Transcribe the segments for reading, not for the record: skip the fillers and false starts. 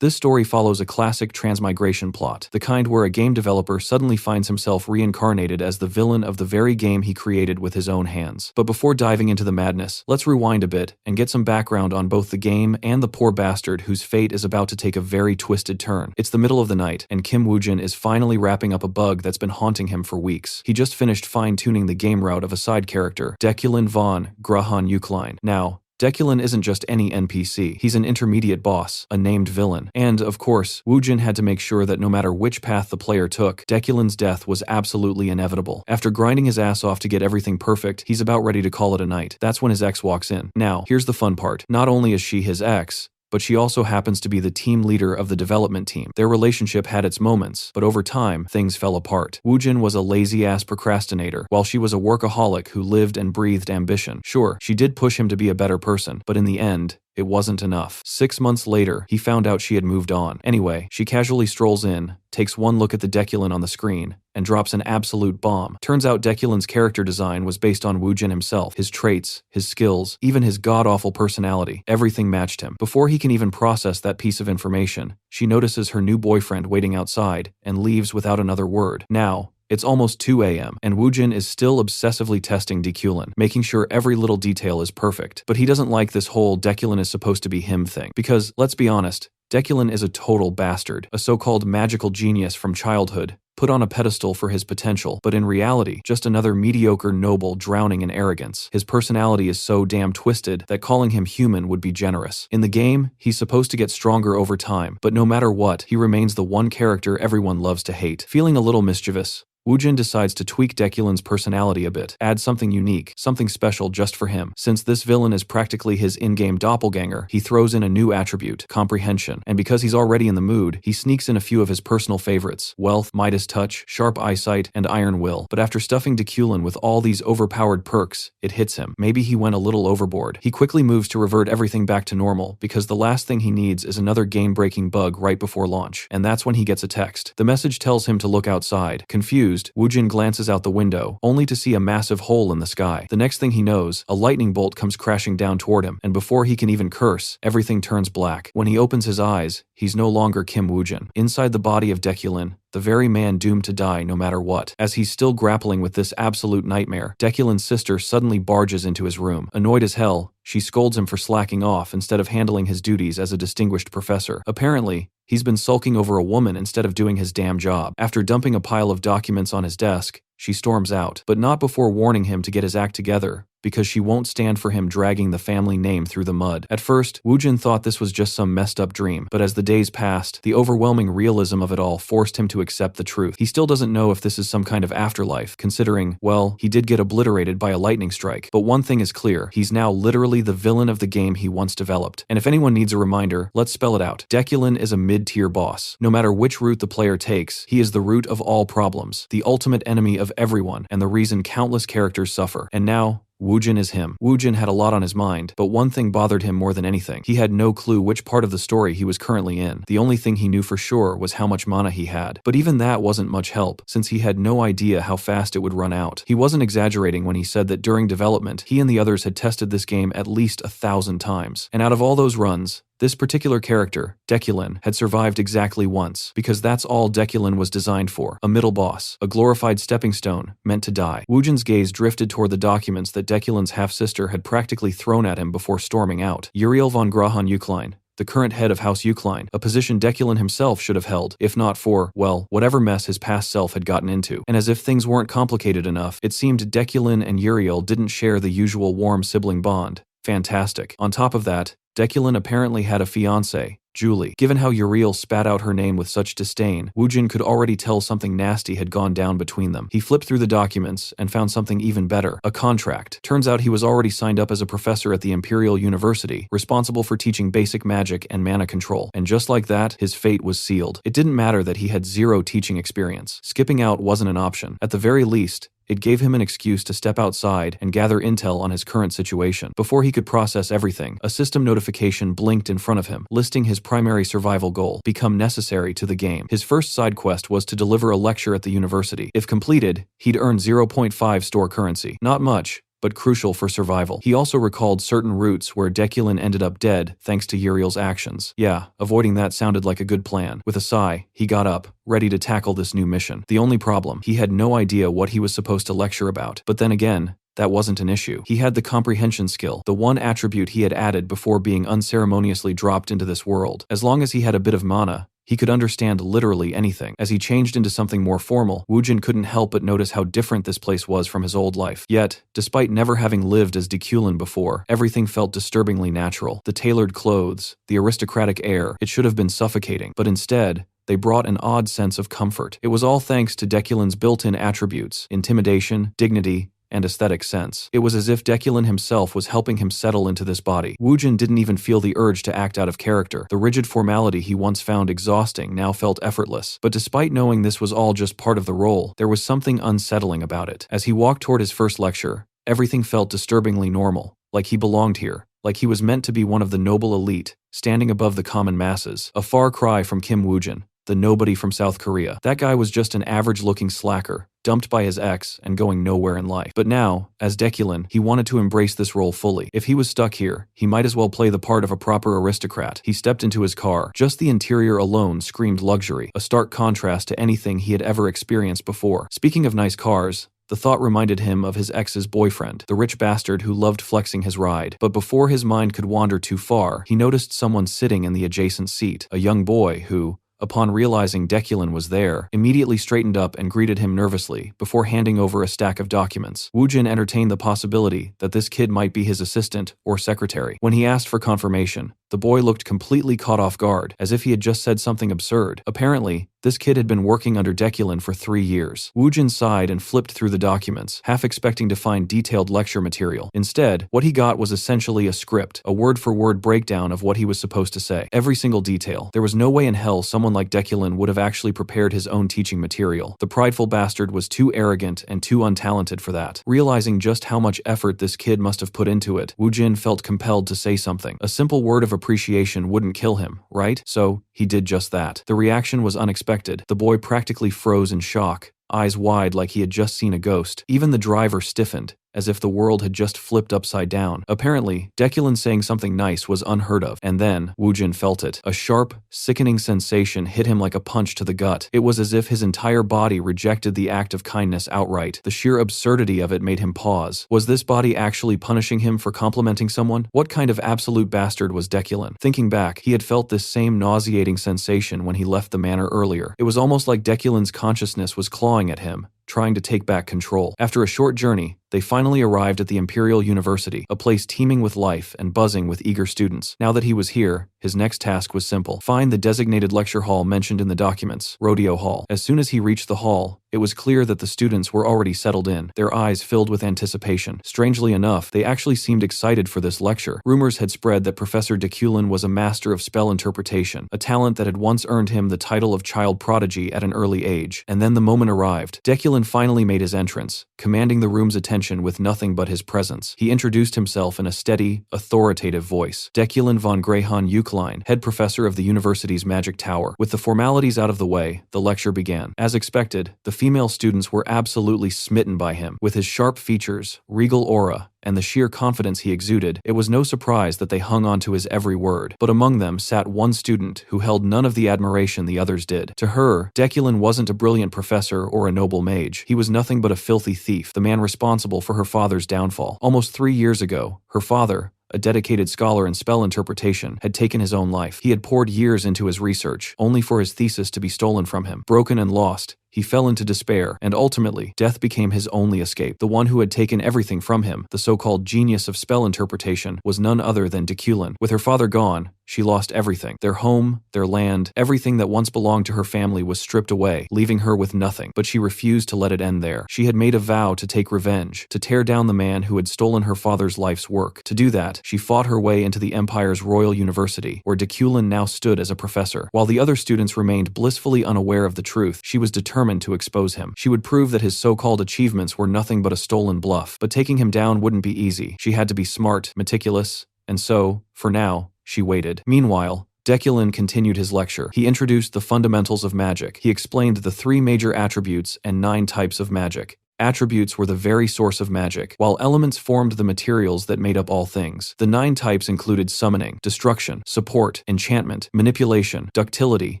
This story follows a classic transmigration plot, the kind where a game developer suddenly finds himself reincarnated as the villain of the very game he created with his own hands. But before diving into the madness, let's rewind a bit and get some background on both the game and the poor bastard whose fate is about to take a very twisted turn. It's the middle of the night, and Kim Woo-jin is finally wrapping up a bug that's been haunting him for weeks. He just finished fine-tuning the game route of a side character, Dekulin von Grahan Yukline. Now, Dekulin isn't just any NPC, he's an intermediate boss, a named villain. And, of course, Woo-jin had to make sure that no matter which path the player took, Dekulin's death was absolutely inevitable. After grinding his ass off to get everything perfect, he's about ready to call it a night. That's when his ex walks in. Now, here's the fun part. Not only is she his ex, but she also happens to be the team leader of the development team. Their relationship had its moments, but over time, things fell apart. Woo-jin was a lazy-ass procrastinator, while she was a workaholic who lived and breathed ambition. Sure, she did push him to be a better person, but in the end, it wasn't enough. 6 months later, he found out she had moved on. Anyway, she casually strolls in, takes one look at the Dekulin on the screen, and drops an absolute bomb. Turns out Dekulin's character design was based on Woo-jin himself. His traits, his skills, even his god-awful personality. Everything matched him. Before he can even process that piece of information, she notices her new boyfriend waiting outside and leaves without another word. Now, it's almost 2 a.m., and Woo-jin is still obsessively testing Dekulin, making sure every little detail is perfect. But he doesn't like this whole Dekulin is supposed to be him thing. Because, let's be honest, Dekulin is a total bastard, a so-called magical genius from childhood, put on a pedestal for his potential, but in reality, just another mediocre noble drowning in arrogance. His personality is so damn twisted that calling him human would be generous. In the game, he's supposed to get stronger over time, but no matter what, he remains the one character everyone loves to hate. Feeling a little mischievous, Woo-jin decides to tweak Dekulin's personality a bit, add something unique, something special just for him. Since this villain is practically his in-game doppelganger, he throws in a new attribute, comprehension. And because he's already in the mood, he sneaks in a few of his personal favorites, wealth, Midas touch, sharp eyesight, and iron will. But after stuffing Dekulin with all these overpowered perks, it hits him. Maybe he went a little overboard. He quickly moves to revert everything back to normal, because the last thing he needs is another game-breaking bug right before launch. And that's when he gets a text. The message tells him to look outside. Confused, Woo-jin glances out the window, only to see a massive hole in the sky. The next thing he knows, a lightning bolt comes crashing down toward him, and before he can even curse, everything turns black. When he opens his eyes, he's no longer Kim Woo-jin. Inside the body of Dekulin, the very man doomed to die no matter what. As he's still grappling with this absolute nightmare, Dekulin's sister suddenly barges into his room. Annoyed as hell, she scolds him for slacking off instead of handling his duties as a distinguished professor. Apparently, he's been sulking over a woman instead of doing his damn job. After dumping a pile of documents on his desk, she storms out, but not before warning him to get his act together, because she won't stand for him dragging the family name through the mud. At first, Woo-jin thought this was just some messed up dream, but as the days passed, the overwhelming realism of it all forced him to accept the truth. He still doesn't know if this is some kind of afterlife, considering, well, he did get obliterated by a lightning strike. But one thing is clear, he's now literally the villain of the game he once developed. And if anyone needs a reminder, let's spell it out. Dekulin is a mid-tier boss. No matter which route the player takes, he is the root of all problems, the ultimate enemy of everyone, and the reason countless characters suffer. And now, Woo-jin is him. Woo-jin had a lot on his mind, but one thing bothered him more than anything. He had no clue which part of the story he was currently in. The only thing he knew for sure was how much mana he had. But even that wasn't much help, since he had no idea how fast it would run out. He wasn't exaggerating when he said that during development, he and the others had tested this game at least 1,000 times. And out of all those runs, this particular character, Dekulin, had survived exactly once, because that's all Dekulin was designed for, a middle boss, a glorified stepping stone, meant to die. Woo-jin's gaze drifted toward the documents that Dekulin's half-sister had practically thrown at him before storming out. Uriel von Grahan Yukline, the current head of House Yukline, a position Dekulin himself should have held, if not for, well, whatever mess his past self had gotten into. And as if things weren't complicated enough, it seemed Dekulin and Uriel didn't share the usual warm sibling bond. Fantastic. On top of that, Dekulin apparently had a fiancée, Julie. Given how Uriel spat out her name with such disdain, Woo-jin could already tell something nasty had gone down between them. He flipped through the documents and found something even better, a contract. Turns out he was already signed up as a professor at the Imperial University, responsible for teaching basic magic and mana control. And just like that, his fate was sealed. It didn't matter that he had zero teaching experience. Skipping out wasn't an option. At the very least, it gave him an excuse to step outside and gather intel on his current situation. Before he could process everything, a system notification blinked in front of him, listing his primary survival goal, become necessary to the game. His first side quest was to deliver a lecture at the university. If completed, he'd earn 0.5 store currency. Not much, but crucial for survival. He also recalled certain routes where Dekulin ended up dead thanks to Uriel's actions. Yeah, avoiding that sounded like a good plan. With a sigh, he got up, ready to tackle this new mission. The only problem, he had no idea what he was supposed to lecture about. But then again, that wasn't an issue. He had the comprehension skill, the one attribute he had added before being unceremoniously dropped into this world. As long as he had a bit of mana, he could understand literally anything. As he changed into something more formal, Woojin couldn't help but notice how different this place was from his old life. Yet, despite never having lived as Dekulin before, everything felt disturbingly natural. The tailored clothes, the aristocratic air, it should have been suffocating. But instead, they brought an odd sense of comfort. It was all thanks to Dekulin's built-in attributes: intimidation, dignity, and aesthetic sense. It was as if Dekulin himself was helping him settle into this body. Woojin didn't even feel the urge to act out of character. The rigid formality he once found exhausting now felt effortless. But despite knowing this was all just part of the role, there was something unsettling about it. As he walked toward his first lecture, everything felt disturbingly normal, like he belonged here, like he was meant to be one of the noble elite, standing above the common masses. A far cry from Kim Woojin, the nobody from South Korea. That guy was just an average-looking slacker, dumped by his ex and going nowhere in life. But now, as Dekulin, he wanted to embrace this role fully. If he was stuck here, he might as well play the part of a proper aristocrat. He stepped into his car. Just the interior alone screamed luxury, a stark contrast to anything he had ever experienced before. Speaking of nice cars, the thought reminded him of his ex's boyfriend, the rich bastard who loved flexing his ride. But before his mind could wander too far, he noticed someone sitting in the adjacent seat, a young boy who, upon realizing Dekulin was there, immediately straightened up and greeted him nervously before handing over a stack of documents. Woojin entertained the possibility that this kid might be his assistant or secretary. When he asked for confirmation, the boy looked completely caught off guard, as if he had just said something absurd. Apparently, this kid had been working under Dekulin for 3 years. Woojin sighed and flipped through the documents, half expecting to find detailed lecture material. Instead, what he got was essentially a script, a word-for-word breakdown of what he was supposed to say. Every single detail. There was no way in hell someone like Dekulin would have actually prepared his own teaching material. The prideful bastard was too arrogant and too untalented for that. Realizing just how much effort this kid must have put into it, Woojin felt compelled to say something. A simple word of appreciation wouldn't kill him, right? So, he did just that. The reaction was unexpected. The boy practically froze in shock, eyes wide like he had just seen a ghost. Even the driver stiffened, as if the world had just flipped upside down. Apparently, Dekulin saying something nice was unheard of, and then, Woojin felt it. A sharp, sickening sensation hit him like a punch to the gut. It was as if his entire body rejected the act of kindness outright. The sheer absurdity of it made him pause. Was this body actually punishing him for complimenting someone? What kind of absolute bastard was Dekulin? Thinking back, he had felt this same nauseating sensation when he left the manor earlier. It was almost like Dekulin's consciousness was clawing at him, trying to take back control. After a short journey, they finally arrived at the Imperial University, a place teeming with life and buzzing with eager students. Now that he was here, his next task was simple: find the designated lecture hall mentioned in the documents, Rodeo Hall. As soon as he reached the hall, it was clear that the students were already settled in, their eyes filled with anticipation. Strangely enough, they actually seemed excited for this lecture. Rumors had spread that Professor Dekulin was a master of spell interpretation, a talent that had once earned him the title of child prodigy at an early age. And then the moment arrived. Dekulin finally made his entrance, commanding the room's attention with nothing but his presence. He introduced himself in a steady, authoritative voice. Dekulin von Greyhan Eucline, head professor of the university's magic tower. With the formalities out of the way, the lecture began. As expected, the female students were absolutely smitten by him. With his sharp features, regal aura, and the sheer confidence he exuded, it was no surprise that they hung on to his every word. But among them sat one student who held none of the admiration the others did. To her, Dekulin wasn't a brilliant professor or a noble mage. He was nothing but a filthy thief, the man responsible for her father's downfall. Almost 3 years ago, her father, a dedicated scholar in spell interpretation, had taken his own life. He had poured years into his research, only for his thesis to be stolen from him. Broken and lost, he fell into despair, and ultimately, death became his only escape. The one who had taken everything from him, the so-called genius of spell interpretation, was none other than Dekulin. With her father gone, she lost everything. Their home, their land, everything that once belonged to her family was stripped away, leaving her with nothing. But she refused to let it end there. She had made a vow to take revenge, to tear down the man who had stolen her father's life's work. To do that, she fought her way into the Empire's Royal University, where Dekulin now stood as a professor. While the other students remained blissfully unaware of the truth, she was determined to expose him. She would prove that his so-called achievements were nothing but a stolen bluff. But taking him down wouldn't be easy. She had to be smart, meticulous, and so, for now, she waited. Meanwhile, Dekulin continued his lecture. He introduced the fundamentals of magic. He explained the 3 major attributes and 9 types of magic. Attributes were the very source of magic, while elements formed the materials that made up all things. The 9 types included summoning, destruction, support, enchantment, manipulation, ductility,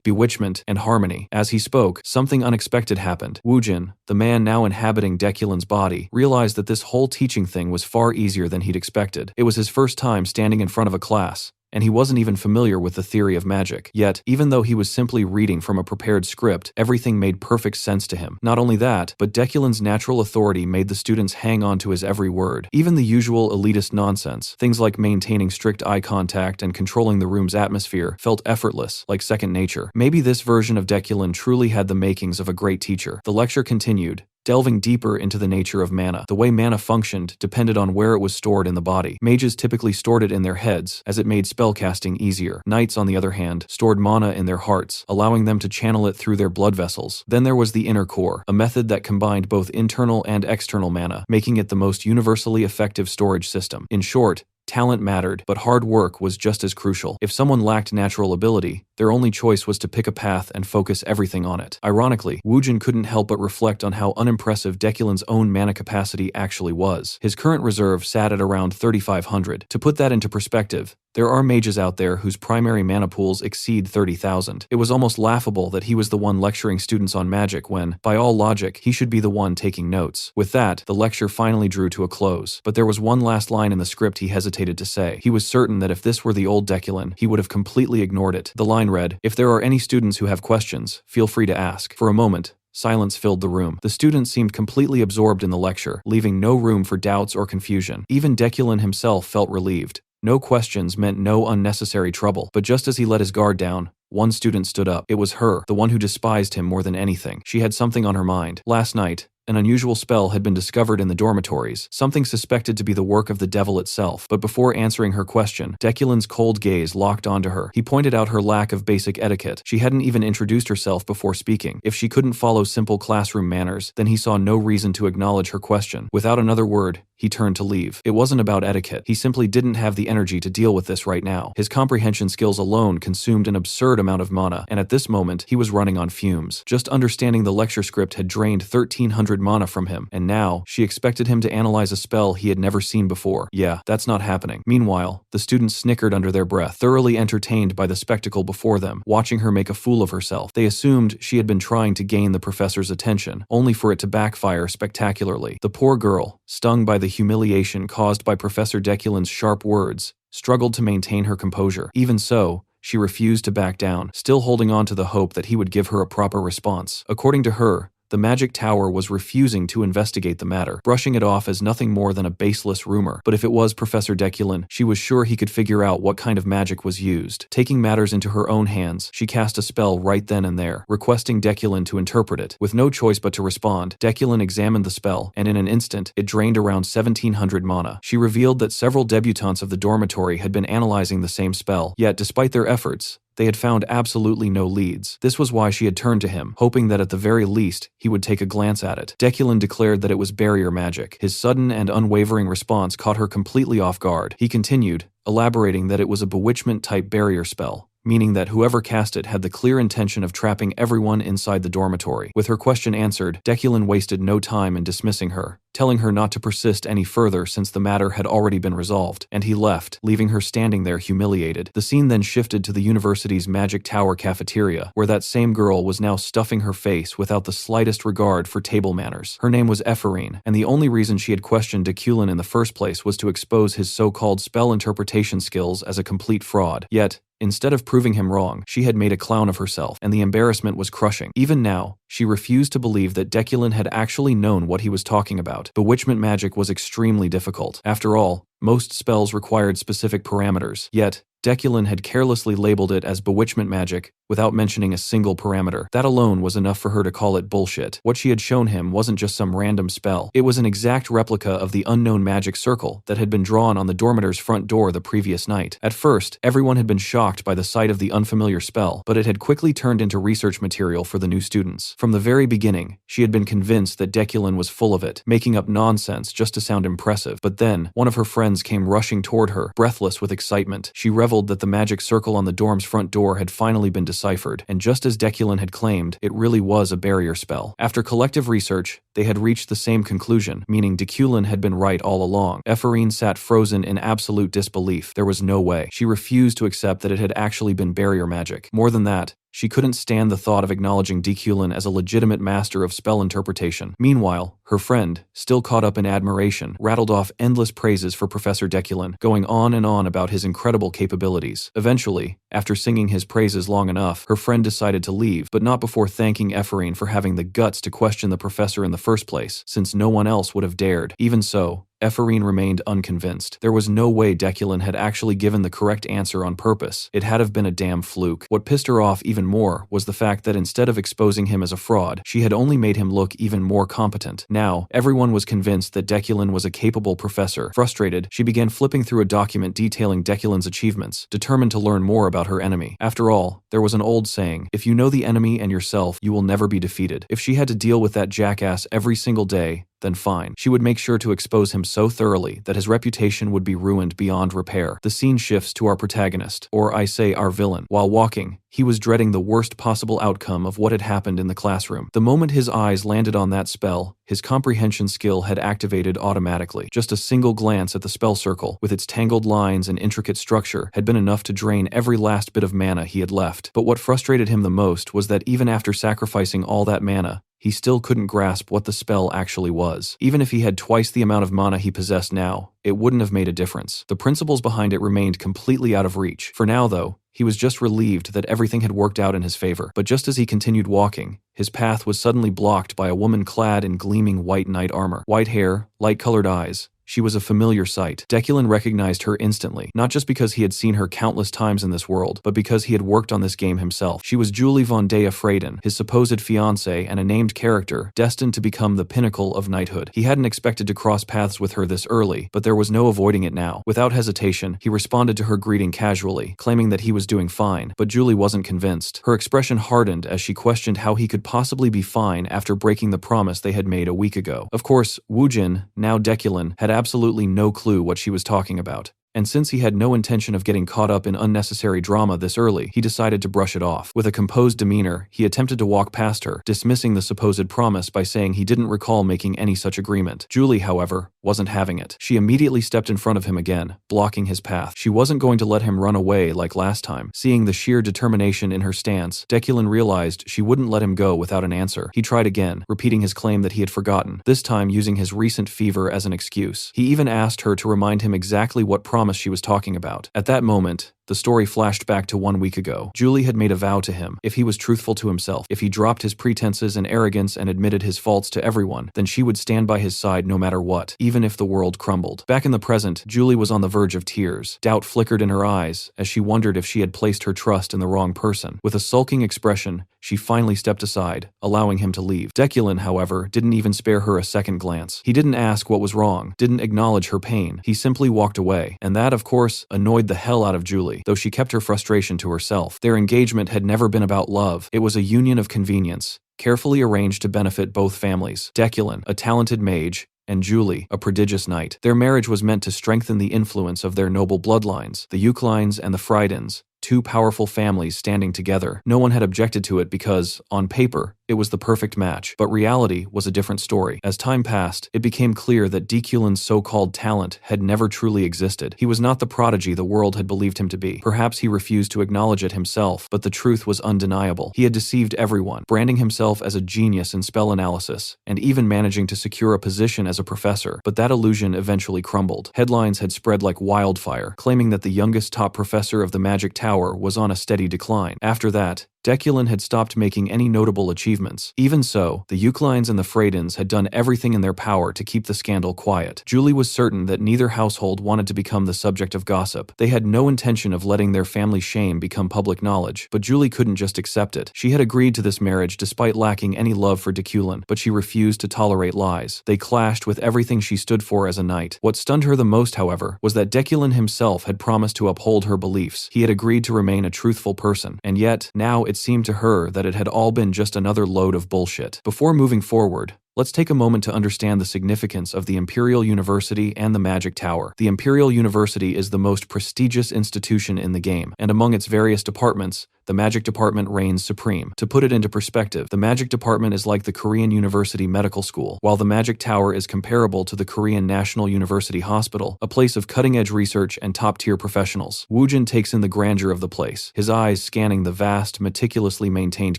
bewitchment, and harmony. As he spoke, something unexpected happened. Woojin, the man now inhabiting Deculin's body, realized that this whole teaching thing was far easier than he'd expected. It was his first time standing in front of a class, and he wasn't even familiar with the theory of magic. Yet, even though he was simply reading from a prepared script, everything made perfect sense to him. Not only that, but Deculin's natural authority made the students hang on to his every word. Even the usual elitist nonsense, things like maintaining strict eye contact and controlling the room's atmosphere, felt effortless, like second nature. Maybe this version of Deculin truly had the makings of a great teacher. The lecture continued, delving deeper into the nature of mana. The way mana functioned depended on where it was stored in the body. Mages typically stored it in their heads, as it made spellcasting easier. Knights, on the other hand, stored mana in their hearts, allowing them to channel it through their blood vessels. Then there was the inner core, a method that combined both internal and external mana, making it the most universally effective storage system. In short, talent mattered, but hard work was just as crucial. If someone lacked natural ability, their only choice was to pick a path and focus everything on it. Ironically, Woojin couldn't help but reflect on how unimpressive Deculin's own mana capacity actually was. His current reserve sat at around 3,500. To put that into perspective, there are mages out there whose primary mana pools exceed 30,000. It was almost laughable that he was the one lecturing students on magic when, by all logic, he should be the one taking notes. With that, the lecture finally drew to a close. But there was one last line in the script he hesitated to say. He was certain that if this were the old Deculin, he would have completely ignored it. The line read, "If there are any students who have questions, feel free to ask." For a moment, silence filled the room. The students seemed completely absorbed in the lecture, leaving no room for doubts or confusion. Even Deculin himself felt relieved. No questions meant no unnecessary trouble. But just as he let his guard down, one student stood up. It was her, the one who despised him more than anything. She had something on her mind. Last night, an unusual spell had been discovered in the dormitories, something suspected to be the work of the devil itself. But before answering her question, Deculin's cold gaze locked onto her. He pointed out her lack of basic etiquette. She hadn't even introduced herself before speaking. If she couldn't follow simple classroom manners, then he saw no reason to acknowledge her question. Without another word, he turned to leave. It wasn't about etiquette. He simply didn't have the energy to deal with this right now. His comprehension skills alone consumed an absurd amount of mana, and at this moment, he was running on fumes. Just understanding the lecture script had drained 1,300 mana from him, and now, she expected him to analyze a spell he had never seen before. Yeah, that's not happening. Meanwhile, the students snickered under their breath, thoroughly entertained by the spectacle before them, watching her make a fool of herself. They assumed she had been trying to gain the professor's attention, only for it to backfire spectacularly. The poor girl, stung by the humiliation caused by Professor Deculin's sharp words, struggled to maintain her composure. Even so, she refused to back down, still holding on to the hope that he would give her a proper response. According to her, the magic tower was refusing to investigate the matter, brushing it off as nothing more than a baseless rumor. But if it was Professor Deculin, she was sure he could figure out what kind of magic was used. Taking matters into her own hands, she cast a spell right then and there, requesting Deculin to interpret it. With no choice but to respond, Deculin examined the spell, and in an instant, it drained around 1,700 mana. She revealed that several debutantes of the dormitory had been analyzing the same spell, yet despite their efforts, they had found absolutely no leads. This was why she had turned to him, hoping that at the very least, he would take a glance at it. Deculin declared that it was barrier magic. His sudden and unwavering response caught her completely off guard. He continued, elaborating that it was a bewitchment-type barrier spell, meaning that whoever cast it had the clear intention of trapping everyone inside the dormitory. With her question answered, Deculin wasted no time in dismissing her, telling her not to persist any further since the matter had already been resolved, and he left, leaving her standing there humiliated. The scene then shifted to the university's Magic Tower cafeteria, where that same girl was now stuffing her face without the slightest regard for table manners. Her name was Ephorine, and the only reason she had questioned Deculin in the first place was to expose his so-called spell interpretation skills as a complete fraud. Yet, instead of proving him wrong, she had made a clown of herself, and the embarrassment was crushing. Even now, she refused to believe that Deculin had actually known what he was talking about. Bewitchment magic was extremely difficult. After all, most spells required specific parameters. Yet, Deculin had carelessly labeled it as bewitchment magic without mentioning a single parameter. That alone was enough for her to call it bullshit. What she had shown him wasn't just some random spell. It was an exact replica of the unknown magic circle that had been drawn on the dormitory's front door the previous night. At first, everyone had been shocked by the sight of the unfamiliar spell, but it had quickly turned into research material for the new students. From the very beginning, she had been convinced that Deculin was full of it, making up nonsense just to sound impressive. But then, one of her friends came rushing toward her, breathless with excitement. She reveled that the magic circle on the dorm's front door had finally been deciphered, and just as Deculin had claimed, it really was a barrier spell. After collective research, They had reached the same conclusion, meaning Deculin had been right all along. Ephraim sat frozen in absolute disbelief. There was no way. She refused to accept that it had actually been barrier magic. More than that, she couldn't stand the thought of acknowledging Deculin as a legitimate master of spell interpretation. Meanwhile, her friend, still caught up in admiration, rattled off endless praises for Professor Deculin, going on and on about his incredible capabilities. Eventually, after singing his praises long enough, her friend decided to leave, but not before thanking Ephraim for having the guts to question the professor in the first place, since no one else would have dared. Even so, Ephraim remained unconvinced. There was no way Deculin had actually given the correct answer on purpose. It had to have been a damn fluke. What pissed her off even more was the fact that instead of exposing him as a fraud, she had only made him look even more competent. Now, everyone was convinced that Deculin was a capable professor. Frustrated, she began flipping through a document detailing Deculin's achievements, determined to learn more about her enemy. After all, there was an old saying, if you know the enemy and yourself, you will never be defeated. If she had to deal with that jackass every single day, then fine. She would make sure to expose him so thoroughly that his reputation would be ruined beyond repair. The scene shifts to our protagonist, or I say our villain. While walking, he was dreading the worst possible outcome of what had happened in the classroom. The moment his eyes landed on that spell, his comprehension skill had activated automatically. Just a single glance at the spell circle, with its tangled lines and intricate structure, had been enough to drain every last bit of mana he had left. But what frustrated him the most was that even after sacrificing all that mana, he still couldn't grasp what the spell actually was. Even if he had twice the amount of mana he possessed now, it wouldn't have made a difference. The principles behind it remained completely out of reach. For now, though, he was just relieved that everything had worked out in his favor. But just as he continued walking, his path was suddenly blocked by a woman clad in gleaming white knight armor. White hair, light-colored eyes. She was a familiar sight. Deculin recognized her instantly, not just because he had seen her countless times in this world, but because he had worked on this game himself. She was Julie von Dea Freyden, his supposed fiancée and a named character, destined to become the pinnacle of knighthood. He hadn't expected to cross paths with her this early, but there was no avoiding it now. Without hesitation, he responded to her greeting casually, claiming that he was doing fine, but Julie wasn't convinced. Her expression hardened as she questioned how he could possibly be fine after breaking the promise they had made a week ago. Of course, Woojin, now Deculin, had absolutely no clue what she was talking about. And since he had no intention of getting caught up in unnecessary drama this early, he decided to brush it off. With a composed demeanor, he attempted to walk past her, dismissing the supposed promise by saying he didn't recall making any such agreement. Julie, however, wasn't having it. She immediately stepped in front of him again, blocking his path. She wasn't going to let him run away like last time. Seeing the sheer determination in her stance, Deculin realized she wouldn't let him go without an answer. He tried again, repeating his claim that he had forgotten, this time using his recent fever as an excuse. He even asked her to remind him exactly what promise she was talking about. At that moment, the story flashed back to 1 week ago. Julie had made a vow to him. If he was truthful to himself, if he dropped his pretenses and arrogance and admitted his faults to everyone, then she would stand by his side no matter what, even if the world crumbled. Back in the present, Julie was on the verge of tears. Doubt flickered in her eyes as she wondered if she had placed her trust in the wrong person. With a sulking expression, she finally stepped aside, allowing him to leave. Deculin, however, didn't even spare her a second glance. He didn't ask what was wrong, didn't acknowledge her pain. He simply walked away, and that, of course, annoyed the hell out of Julie, though she kept her frustration to herself. Their engagement had never been about love. It was a union of convenience, carefully arranged to benefit both families. Deculin, a talented mage, and Julie, a prodigious knight. Their marriage was meant to strengthen the influence of their noble bloodlines, the Isekai'ds and the Freydens, two powerful families standing together. No one had objected to it because, on paper, it was the perfect match, but reality was a different story. As time passed, it became clear that Deculin's so-called talent had never truly existed. He was not the prodigy the world had believed him to be. Perhaps he refused to acknowledge it himself, but the truth was undeniable. He had deceived everyone, branding himself as a genius in spell analysis, and even managing to secure a position as a professor. But that illusion eventually crumbled. Headlines had spread like wildfire, claiming that the youngest top professor of the Magic Tower was on a steady decline. After that, Deculin had stopped making any notable achievements. Even so, the Isekai'ds and the Freydens had done everything in their power to keep the scandal quiet. Julie was certain that neither household wanted to become the subject of gossip. They had no intention of letting their family shame become public knowledge, but Julie couldn't just accept it. She had agreed to this marriage despite lacking any love for Deculin, but she refused to tolerate lies. They clashed with everything she stood for as a knight. What stunned her the most, however, was that Deculin himself had promised to uphold her beliefs. He had agreed to remain a truthful person, and yet, now it seemed to her that it had all been just another load of bullshit. Before moving forward, Let's take a moment to understand the significance of the Imperial University and the Magic Tower. The Imperial University is the most prestigious institution in the game, and among its various departments, the Magic Department reigns supreme. To put it into perspective, the Magic Department is like the Korean University Medical School, while the Magic Tower is comparable to the Korean National University Hospital, a place of cutting-edge research and top-tier professionals. Woojin takes in the grandeur of the place, his eyes scanning the vast, meticulously maintained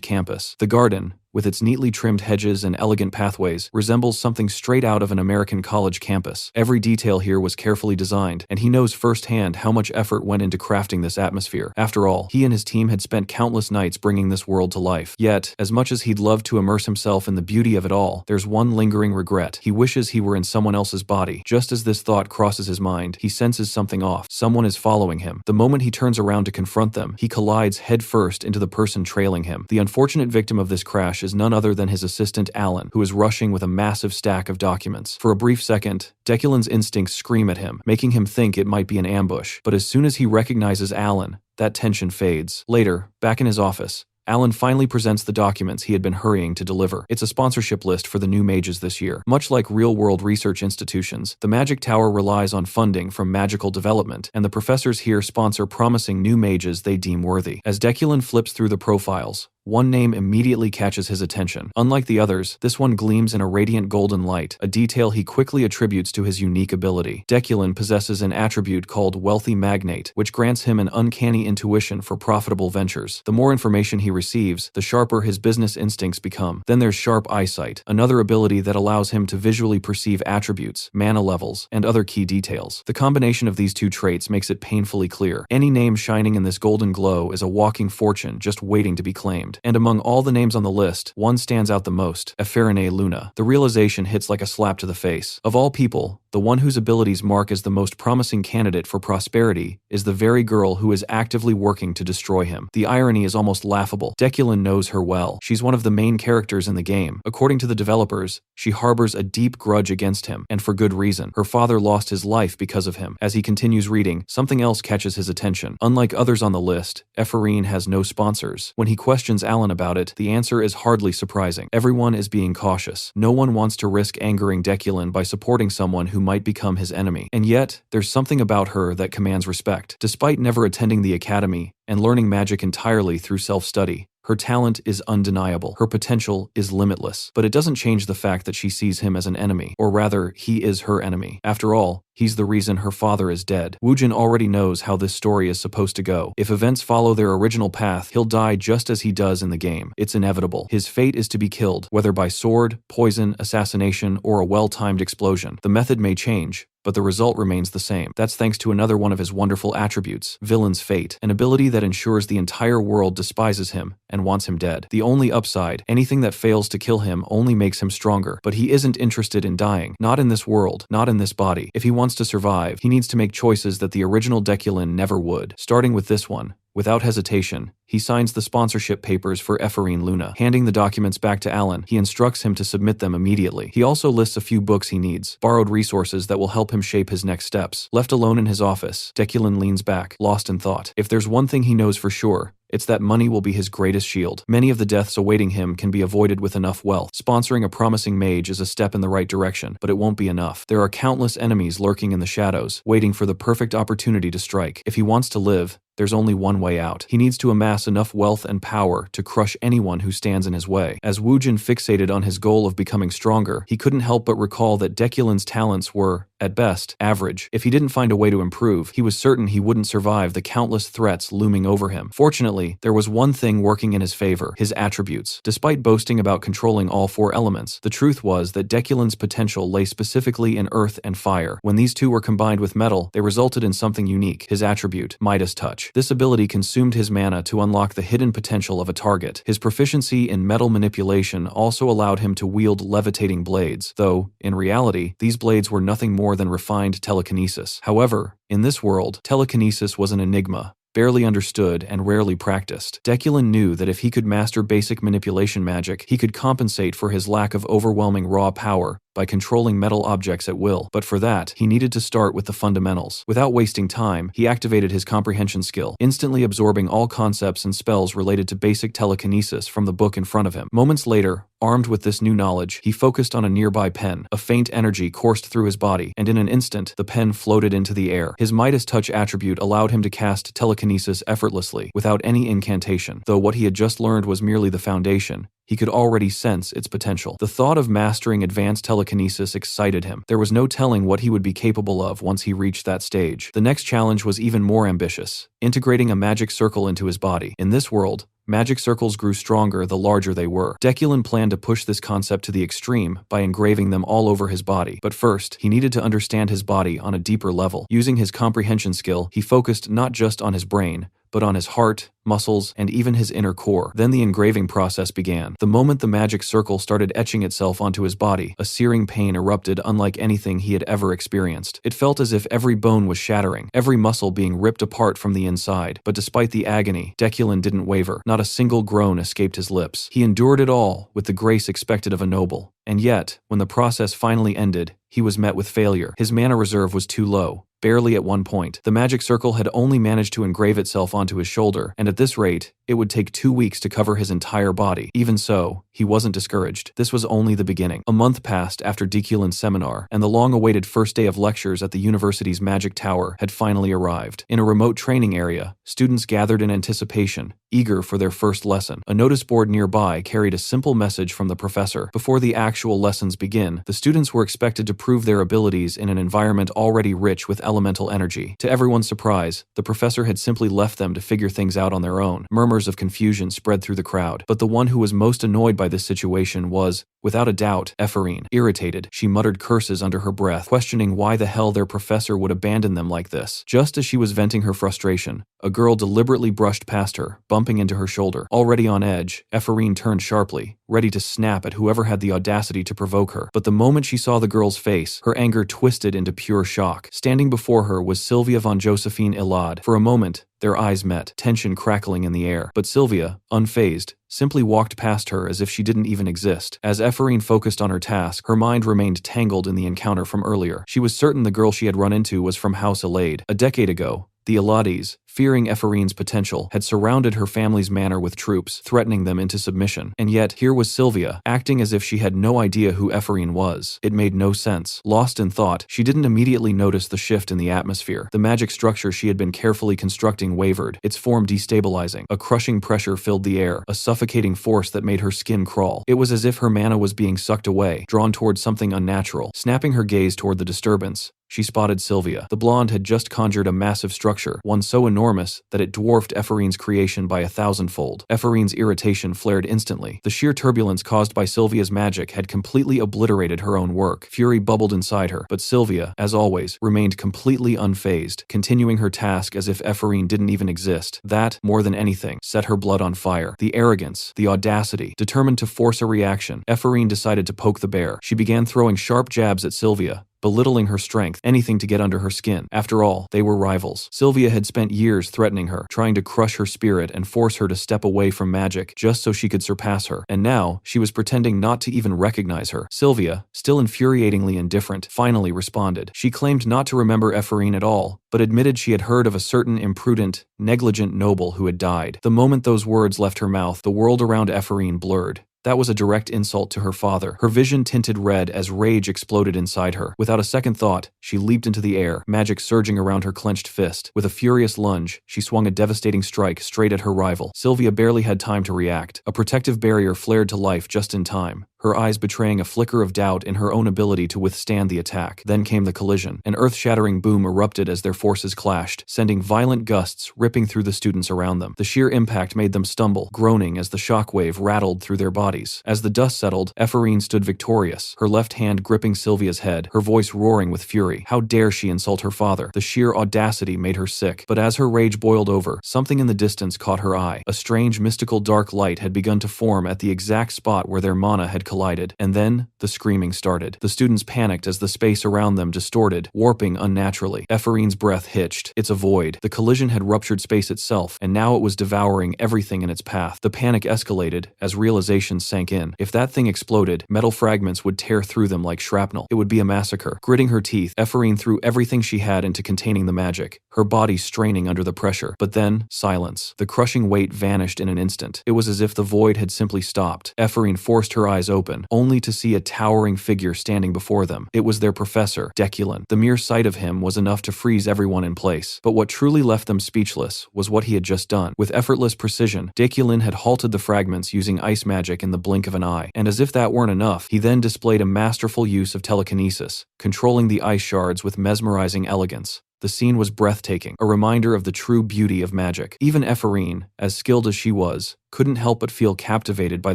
campus. The garden, with its neatly trimmed hedges and elegant pathways, resembles something straight out of an American college campus. Every detail here was carefully designed, and he knows firsthand how much effort went into crafting this atmosphere. After all, he and his team had spent countless nights bringing this world to life. Yet, as much as he'd love to immerse himself in the beauty of it all, there's one lingering regret. He wishes he were in someone else's body. Just as this thought crosses his mind, he senses something off. Someone is following him. The moment he turns around to confront them, he collides headfirst into the person trailing him. The unfortunate victim of this crash is none other than his assistant Alan, who is rushing with a massive stack of documents. For a brief second, Deculin's instincts scream at him, making him think it might be an ambush. But as soon as he recognizes Alan, that tension fades. Later, back in his office, Alan finally presents the documents he had been hurrying to deliver. It's a sponsorship list for the new mages this year. Much like real-world research institutions, the Magic Tower relies on funding from magical development, and the professors here sponsor promising new mages they deem worthy. As Deculin flips through the profiles, one name immediately catches his attention. Unlike the others, this one gleams in a radiant golden light, a detail he quickly attributes to his unique ability. Deculin possesses an attribute called Wealthy Magnate, which grants him an uncanny intuition for profitable ventures. The more information he receives, the sharper his business instincts become. Then there's Sharp Eyesight, another ability that allows him to visually perceive attributes, mana levels, and other key details. The combination of these two traits makes it painfully clear. Any name shining in this golden glow is a walking fortune just waiting to be claimed. And among all the names on the list, one stands out the most: Epherae Luna. The realization hits like a slap to the face. Of all people, the one whose abilities mark as the most promising candidate for prosperity is the very girl who is actively working to destroy him. The irony is almost laughable. Deculin knows her well. She's one of the main characters in the game. According to the developers, she harbors a deep grudge against him, and for good reason. Her father lost his life because of him. As he continues reading, something else catches his attention. Unlike others on the list, Epherae has no sponsors. When he questions Alan about it, the answer is hardly surprising. Everyone is being cautious. No one wants to risk angering Deculin by supporting someone who might become his enemy. And yet, there's something about her that commands respect. Despite never attending the academy and learning magic entirely through self-study, her talent is undeniable. Her potential is limitless. But it doesn't change the fact that she sees him as an enemy, or rather, he is her enemy. After all, he's the reason her father is dead. Woojin already knows how this story is supposed to go. If events follow their original path, he'll die just as he does in the game. It's inevitable. His fate is to be killed, whether by sword, poison, assassination, or a well-timed explosion. The method may change, but the result remains the same. That's thanks to another one of his wonderful attributes, Villain's Fate, an ability that ensures the entire world despises him and wants him dead. The only upside, anything that fails to kill him only makes him stronger, but he isn't interested in dying. Not in this world, not in this body. If he wants to survive, he needs to make choices that the original Deculin never would, starting with this one. Without hesitation, he signs the sponsorship papers for Epherae Luna. Handing the documents back to Alan, he instructs him to submit them immediately. He also lists a few books he needs, borrowed resources that will help him shape his next steps. Left alone in his office, Deculin leans back, lost in thought. If there's one thing he knows for sure, it's that money will be his greatest shield. Many of the deaths awaiting him can be avoided with enough wealth. Sponsoring a promising mage is a step in the right direction, but it won't be enough. There are countless enemies lurking in the shadows, waiting for the perfect opportunity to strike. If he wants to live, there's only one way out. He needs to amass enough wealth and power to crush anyone who stands in his way. As Woojin fixated on his goal of becoming stronger, he couldn't help but recall that Deculin's talents were, at best, average. If he didn't find a way to improve, he was certain he wouldn't survive the countless threats looming over him. Fortunately, there was one thing working in his favor: his attributes. Despite boasting about controlling all four elements, the truth was that Deculin's potential lay specifically in earth and fire. When these two were combined with metal, they resulted in something unique: his attribute, Midas Touch. This ability consumed his mana to unlock the hidden potential of a target. His proficiency in metal manipulation also allowed him to wield levitating blades, though, in reality, these blades were nothing more than refined telekinesis. However, in this world, telekinesis was an enigma, barely understood and rarely practiced. Deculin knew that if he could master basic manipulation magic, he could compensate for his lack of overwhelming raw power by controlling metal objects at will, but for that, he needed to start with the fundamentals. Without wasting time, he activated his comprehension skill, instantly absorbing all concepts and spells related to basic telekinesis from the book in front of him. Moments later, armed with this new knowledge, he focused on a nearby pen. A faint energy coursed through his body, and in an instant, the pen floated into the air. His Midas Touch attribute allowed him to cast telekinesis effortlessly, without any incantation. Though what he had just learned was merely the foundation, he could already sense its potential. The thought of mastering advanced telekinesis excited him. There was no telling what he would be capable of once he reached that stage. The next challenge was even more ambitious, integrating a magic circle into his body. In this world, magic circles grew stronger the larger they were. Deculin planned to push this concept to the extreme by engraving them all over his body. But first, he needed to understand his body on a deeper level. Using his comprehension skill, he focused not just on his brain, but on his heart, muscles, and even his inner core. Then the engraving process began. The moment the magic circle started etching itself onto his body, a searing pain erupted unlike anything he had ever experienced. It felt as if every bone was shattering, every muscle being ripped apart from the inside. But despite the agony, Deculin didn't waver. Not a single groan escaped his lips. He endured it all with the grace expected of a noble. And yet, when the process finally ended, he was met with failure. His mana reserve was too low, barely at one point. The magic circle had only managed to engrave itself onto his shoulder, and at this rate, it would take 2 weeks to cover his entire body. Even so, he wasn't discouraged. This was only the beginning. A month passed after Deculin's seminar, and the long-awaited first day of lectures at the university's magic tower had finally arrived. In a remote training area, students gathered in anticipation, eager for their first lesson. A notice board nearby carried a simple message from the professor. Before the actual lessons begin, the students were expected to prove their abilities in an environment already rich with elemental energy. To everyone's surprise, the professor had simply left them to figure things out on their own. Murmurs of confusion spread through the crowd, but the one who was most annoyed by this situation was, without a doubt, Ephorine. Irritated, she muttered curses under her breath, questioning why the hell their professor would abandon them like this. Just as she was venting her frustration, a girl deliberately brushed past her, bumping into her shoulder. Already on edge, Ephorine turned sharply, ready to snap at whoever had the audacity to provoke her. But the moment she saw the girl's face, her anger twisted into pure shock. Standing before her was Sylvia von Josephine Isekai'd. For a moment, their eyes met, tension crackling in the air. But Sylvia, unfazed, simply walked past her as if she didn't even exist. As Ephorine focused on her task, her mind remained tangled in the encounter from earlier. She was certain the girl she had run into was from House Isekai'd. A decade ago, the Isekai'ds, fearing Ephorine's potential, had surrounded her family's manor with troops, threatening them into submission. And yet, here was Sylvia, acting as if she had no idea who Ephorine was. It made no sense. Lost in thought, she didn't immediately notice the shift in the atmosphere. The magic structure she had been carefully constructing wavered, its form destabilizing. A crushing pressure filled the air, a suffocating force that made her skin crawl. It was as if her mana was being sucked away, drawn towards something unnatural. Snapping her gaze toward the disturbance, she spotted Sylvia. The blonde had just conjured a massive structure, one so enormous that it dwarfed Ephorine's creation by 1,000-fold. Ephorine's irritation flared instantly. The sheer turbulence caused by Sylvia's magic had completely obliterated her own work. Fury bubbled inside her, but Sylvia, as always, remained completely unfazed, continuing her task as if Ephorine didn't even exist. That, more than anything, set her blood on fire. The arrogance, the audacity. Determined to force a reaction, Ephorine decided to poke the bear. She began throwing sharp jabs at Sylvia, belittling her strength, anything to get under her skin. After all, they were rivals. Sylvia had spent years threatening her, trying to crush her spirit and force her to step away from magic just so she could surpass her. And now, she was pretending not to even recognize her. Sylvia, still infuriatingly indifferent, finally responded. She claimed not to remember Ephorine at all, but admitted she had heard of a certain imprudent, negligent noble who had died. The moment those words left her mouth, the world around Ephorine blurred. That was a direct insult to her father. Her vision tinted red as rage exploded inside her. Without a second thought, she leaped into the air, magic surging around her clenched fist. With a furious lunge, she swung a devastating strike straight at her rival. Sylvia barely had time to react. A protective barrier flared to life just in time, her eyes betraying a flicker of doubt in her own ability to withstand the attack. Then came the collision. An earth-shattering boom erupted as their forces clashed, sending violent gusts ripping through the students around them. The sheer impact made them stumble, groaning as the shockwave rattled through their bodies. As the dust settled, Ephorine stood victorious, her left hand gripping Sylvia's head, her voice roaring with fury. How dare she insult her father? The sheer audacity made her sick. But as her rage boiled over, something in the distance caught her eye. A strange, mystical dark light had begun to form at the exact spot where their mana had collided, and then, the screaming started. The students panicked as the space around them distorted, warping unnaturally. Ephorine's breath hitched. It's a void. The collision had ruptured space itself, and now it was devouring everything in its path. The panic escalated as realization sank in. If that thing exploded, metal fragments would tear through them like shrapnel. It would be a massacre. Gritting her teeth, Ephorine threw everything she had into containing the magic, her body straining under the pressure. But then, silence. The crushing weight vanished in an instant. It was as if the void had simply stopped. Ephorine forced her eyes open, only to see a towering figure standing before them. It was their professor, Deculin. The mere sight of him was enough to freeze everyone in place. But what truly left them speechless was what he had just done. With effortless precision, Deculin had halted the fragments using ice magic in the blink of an eye. And as if that weren't enough, he then displayed a masterful use of telekinesis, controlling the ice shards with mesmerizing elegance. The scene was breathtaking, a reminder of the true beauty of magic. Even Ephorine, as skilled as she was, couldn't help but feel captivated by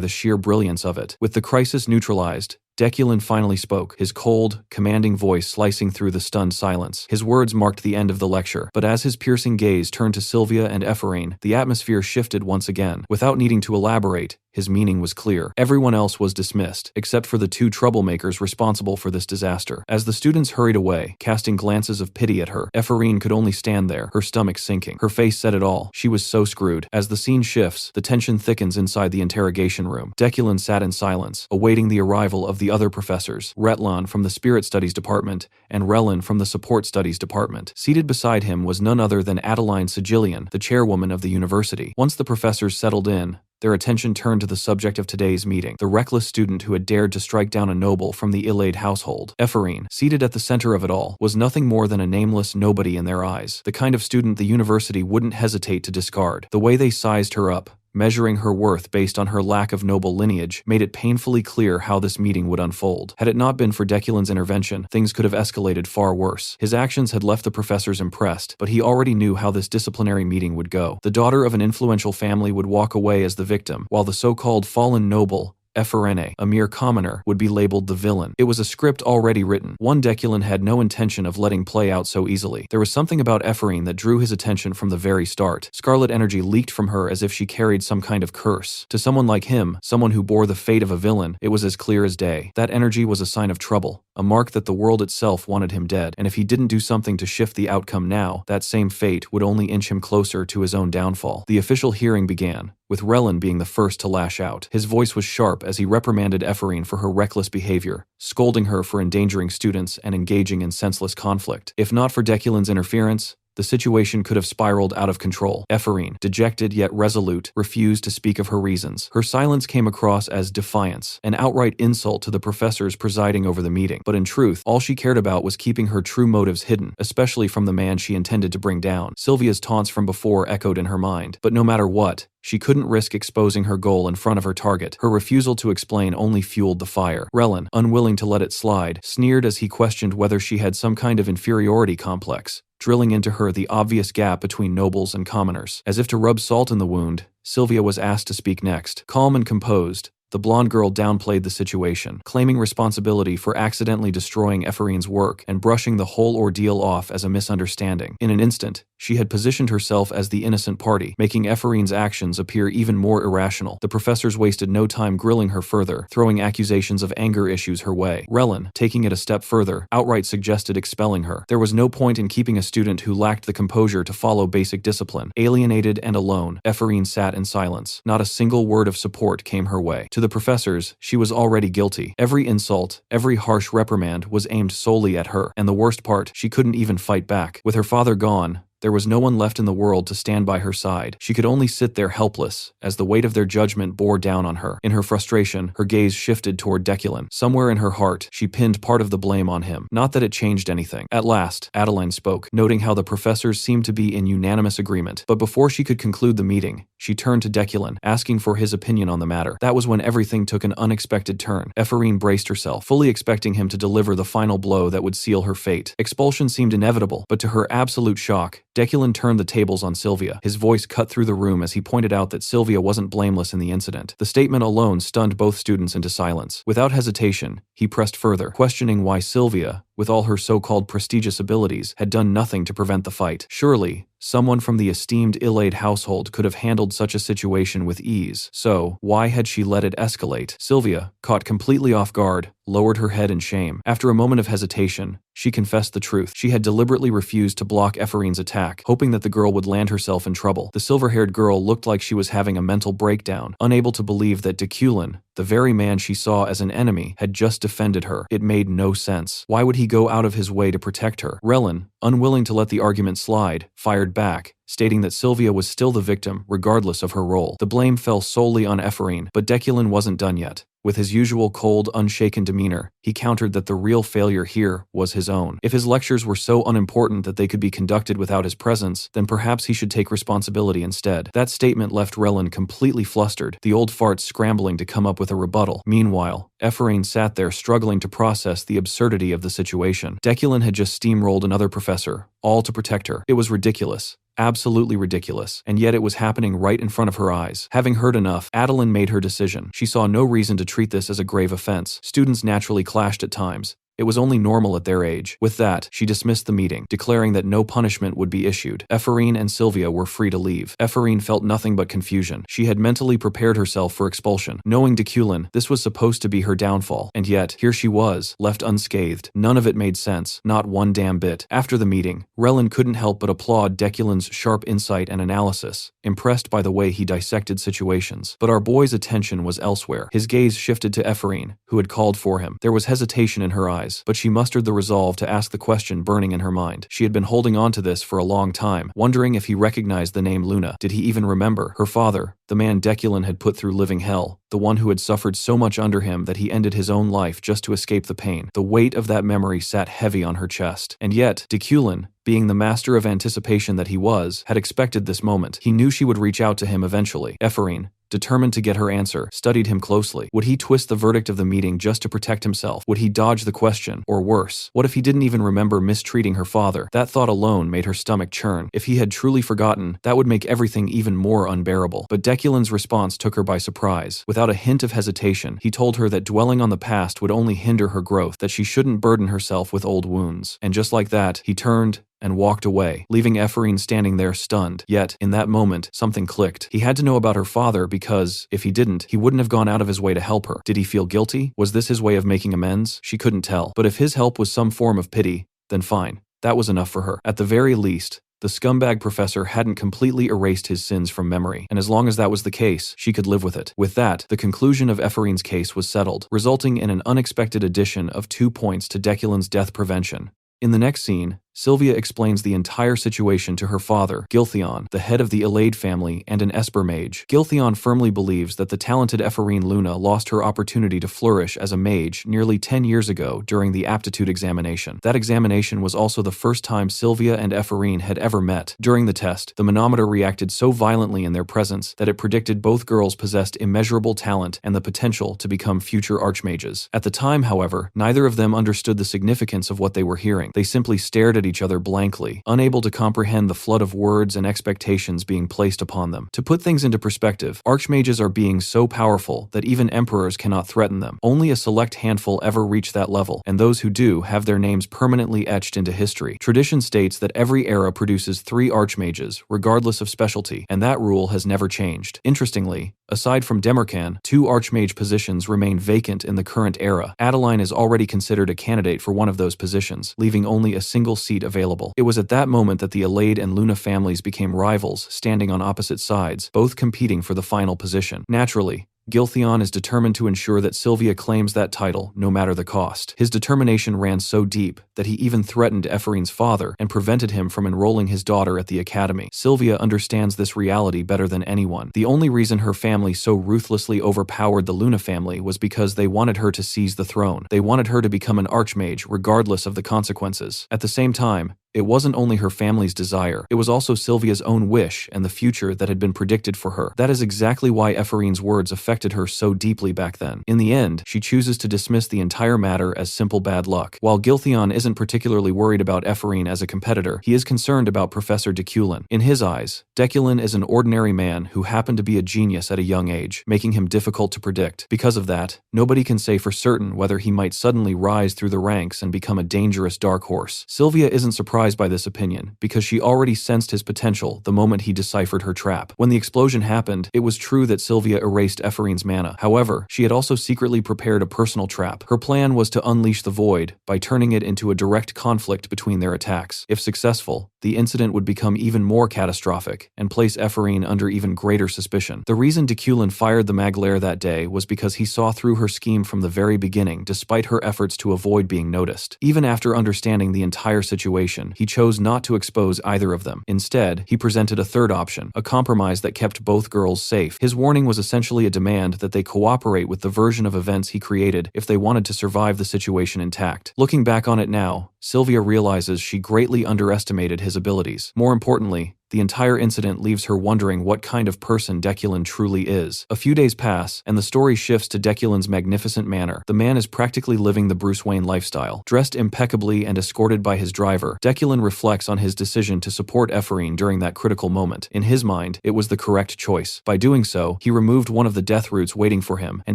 the sheer brilliance of it. With the crisis neutralized, Deculin finally spoke, his cold, commanding voice slicing through the stunned silence. His words marked the end of the lecture, but as his piercing gaze turned to Sylvia and Ephorine, the atmosphere shifted once again. Without needing to elaborate, his meaning was clear. Everyone else was dismissed, except for the two troublemakers responsible for this disaster. As the students hurried away, casting glances of pity at her, Ephorine could only stand there, her stomach sinking. Her face said it all. She was so screwed. As the scene shifts, the tension thickens inside the interrogation room. Deculin sat in silence, awaiting the arrival of the other professors, Retlan from the Spirit Studies Department and Relin from the Support Studies Department. Seated beside him was none other than Adeline Sigillian, the chairwoman of the university. Once the professors settled in, their attention turned to the subject of today's meeting, the reckless student who had dared to strike down a noble from the Isekai'd household. Ephorine, seated at the center of it all, was nothing more than a nameless nobody in their eyes, the kind of student the university wouldn't hesitate to discard. The way they sized her up, measuring her worth based on her lack of noble lineage, made it painfully clear how this meeting would unfold. Had it not been for Deculin's intervention, things could have escalated far worse. His actions had left the professors impressed, but he already knew how this disciplinary meeting would go. The daughter of an influential family would walk away as the victim, while the so-called fallen noble, Ephorine, a mere commoner, would be labeled the villain. It was a script already written, one Deculin had no intention of letting play out so easily. There was something about Ephorine that drew his attention from the very start. Scarlet energy leaked from her as if she carried some kind of curse. To someone like him, someone who bore the fate of a villain, it was as clear as day. That energy was a sign of trouble, a mark that the world itself wanted him dead, and if he didn't do something to shift the outcome now, that same fate would only inch him closer to his own downfall. The official hearing began, with Relin being the first to lash out. His voice was sharp as he reprimanded Ephorine for her reckless behavior, scolding her for endangering students and engaging in senseless conflict. If not for Deculin's interference, the situation could have spiraled out of control. Ephorine, dejected yet resolute, refused to speak of her reasons. Her silence came across as defiance, an outright insult to the professors presiding over the meeting. But in truth, all she cared about was keeping her true motives hidden, especially from the man she intended to bring down. Sylvia's taunts from before echoed in her mind. But no matter what, she couldn't risk exposing her goal in front of her target. Her refusal to explain only fueled the fire. Relin, unwilling to let it slide, sneered as he questioned whether she had some kind of inferiority complex, drilling into her the obvious gap between nobles and commoners. As if to rub salt in the wound, Sylvia was asked to speak next. Calm and composed, the blonde girl downplayed the situation, claiming responsibility for accidentally destroying Ephorine's work and brushing the whole ordeal off as a misunderstanding. In an instant, she had positioned herself as the innocent party, making Ephorine's actions appear even more irrational. The professors wasted no time grilling her further, throwing accusations of anger issues her way. Relin, taking it a step further, outright suggested expelling her. There was no point in keeping a student who lacked the composure to follow basic discipline. Alienated and alone, Ephorine sat in silence. Not a single word of support came her way. To the professors, she was already guilty. Every insult, every harsh reprimand was aimed solely at her, and the worst part, she couldn't even fight back. With her father gone, there was no one left in the world to stand by her side. She could only sit there helpless, as the weight of their judgment bore down on her. In her frustration, her gaze shifted toward Deculin. Somewhere in her heart, she pinned part of the blame on him. Not that it changed anything. At last, Adeline spoke, noting how the professors seemed to be in unanimous agreement. But before she could conclude the meeting, she turned to Deculin, asking for his opinion on the matter. That was when everything took an unexpected turn. Ephorine braced herself, fully expecting him to deliver the final blow that would seal her fate. Expulsion seemed inevitable, but to her absolute shock, Deculin turned the tables on Sylvia. His voice cut through the room as he pointed out that Sylvia wasn't blameless in the incident. The statement alone stunned both students into silence. Without hesitation, he pressed further, questioning why Sylvia, with all her so-called prestigious abilities, had done nothing to prevent the fight. Surely, someone from the esteemed Isekai'd household could have handled such a situation with ease. So, why had she let it escalate? Sylvia, caught completely off guard, lowered her head in shame. After a moment of hesitation, she confessed the truth. She had deliberately refused to block Ephorine's attack, hoping that the girl would land herself in trouble. The silver-haired girl looked like she was having a mental breakdown, unable to believe that Deculin, the very man she saw as an enemy, had just defended her. It made no sense. Why would he go out of his way to protect her? Relin, unwilling to let the argument slide, fired back, stating that Sylvia was still the victim, regardless of her role. The blame fell solely on Ephorine, but Deculin wasn't done yet. With his usual cold, unshaken demeanor, he countered that the real failure here was his own. If his lectures were so unimportant that they could be conducted without his presence, then perhaps he should take responsibility instead. That statement left Relin completely flustered, the old fart scrambling to come up with a rebuttal. Meanwhile, Ephorine sat there struggling to process the absurdity of the situation. Deculin had just steamrolled another professor, all to protect her. It was ridiculous. Absolutely ridiculous, and yet it was happening right in front of her eyes. Having heard enough, Adeline made her decision. She saw no reason to treat this as a grave offense. Students naturally clashed at times. It was only normal at their age. With that, she dismissed the meeting, declaring that no punishment would be issued. Ephorine and Sylvia were free to leave. Ephorine felt nothing but confusion. She had mentally prepared herself for expulsion. Knowing Deculin, this was supposed to be her downfall. And yet, here she was, left unscathed. None of it made sense. Not one damn bit. After the meeting, Relin couldn't help but applaud Deculin's sharp insight and analysis, impressed by the way he dissected situations. But our boy's attention was elsewhere. His gaze shifted to Ephorine, who had called for him. There was hesitation in her eyes, but she mustered the resolve to ask the question burning in her mind. She had been holding on to this for a long time, wondering if he recognized the name Luna. Did he even remember? Her father, the man Deculin had put through living hell, the one who had suffered so much under him that he ended his own life just to escape the pain. The weight of that memory sat heavy on her chest. And yet, Deculin, being the master of anticipation that he was, had expected this moment. He knew she would reach out to him eventually. Ephorine, determined to get her answer, studied him closely. Would he twist the verdict of the meeting just to protect himself? Would he dodge the question? Or worse, what if he didn't even remember mistreating her father? That thought alone made her stomach churn. If he had truly forgotten, that would make everything even more unbearable. But Deculin's response took her by surprise. Without a hint of hesitation, he told her that dwelling on the past would only hinder her growth, that she shouldn't burden herself with old wounds. And just like that, he turned and walked away, leaving Ephorine standing there stunned. Yet, in that moment, something clicked. He had to know about her father because, if he didn't, he wouldn't have gone out of his way to help her. Did he feel guilty? Was this his way of making amends? She couldn't tell. But if his help was some form of pity, then fine. That was enough for her. At the very least, the scumbag professor hadn't completely erased his sins from memory, and as long as that was the case, she could live with it. With that, the conclusion of Ephorine's case was settled, resulting in an unexpected addition of 2 points to Deculin's death prevention. In the next scene, Sylvia explains the entire situation to her father, Giltheon, the head of the Isekai'd family and an Esper mage. Giltheon firmly believes that the talented Ephorine Luna lost her opportunity to flourish as a mage nearly 10 years ago during the aptitude examination. That examination was also the first time Sylvia and Ephorine had ever met. During the test, the manometer reacted so violently in their presence that it predicted both girls possessed immeasurable talent and the potential to become future archmages. At the time, however, neither of them understood the significance of what they were hearing. They simply stared at each other blankly, unable to comprehend the flood of words and expectations being placed upon them. To put things into perspective, archmages are beings so powerful that even emperors cannot threaten them. Only a select handful ever reach that level, and those who do have their names permanently etched into history. Tradition states that every era produces 3 archmages, regardless of specialty, and that rule has never changed. Interestingly, aside from Demirkan, 2 archmage positions remain vacant in the current era. Adeline is already considered a candidate for one of those positions, leaving only a single seat available. It was at that moment that the Isekai'd and Luna families became rivals, standing on opposite sides, both competing for the final position. Naturally, Giltheon is determined to ensure that Sylvia claims that title, no matter the cost. His determination ran so deep that he even threatened Ephorine's father and prevented him from enrolling his daughter at the academy. Sylvia understands this reality better than anyone. The only reason her family so ruthlessly overpowered the Luna family was because they wanted her to seize the throne. They wanted her to become an archmage regardless of the consequences. At the same time, It wasn't only her family's desire, it was also Sylvia's own wish and the future that had been predicted for her. That is exactly why Ephorine's words affected her so deeply back then. In the end, she chooses to dismiss the entire matter as simple bad luck. While Giltheon isn't particularly worried about Ephorine as a competitor, he is concerned about Professor Deculin. In his eyes, Deculin is an ordinary man who happened to be a genius at a young age, making him difficult to predict. Because of that, nobody can say for certain whether he might suddenly rise through the ranks and become a dangerous dark horse. Sylvia isn't surprised by this opinion, because she already sensed his potential the moment he deciphered her trap. When the explosion happened, it was true that Sylvia erased Ephorine's mana. However, she had also secretly prepared a personal trap. Her plan was to unleash the void by turning it into a direct conflict between their attacks. If successful, the incident would become even more catastrophic and place Ephorine under even greater suspicion. The reason Deculin fired the Maglaire that day was because he saw through her scheme from the very beginning, despite her efforts to avoid being noticed. Even after understanding the entire situation, he chose not to expose either of them. Instead, he presented a third option, a compromise that kept both girls safe. His warning was essentially a demand that they cooperate with the version of events he created if they wanted to survive the situation intact. Looking back on it now, Sylvia realizes she greatly underestimated his abilities. More importantly, the entire incident leaves her wondering what kind of person Deculin truly is. A few days pass, and the story shifts to Deculin's magnificent manor. The man is practically living the Bruce Wayne lifestyle. Dressed impeccably and escorted by his driver, Deculin reflects on his decision to support Ephorine during that critical moment. In his mind, it was the correct choice. By doing so, he removed one of the death roots waiting for him, and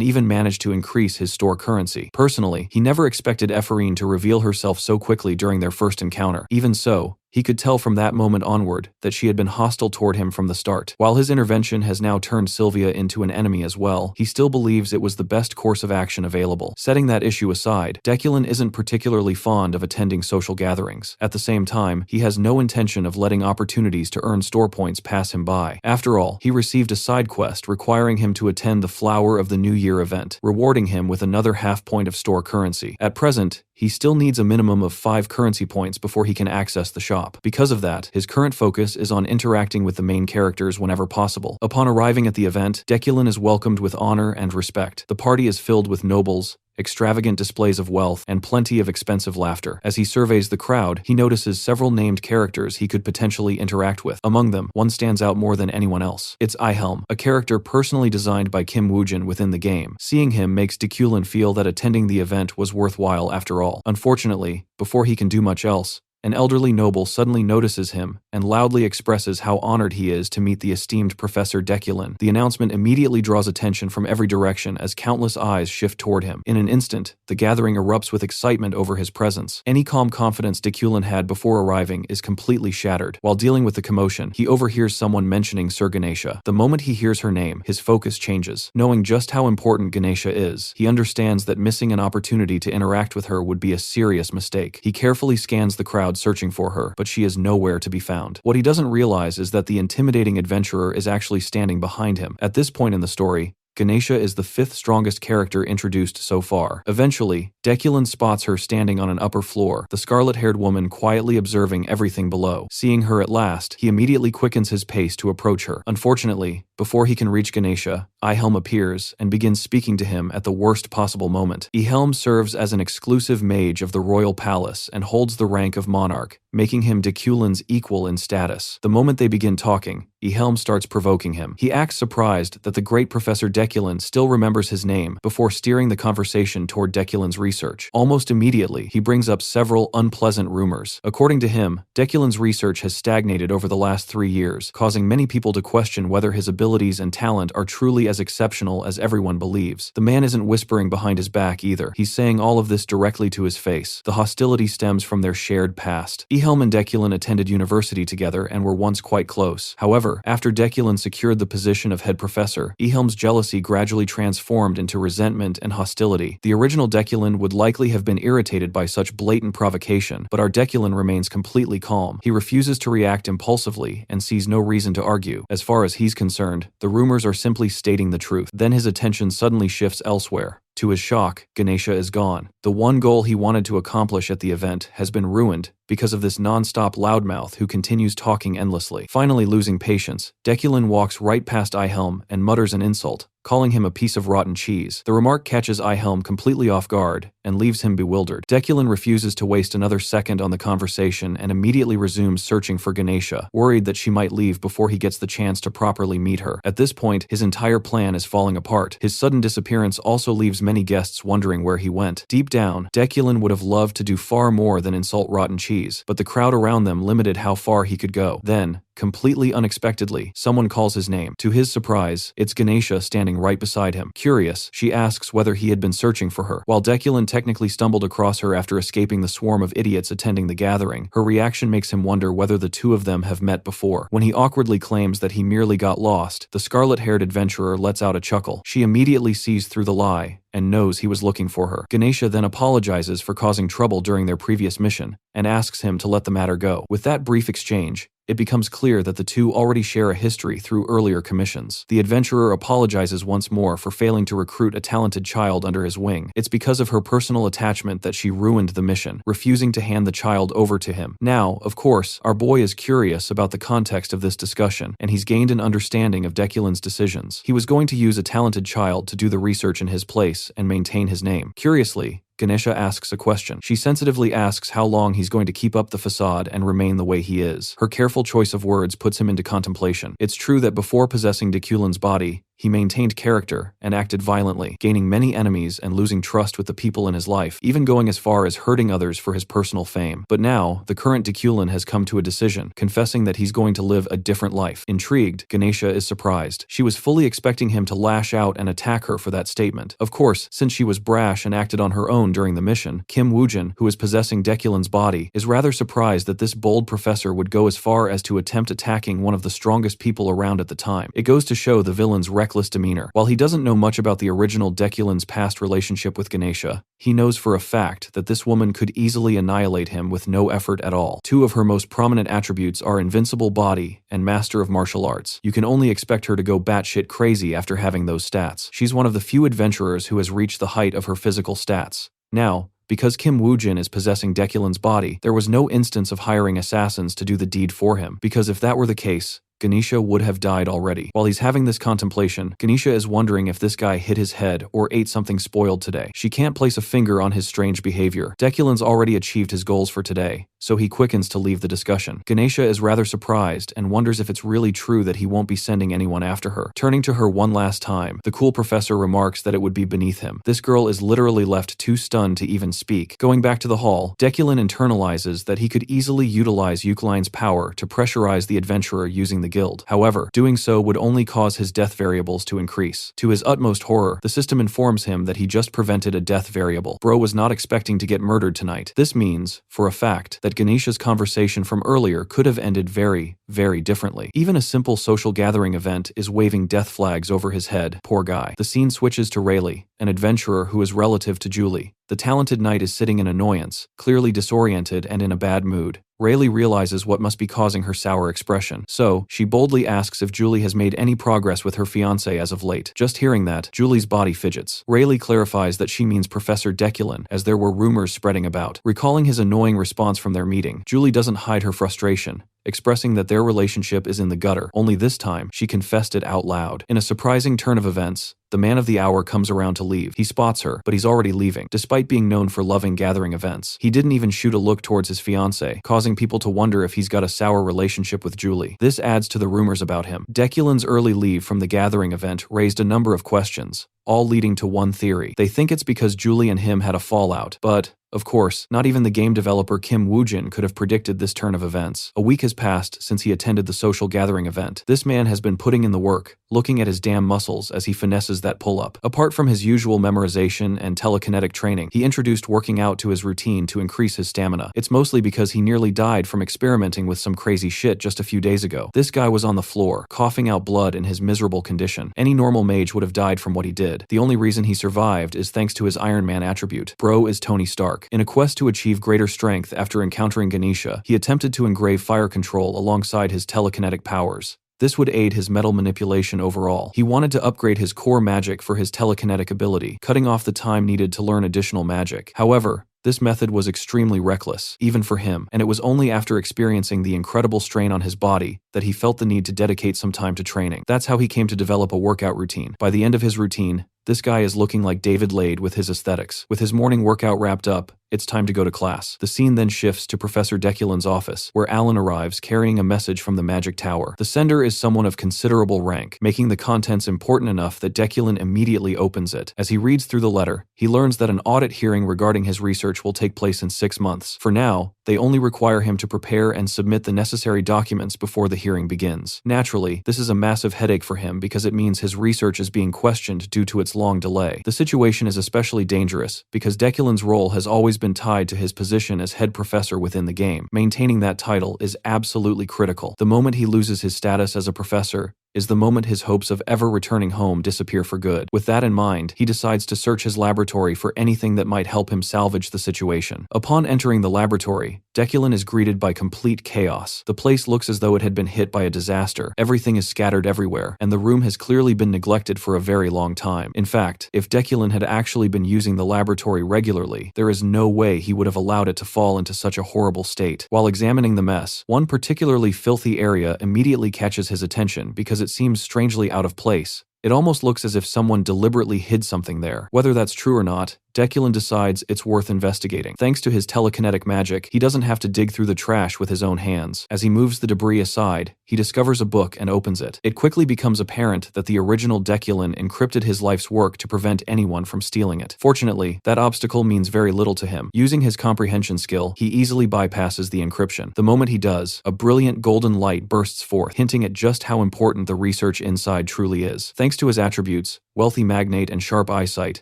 even managed to increase his store currency. Personally, he never expected Ephorine to reveal herself so quickly during their first encounter. Even so, he could tell from that moment onward that she had been hostile toward him from the start. While his intervention has now turned Sylvia into an enemy as well, he still believes it was the best course of action available. Setting that issue aside, Deculin isn't particularly fond of attending social gatherings. At the same time, he has no intention of letting opportunities to earn store points pass him by. After all, he received a side quest requiring him to attend the Flower of the New Year event, rewarding him with another half point of store currency. At present, he still needs a minimum of 5 currency points before he can access the shop. Because of that, his current focus is on interacting with the main characters whenever possible. Upon arriving at the event, Deculin is welcomed with honor and respect. The party is filled with nobles, extravagant displays of wealth, and plenty of expensive laughter. As he surveys the crowd, he notices several named characters he could potentially interact with. Among them, one stands out more than anyone else. It's Ihelm, a character personally designed by Kim Woojin within the game. Seeing him makes Deculin feel that attending the event was worthwhile after all. Unfortunately, before he can do much else, an elderly noble suddenly notices him and loudly expresses how honored he is to meet the esteemed Professor Deculin. The announcement immediately draws attention from every direction as countless eyes shift toward him. In an instant, the gathering erupts with excitement over his presence. Any calm confidence Deculin had before arriving is completely shattered. While dealing with the commotion, he overhears someone mentioning Sir Ganesha. The moment he hears her name, his focus changes. Knowing just how important Ganesha is, he understands that missing an opportunity to interact with her would be a serious mistake. He carefully scans the crowd searching for her, but she is nowhere to be found. What he doesn't realize is that the intimidating adventurer is actually standing behind him. At this point in the story, Ganesha is the 5th strongest character introduced so far. Eventually, Deculin spots her standing on an upper floor, the scarlet-haired woman quietly observing everything below. Seeing her at last, he immediately quickens his pace to approach her. Unfortunately, before he can reach Ganesha, Ihelm appears and begins speaking to him at the worst possible moment. Ihelm serves as an exclusive mage of the royal palace and holds the rank of monarch, making him Deculin's equal in status. The moment they begin talking, Ihelm starts provoking him. He acts surprised that the great Professor Deculin still remembers his name before steering the conversation toward Deculin's research. Almost immediately, he brings up several unpleasant rumors. According to him, Deculin's research has stagnated over the last 3 years, causing many people to question whether his abilities and talent are truly as exceptional as everyone believes. The man isn't whispering behind his back either. He's saying all of this directly to his face. The hostility stems from their shared past. Ihelm and Deculin attended university together and were once quite close. However, after Deculin secured the position of head professor, Ihelm's jealousy gradually transformed into resentment and hostility. The original Deculin would likely have been irritated by such blatant provocation, but our Deculin remains completely calm. He refuses to react impulsively and sees no reason to argue. As far as he's concerned, the rumors are simply stating the truth. Then his attention suddenly shifts elsewhere. To his shock, Ganesha is gone. The one goal he wanted to accomplish at the event has been ruined, because of this non-stop loudmouth who continues talking endlessly. Finally losing patience, Dekulin walks right past Ihelm and mutters an insult, calling him a piece of rotten cheese. The remark catches Ihelm completely off guard and leaves him bewildered. Dekulin refuses to waste another second on the conversation and immediately resumes searching for Ganesha, worried that she might leave before he gets the chance to properly meet her. At this point, his entire plan is falling apart. His sudden disappearance also leaves many guests wondering where he went. Deep down, Dekulin would have loved to do far more than insult rotten cheese, but the crowd around them limited how far he could go. Then, completely unexpectedly, someone calls his name. To his surprise, it's Ganesha standing right beside him. Curious, she asks whether he had been searching for her. While Dekulin technically stumbled across her after escaping the swarm of idiots attending the gathering, her reaction makes him wonder whether the two of them have met before. When he awkwardly claims that he merely got lost, the scarlet-haired adventurer lets out a chuckle. She immediately sees through the lie and knows he was looking for her. Ganesha then apologizes for causing trouble during their previous mission and asks him to let the matter go. With that brief exchange, it becomes clear that the two already share a history through earlier commissions. The adventurer apologizes once more for failing to recruit a talented child under his wing. It's because of her personal attachment that she ruined the mission, refusing to hand the child over to him. Now, of course, our boy is curious about the context of this discussion, and he's gained an understanding of Dekulin's decisions. He was going to use a talented child to do the research in his place and maintain his name. Curiously, Ganesha asks a question. She sensitively asks how long he's going to keep up the facade and remain the way he is. Her careful choice of words puts him into contemplation. It's true that before possessing Dekulin's body, he maintained character and acted violently, gaining many enemies and losing trust with the people in his life, even going as far as hurting others for his personal fame. But now, the current Dekulin has come to a decision, confessing that he's going to live a different life. Intrigued, Ganesha is surprised. She was fully expecting him to lash out and attack her for that statement. Of course, since she was brash and acted on her own during the mission, Kim Woojin, who is possessing Dekulin's body, is rather surprised that this bold professor would go as far as to attempt attacking one of the strongest people around at the time. It goes to show the villain's reckless demeanor. While he doesn't know much about the original Dekulin's past relationship with Ganesha, he knows for a fact that this woman could easily annihilate him with no effort at all. Two of her most prominent attributes are invincible body and master of martial arts. You can only expect her to go batshit crazy after having those stats. She's one of the few adventurers who has reached the height of her physical stats. Now, because Kim Woojin is possessing Dekulin's body, there was no instance of hiring assassins to do the deed for him, because if that were the case, Ganesha would have died already. While he's having this contemplation, Ganesha is wondering if this guy hit his head or ate something spoiled today. She can't place a finger on his strange behavior. Dekulin's already achieved his goals for today, so he quickens to leave the discussion. Ganesha is rather surprised and wonders if it's really true that he won't be sending anyone after her. Turning to her one last time, the cool professor remarks that it would be beneath him. This girl is literally left too stunned to even speak. Going back to the hall, Dekulin internalizes that he could easily utilize Eucline's power to pressurize the adventurer using the guild. However, doing so would only cause his death variables to increase. To his utmost horror, the system informs him that he just prevented a death variable. Bro was not expecting to get murdered tonight. This means, for a fact, that Ganesha's conversation from earlier could have ended very, very differently. Even a simple social gathering event is waving death flags over his head. Poor guy. The scene switches to Rayleigh, an adventurer who is relative to Julie. The talented knight is sitting in annoyance, clearly disoriented and in a bad mood. Rayleigh realizes what must be causing her sour expression, so she boldly asks if Julie has made any progress with her fiancé as of late. Just hearing that, Julie's body fidgets. Rayleigh clarifies that she means Professor Dekulin, as there were rumors spreading about. Recalling his annoying response from their meeting, Julie doesn't hide her frustration, expressing that their relationship is in the gutter. Only this time, she confessed it out loud. In a surprising turn of events, the man of the hour comes around to leave. He spots her, but he's already leaving. Despite being known for loving gathering events, he didn't even shoot a look towards his fiancée, causing people to wonder if he's got a sour relationship with Julie. This adds to the rumors about him. Dekulin's early leave from the gathering event raised a number of questions, all leading to one theory. They think it's because Julie and him had a fallout, but of course, not even the game developer Kim Woojin could have predicted this turn of events. A week has passed since he attended the social gathering event. This man has been putting in the work, looking at his damn muscles as he finesses that pull-up. Apart from his usual memorization and telekinetic training, he introduced working out to his routine to increase his stamina. It's mostly because he nearly died from experimenting with some crazy shit just a few days ago. This guy was on the floor, coughing out blood in his miserable condition. Any normal mage would have died from what he did. The only reason he survived is thanks to his Iron Man attribute. Bro is Tony Stark. In a quest to achieve greater strength after encountering Ganesha, he attempted to engrave fire control alongside his telekinetic powers. This would aid his metal manipulation overall. He wanted to upgrade his core magic for his telekinetic ability, cutting off the time needed to learn additional magic. However, This method was extremely reckless, even for him, and it was only after experiencing the incredible strain on his body that he felt the need to dedicate some time to training. That's how he came to develop a workout routine. By the end of his routine, this guy is looking like David Lade with his aesthetics. With his morning workout wrapped up, it's time to go to class. The scene then shifts to Professor Deculin's office, where Alan arrives carrying a message from the Magic Tower. The sender is someone of considerable rank, making the contents important enough that Deculin immediately opens it. As he reads through the letter, he learns that an audit hearing regarding his research will take place in 6 months. For now, they only require him to prepare and submit the necessary documents before the hearing begins. Naturally, this is a massive headache for him because it means his research is being questioned due to its long delay. The situation is especially dangerous because Deculin's role has always been tied to his position as head professor within the game. Maintaining that title is absolutely critical. The moment he loses his status as a professor is the moment his hopes of ever returning home disappear for good. With that in mind, he decides to search his laboratory for anything that might help him salvage the situation. Upon entering the laboratory, Deculin is greeted by complete chaos. The place looks as though it had been hit by a disaster. Everything is scattered everywhere, and the room has clearly been neglected for a very long time. In fact, if Deculin had actually been using the laboratory regularly, there is no way he would have allowed it to fall into such a horrible state. While examining the mess, one particularly filthy area immediately catches his attention because it seems strangely out of place. It almost looks as if someone deliberately hid something there. Whether that's true or not, Deculin decides it's worth investigating. Thanks to his telekinetic magic, he doesn't have to dig through the trash with his own hands. As he moves the debris aside, he discovers a book and opens it. It quickly becomes apparent that the original Deculin encrypted his life's work to prevent anyone from stealing it. Fortunately, that obstacle means very little to him. Using his comprehension skill, he easily bypasses the encryption. The moment he does, a brilliant golden light bursts forth, hinting at just how important the research inside truly is. Thanks to his attributes, wealthy magnate and sharp eyesight,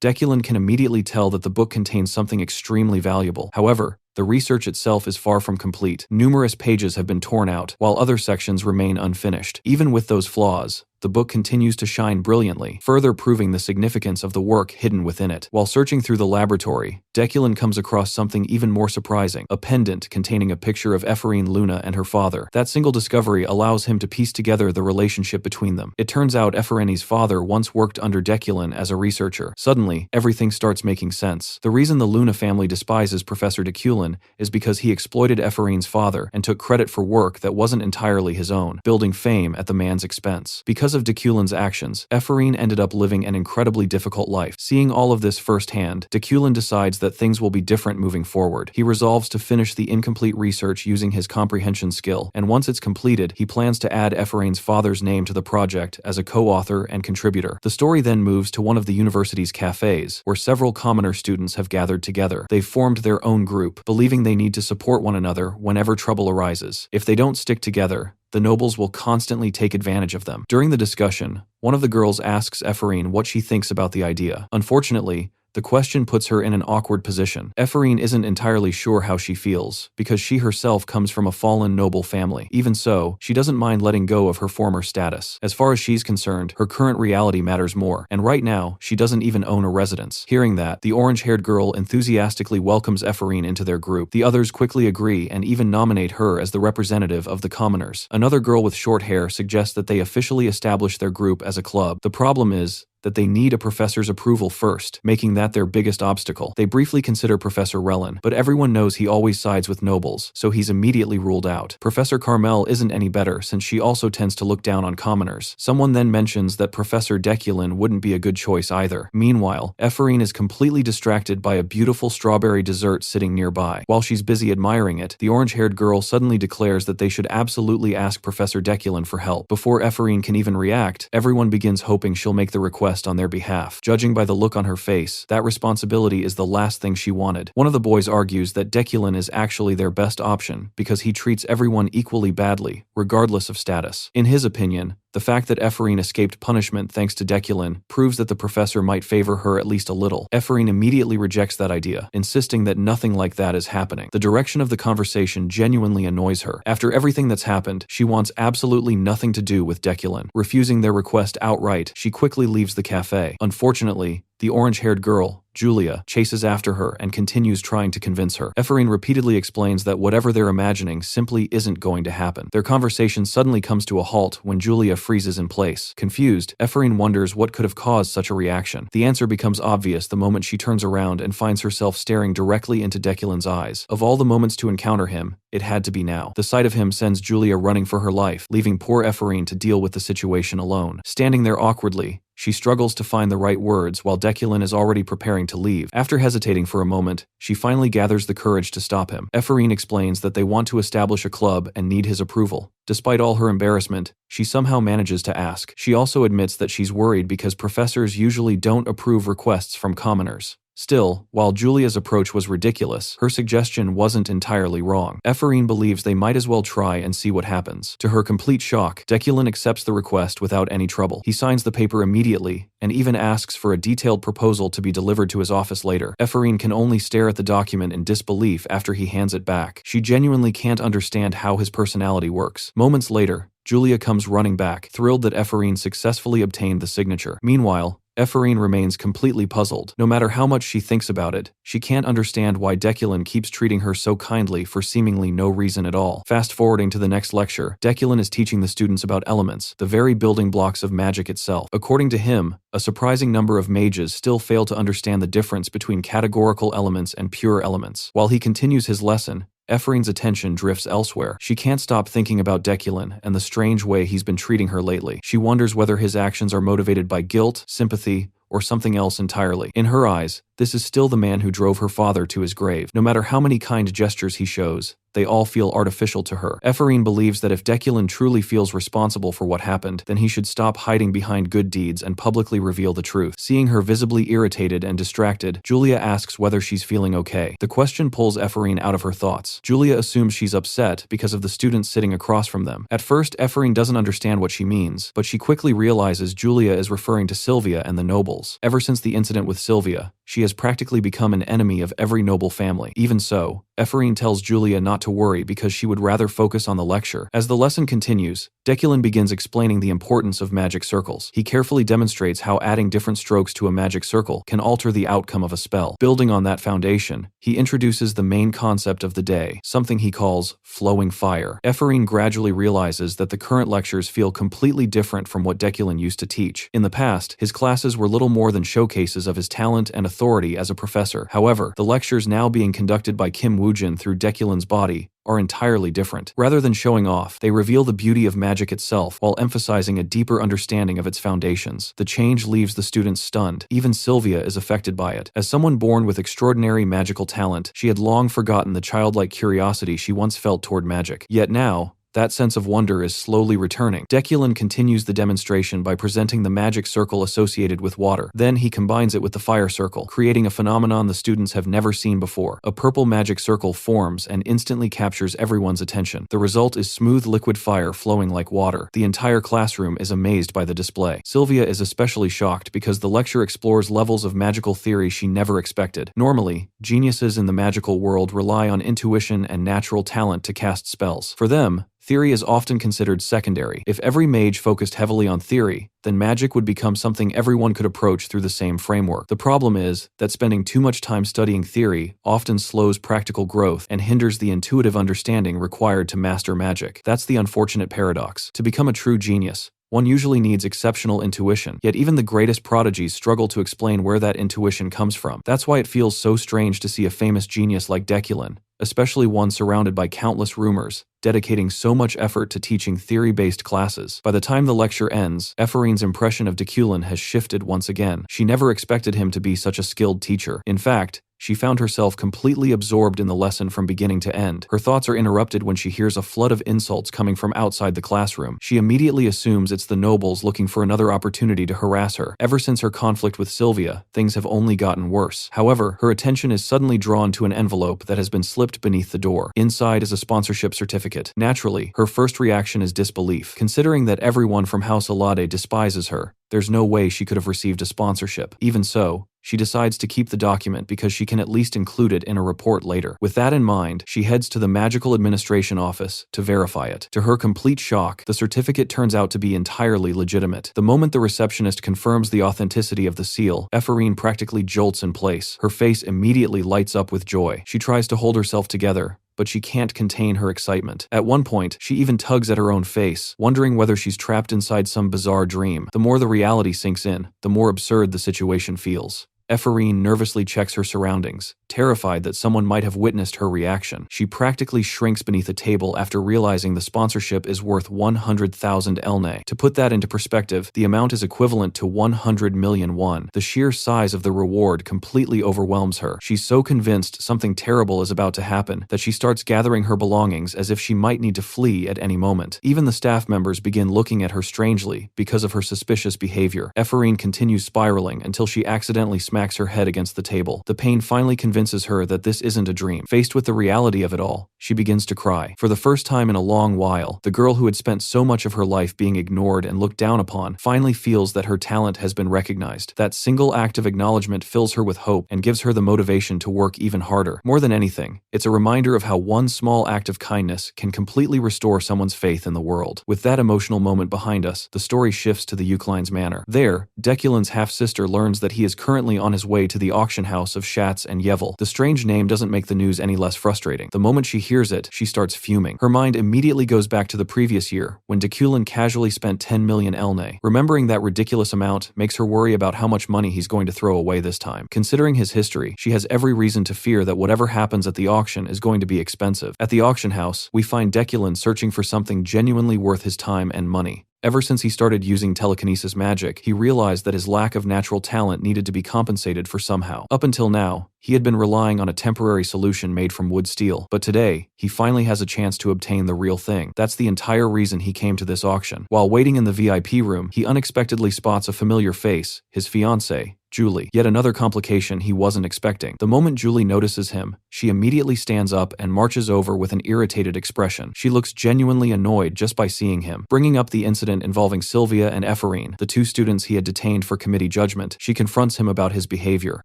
Deculin can immediately tell that the book contains something extremely valuable. However, the research itself is far from complete. Numerous pages have been torn out, while other sections remain unfinished. Even with those flaws, the book continues to shine brilliantly, further proving the significance of the work hidden within it. While searching through the laboratory, Deculin comes across something even more surprising, a pendant containing a picture of Ephorine Luna and her father. That single discovery allows him to piece together the relationship between them. It turns out Ephorine's father once worked under Deculin as a researcher. Suddenly, everything starts making sense. The reason the Luna family despises Professor Deculin is because he exploited Ephorine's father and took credit for work that wasn't entirely his own, building fame at the man's expense. Because of Deculin's actions, Ephorine ended up living an incredibly difficult life. Seeing all of this firsthand, Deculin decides that things will be different moving forward. He resolves to finish the incomplete research using his comprehension skill, and once it's completed, he plans to add Ephorine's father's name to the project as a co-author and contributor. The story then moves to one of the university's cafes, where several commoner students have gathered together. They've formed their own group, believing they need to support one another whenever trouble arises. If they don't stick together, the nobles will constantly take advantage of them. During the discussion, one of the girls asks Ephorine what she thinks about the idea. Unfortunately, the question puts her in an awkward position. Ephorine isn't entirely sure how she feels, because she herself comes from a fallen noble family. Even so, she doesn't mind letting go of her former status. As far as she's concerned, her current reality matters more, and right now, she doesn't even own a residence. Hearing that, the orange-haired girl enthusiastically welcomes Ephorine into their group. The others quickly agree and even nominate her as the representative of the commoners. Another girl with short hair suggests that they officially establish their group as a club. The problem is that they need a professor's approval first, making that their biggest obstacle. They briefly consider Professor Relin, but everyone knows he always sides with nobles, so he's immediately ruled out. Professor Carmel isn't any better since she also tends to look down on commoners. Someone then mentions that Professor Deculin wouldn't be a good choice either. Meanwhile, Ephorine is completely distracted by a beautiful strawberry dessert sitting nearby. While she's busy admiring it, the orange-haired girl suddenly declares that they should absolutely ask Professor Deculin for help. Before Ephorine can even react, everyone begins hoping she'll make the request on their behalf. Judging by the look on her face, that responsibility is the last thing she wanted. One of the boys argues that Deculin is actually their best option because he treats everyone equally badly, regardless of status. In his opinion, the fact that Ephorine escaped punishment thanks to Deculin proves that the professor might favor her at least a little. Ephorine immediately rejects that idea, insisting that nothing like that is happening. The direction of the conversation genuinely annoys her. After everything that's happened, she wants absolutely nothing to do with Deculin. Refusing their request outright, she quickly leaves the cafe. Unfortunately, the orange-haired girl, Julia chases after her and continues trying to convince her. Ephraim repeatedly explains that whatever they're imagining simply isn't going to happen. Their conversation suddenly comes to a halt when Julia freezes in place. Confused, Ephraim wonders what could have caused such a reaction. The answer becomes obvious the moment she turns around and finds herself staring directly into Deculin's eyes. Of all the moments to encounter him, it had to be now. The sight of him sends Julia running for her life, leaving poor Ephraim to deal with the situation alone. Standing there awkwardly, she struggles to find the right words while Deculin is already preparing to leave. After hesitating for a moment, she finally gathers the courage to stop him. Ephraim explains that they want to establish a club and need his approval. Despite all her embarrassment, she somehow manages to ask. She also admits that she's worried because professors usually don't approve requests from commoners. Still, while Julia's approach was ridiculous, her suggestion wasn't entirely wrong. Ephraim believes they might as well try and see what happens. To her complete shock, Deculin accepts the request without any trouble. He signs the paper immediately, and even asks for a detailed proposal to be delivered to his office later. Ephraim can only stare at the document in disbelief after he hands it back. She genuinely can't understand how his personality works. Moments later, Julia comes running back, thrilled that Ephraim successfully obtained the signature. Meanwhile, Ephraim remains completely puzzled. No matter how much she thinks about it, she can't understand why Deculin keeps treating her so kindly for seemingly no reason at all. Fast forwarding to the next lecture, Deculin is teaching the students about elements, the very building blocks of magic itself. According to him, a surprising number of mages still fail to understand the difference between categorical elements and pure elements. While he continues his lesson, Ephraim's attention drifts elsewhere. She can't stop thinking about Deculin and the strange way he's been treating her lately. She wonders whether his actions are motivated by guilt, sympathy, or something else entirely. In her eyes, this is still the man who drove her father to his grave. No matter how many kind gestures he shows, they all feel artificial to her. Ephraim believes that if Deculin truly feels responsible for what happened, then he should stop hiding behind good deeds and publicly reveal the truth. Seeing her visibly irritated and distracted, Julia asks whether she's feeling okay. The question pulls Ephraim out of her thoughts. Julia assumes she's upset because of the students sitting across from them. At first, Ephraim doesn't understand what she means, but she quickly realizes Julia is referring to Sylvia and the nobles. Ever since the incident with Sylvia, she has practically become an enemy of every noble family. Even so, Ephraim tells Julia not to worry because she would rather focus on the lecture. As the lesson continues, Deculin begins explaining the importance of magic circles. He carefully demonstrates how adding different strokes to a magic circle can alter the outcome of a spell. Building on that foundation, he introduces the main concept of the day, something he calls flowing fire. Ephraim gradually realizes that the current lectures feel completely different from what Deculin used to teach. In the past, his classes were little more than showcases of his talent and authority as a professor. However, the lectures now being conducted by Kim Woojin through Deculin's body are entirely different. Rather than showing off, they reveal the beauty of magic itself while emphasizing a deeper understanding of its foundations. The change leaves the students stunned. Even Sylvia is affected by it. As someone born with extraordinary magical talent, she had long forgotten the childlike curiosity she once felt toward magic. Yet now, that sense of wonder is slowly returning. Deculin continues the demonstration by presenting the magic circle associated with water. Then he combines it with the fire circle, creating a phenomenon the students have never seen before. A purple magic circle forms and instantly captures everyone's attention. The result is smooth liquid fire flowing like water. The entire classroom is amazed by the display. Sylvia is especially shocked because the lecture explores levels of magical theory she never expected. Normally, geniuses in the magical world rely on intuition and natural talent to cast spells. For them, theory is often considered secondary. If every mage focused heavily on theory, then magic would become something everyone could approach through the same framework. The problem is that spending too much time studying theory often slows practical growth and hinders the intuitive understanding required to master magic. That's the unfortunate paradox. To become a true genius, one usually needs exceptional intuition, yet even the greatest prodigies struggle to explain where that intuition comes from. That's why it feels so strange to see a famous genius like Deculin, especially one surrounded by countless rumors, dedicating so much effort to teaching theory-based classes. By the time the lecture ends, Ephraim's impression of Deculin has shifted once again. She never expected him to be such a skilled teacher. In fact, she found herself completely absorbed in the lesson from beginning to end. Her thoughts are interrupted when she hears a flood of insults coming from outside the classroom. She immediately assumes it's the nobles looking for another opportunity to harass her. Ever since her conflict with Sylvia, things have only gotten worse. However, her attention is suddenly drawn to an envelope that has been slipped beneath the door. Inside is a sponsorship certificate. Naturally, her first reaction is disbelief. Considering that everyone from House Alade despises her, there's no way she could have received a sponsorship. Even so, she decides to keep the document because she can at least include it in a report later. With that in mind, she heads to the Magical Administration office to verify it. To her complete shock, the certificate turns out to be entirely legitimate. The moment the receptionist confirms the authenticity of the seal, Ephraim practically jolts in place. Her face immediately lights up with joy. She tries to hold herself together, but she can't contain her excitement. At one point, she even tugs at her own face, wondering whether she's trapped inside some bizarre dream. The more the reality sinks in, the more absurd the situation feels. Ephraim nervously checks her surroundings, terrified that someone might have witnessed her reaction. She practically shrinks beneath a table after realizing the sponsorship is worth 100,000 elne. To put that into perspective, the amount is equivalent to 100 million won. The sheer size of the reward completely overwhelms her. She's so convinced something terrible is about to happen that she starts gathering her belongings as if she might need to flee at any moment. Even the staff members begin looking at her strangely because of her suspicious behavior. Ephraim continues spiraling until she accidentally smacks her head against the table. The pain finally convinces her that this isn't a dream. Faced with the reality of it all, she begins to cry. For the first time in a long while, the girl who had spent so much of her life being ignored and looked down upon finally feels that her talent has been recognized. That single act of acknowledgement fills her with hope and gives her the motivation to work even harder. More than anything, it's a reminder of how one small act of kindness can completely restore someone's faith in the world. With that emotional moment behind us, the story shifts to the Eucline's manor. There, Deculin's half-sister learns that he is currently on his way to the auction house of Schatz and Yevel. The strange name doesn't make the news any less frustrating. The moment she hears it, she starts fuming. Her mind immediately goes back to the previous year, when Deculin casually spent 10 million elne. Remembering that ridiculous amount makes her worry about how much money he's going to throw away this time. Considering his history, she has every reason to fear that whatever happens at the auction is going to be expensive. At the auction house, we find Deculin searching for something genuinely worth his time and money. Ever since he started using telekinesis magic, he realized that his lack of natural talent needed to be compensated for somehow. Up until now, he had been relying on a temporary solution made from wood steel, but today, he finally has a chance to obtain the real thing. That's the entire reason he came to this auction. While waiting in the VIP room, he unexpectedly spots a familiar face, his fiancée, Julie. Yet another complication he wasn't expecting. The moment Julie notices him, she immediately stands up and marches over with an irritated expression. She looks genuinely annoyed just by seeing him. Bringing up the incident involving Sylvia and Ephraim, the two students he had detained for committee judgment, she confronts him about his behavior.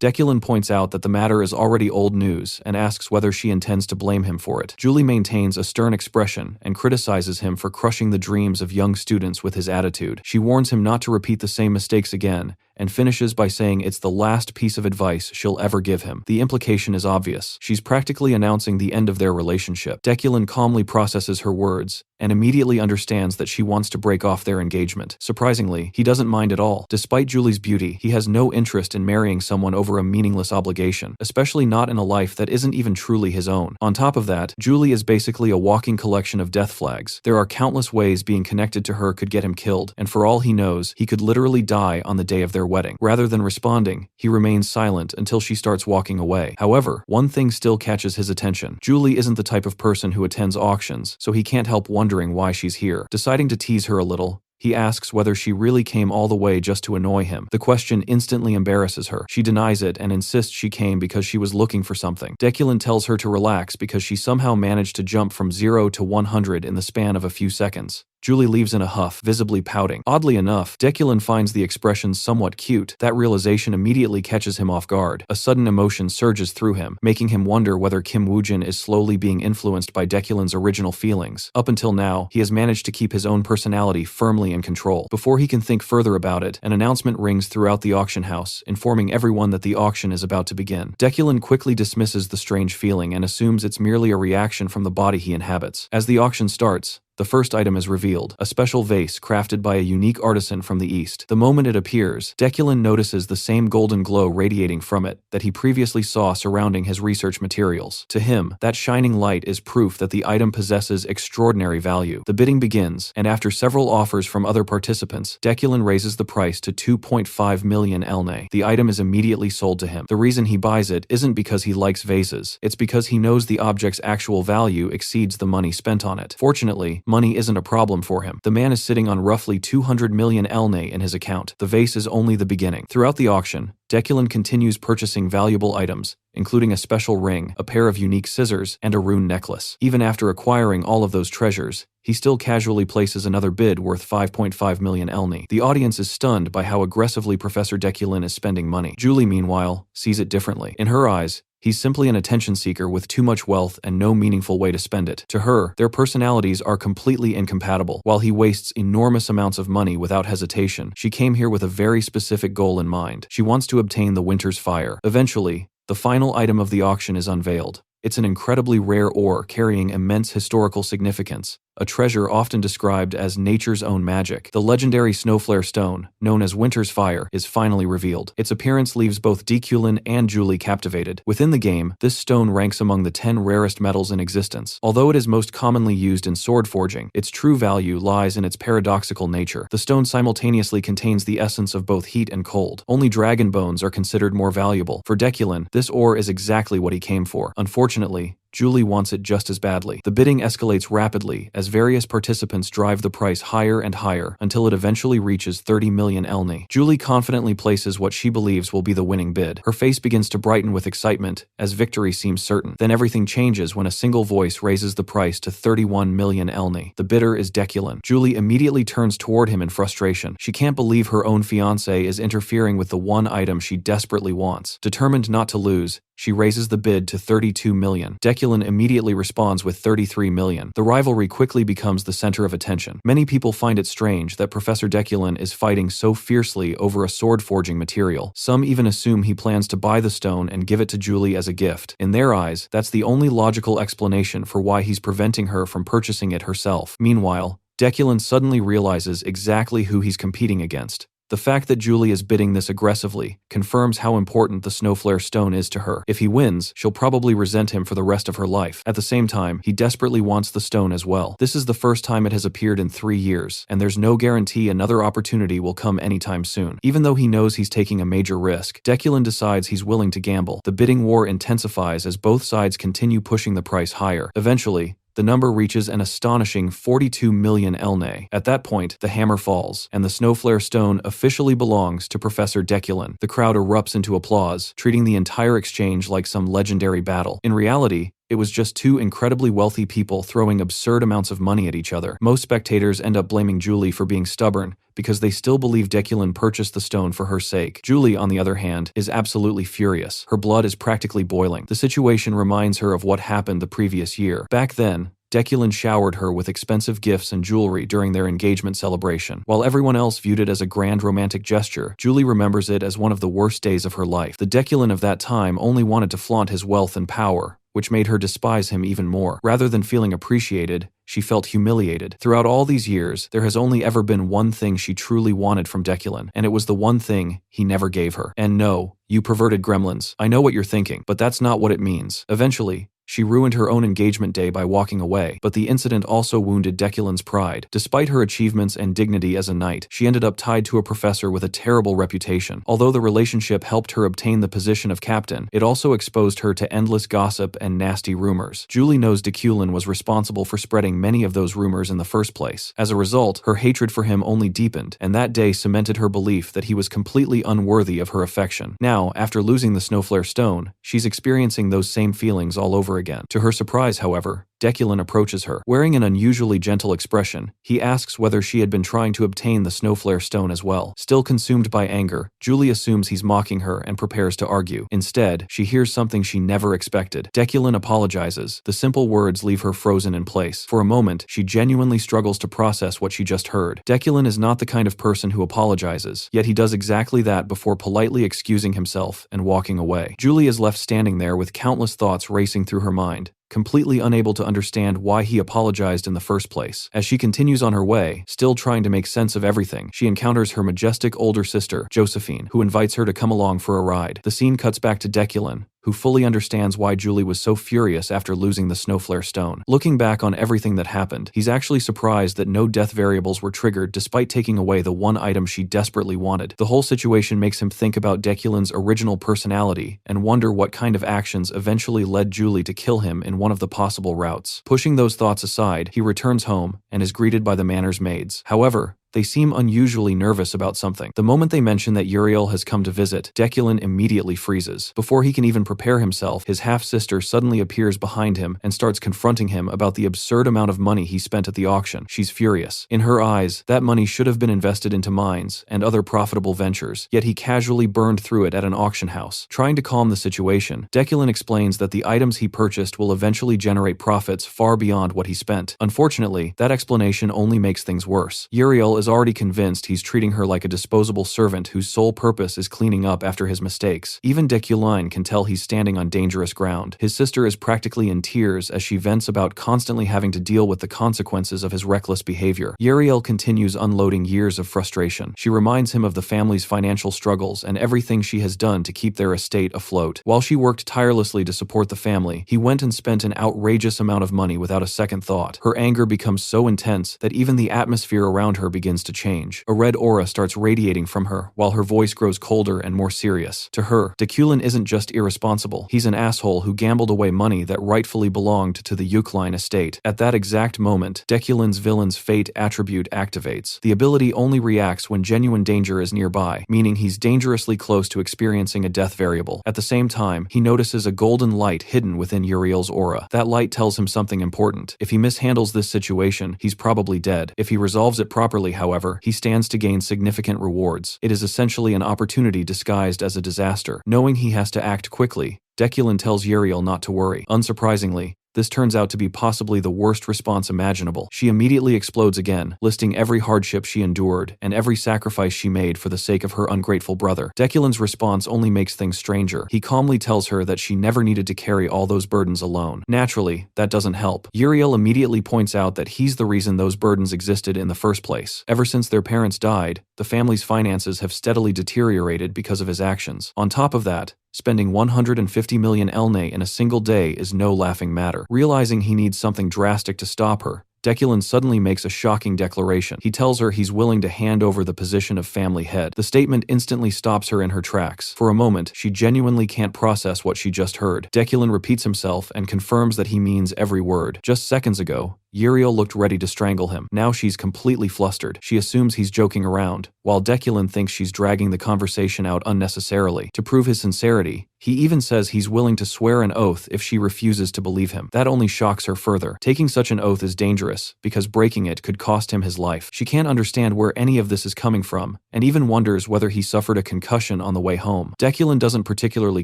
Deculin points out that the matter is already old news and asks whether she intends to blame him for it. Julie maintains a stern expression and criticizes him for crushing the dreams of young students with his attitude. She warns him not to repeat the same mistakes again, and finishes by saying it's the last piece of advice she'll ever give him. The implication is obvious. She's practically announcing the end of their relationship. Deculin calmly processes her words and immediately understands that she wants to break off their engagement. Surprisingly, he doesn't mind at all. Despite Julie's beauty, he has no interest in marrying someone over a meaningless obligation, especially not in a life that isn't even truly his own. On top of that, Julie is basically a walking collection of death flags. There are countless ways being connected to her could get him killed, and for all he knows, he could literally die on the day of their wedding. Rather than responding, he remains silent until she starts walking away. However, one thing still catches his attention. Julie isn't the type of person who attends auctions, so he can't help wondering why she's here. Deciding to tease her a little, he asks whether she really came all the way just to annoy him. The question instantly embarrasses her. She denies it and insists she came because she was looking for something. Deculin tells her to relax because she somehow managed to jump from 0 to 100 in the span of a few seconds. Julie leaves in a huff, visibly pouting. Oddly enough, Deculin finds the expressions somewhat cute. That realization immediately catches him off guard. A sudden emotion surges through him, making him wonder whether Kim Woojin is slowly being influenced by Deculin's original feelings. Up until now, he has managed to keep his own personality firmly in control. Before he can think further about it, an announcement rings throughout the auction house, informing everyone that the auction is about to begin. Deculin quickly dismisses the strange feeling and assumes it's merely a reaction from the body he inhabits. As the auction starts, the first item is revealed, a special vase crafted by a unique artisan from the East. The moment it appears, Deculin notices the same golden glow radiating from it that he previously saw surrounding his research materials. To him, that shining light is proof that the item possesses extraordinary value. The bidding begins, and after several offers from other participants, Deculin raises the price to 2.5 million elne. The item is immediately sold to him. The reason he buys it isn't because he likes vases, it's because he knows the object's actual value exceeds the money spent on it. Fortunately, money isn't a problem for him. The man is sitting on roughly 200 million elne in his account. The vase is only the beginning. Throughout the auction, Deculin continues purchasing valuable items, including a special ring, a pair of unique scissors, and a rune necklace. Even after acquiring all of those treasures, he still casually places another bid worth 5.5 million elni. The audience is stunned by how aggressively Professor Deculin is spending money. Julie, meanwhile, sees it differently. In her eyes, he's simply an attention seeker with too much wealth and no meaningful way to spend it. To her, their personalities are completely incompatible. While he wastes enormous amounts of money without hesitation, she came here with a very specific goal in mind. She wants to obtain the Winter's Fire. Eventually, the final item of the auction is unveiled. It's an incredibly rare ore carrying immense historical significance, a treasure often described as nature's own magic. The legendary Snowflare Stone, known as Winter's Fire, is finally revealed. Its appearance leaves both Deculin and Julie captivated. Within the game, this stone ranks among the 10 rarest metals in existence. Although it is most commonly used in sword forging, its true value lies in its paradoxical nature. The stone simultaneously contains the essence of both heat and cold. Only dragon bones are considered more valuable. For Deculin, this ore is exactly what he came for. Unfortunately, Julie wants it just as badly. The bidding escalates rapidly as various participants drive the price higher and higher until it eventually reaches 30 million elni. Julie confidently places what she believes will be the winning bid. Her face begins to brighten with excitement as victory seems certain. Then everything changes when a single voice raises the price to 31 million elni. The bidder is Deculin. Julie immediately turns toward him in frustration. She can't believe her own fiancé is interfering with the one item she desperately wants. Determined not to lose, she raises the bid to 32 million. Deculin immediately responds with 33 million. The rivalry quickly becomes the center of attention. Many people find it strange that Professor Deculin is fighting so fiercely over a sword forging material. Some even assume he plans to buy the stone and give it to Julie as a gift. In their eyes, that's the only logical explanation for why he's preventing her from purchasing it herself. Meanwhile, Deculin suddenly realizes exactly who he's competing against. The fact that Julie is bidding this aggressively confirms how important the Snowflare Stone is to her. If he wins, she'll probably resent him for the rest of her life. At the same time, he desperately wants the stone as well. This is the first time it has appeared in 3 years, and there's no guarantee another opportunity will come anytime soon. Even though he knows he's taking a major risk, Deculin decides he's willing to gamble. The bidding war intensifies as both sides continue pushing the price higher. Eventually, the number reaches an astonishing 42 million elne. At that point, the hammer falls, and the Snowflare Stone officially belongs to Professor Deculin. The crowd erupts into applause, treating the entire exchange like some legendary battle. In reality, it was just two incredibly wealthy people throwing absurd amounts of money at each other. Most spectators end up blaming Julie for being stubborn, because they still believe Deculin purchased the stone for her sake. Julie, on the other hand, is absolutely furious. Her blood is practically boiling. The situation reminds her of what happened the previous year. Back then, Deculin showered her with expensive gifts and jewelry during their engagement celebration. While everyone else viewed it as a grand romantic gesture, Julie remembers it as one of the worst days of her life. The Deculin of that time only wanted to flaunt his wealth and power, which made her despise him even more. Rather than feeling appreciated, she felt humiliated. Throughout all these years, there has only ever been one thing she truly wanted from Deculin, and it was the one thing he never gave her. And no, you perverted gremlins, I know what you're thinking, but that's not what it means. Eventually, she ruined her own engagement day by walking away, but the incident also wounded Deculin's pride. Despite her achievements and dignity as a knight, she ended up tied to a professor with a terrible reputation. Although the relationship helped her obtain the position of captain, it also exposed her to endless gossip and nasty rumors. Julie knows Deculin was responsible for spreading many of those rumors in the first place. As a result, her hatred for him only deepened, and that day cemented her belief that he was completely unworthy of her affection. Now, after losing the Snowflare Stone, she's experiencing those same feelings all over again. To her surprise, however, Deculin approaches her. Wearing an unusually gentle expression, he asks whether she had been trying to obtain the Snowflare Stone as well. Still consumed by anger, Julie assumes he's mocking her and prepares to argue. Instead, she hears something she never expected. Deculin apologizes. The simple words leave her frozen in place. For a moment, she genuinely struggles to process what she just heard. Deculin is not the kind of person who apologizes, yet he does exactly that before politely excusing himself and walking away. Julie is left standing there with countless thoughts racing through her mind, completely unable to understand why he apologized in the first place. As she continues on her way, still trying to make sense of everything, she encounters her majestic older sister, Josephine, who invites her to come along for a ride. The scene cuts back to Deculin, who fully understands why Julie was so furious after losing the Snowflare Stone. Looking back on everything that happened, he's actually surprised that no death variables were triggered despite taking away the one item she desperately wanted. The whole situation makes him think about Deculin's original personality and wonder what kind of actions eventually led Julie to kill him in one of the possible routes. Pushing those thoughts aside, he returns home and is greeted by the manor's maids. However, They seem unusually nervous about something. The moment they mention that Uriel has come to visit, Dekulin immediately freezes. Before he can even prepare himself, his half-sister suddenly appears behind him and starts confronting him about the absurd amount of money he spent at the auction. She's furious. In her eyes, that money should have been invested into mines and other profitable ventures, yet he casually burned through it at an auction house. Trying to calm the situation, Dekulin explains that the items he purchased will eventually generate profits far beyond what he spent. Unfortunately, that explanation only makes things worse. Uriel is already convinced he's treating her like a disposable servant whose sole purpose is cleaning up after his mistakes. Even Dekulin can tell he's standing on dangerous ground. His sister is practically in tears as she vents about constantly having to deal with the consequences of his reckless behavior. Uriel continues unloading years of frustration. She reminds him of the family's financial struggles and everything she has done to keep their estate afloat. While she worked tirelessly to support the family, he went and spent an outrageous amount of money without a second thought. Her anger becomes so intense that even the atmosphere around her begins to change. A red aura starts radiating from her, while her voice grows colder and more serious. To her, Dekulin isn't just irresponsible, he's an asshole who gambled away money that rightfully belonged to the Eucline estate. At that exact moment, Dekulin's villain's fate attribute activates. The ability only reacts when genuine danger is nearby, meaning he's dangerously close to experiencing a death variable. At the same time, he notices a golden light hidden within Uriel's aura. That light tells him something important. If he mishandles this situation, he's probably dead. If he resolves it properly, however, he stands to gain significant rewards. It is essentially an opportunity disguised as a disaster. Knowing he has to act quickly, Dekulin tells Uriel not to worry. Unsurprisingly, this turns out to be possibly the worst response imaginable. She immediately explodes again, listing every hardship she endured and every sacrifice she made for the sake of her ungrateful brother. Dekulin's response only makes things stranger. He calmly tells her that she never needed to carry all those burdens alone. Naturally, that doesn't help. Uriel immediately points out that he's the reason those burdens existed in the first place. Ever since their parents died, the family's finances have steadily deteriorated because of his actions. On top of that, spending 150 million elne in a single day is no laughing matter. Realizing he needs something drastic to stop her, Dekulin suddenly makes a shocking declaration. He tells her he's willing to hand over the position of family head. The statement instantly stops her in her tracks. For a moment, she genuinely can't process what she just heard. Dekulin repeats himself and confirms that he means every word. Just seconds ago, Uriel looked ready to strangle him. Now she's completely flustered. She assumes he's joking around, while Dekulin thinks she's dragging the conversation out unnecessarily. To prove his sincerity, he even says he's willing to swear an oath if she refuses to believe him. That only shocks her further. Taking such an oath is dangerous, because breaking it could cost him his life. She can't understand where any of this is coming from, and even wonders whether he suffered a concussion on the way home. Dekulin doesn't particularly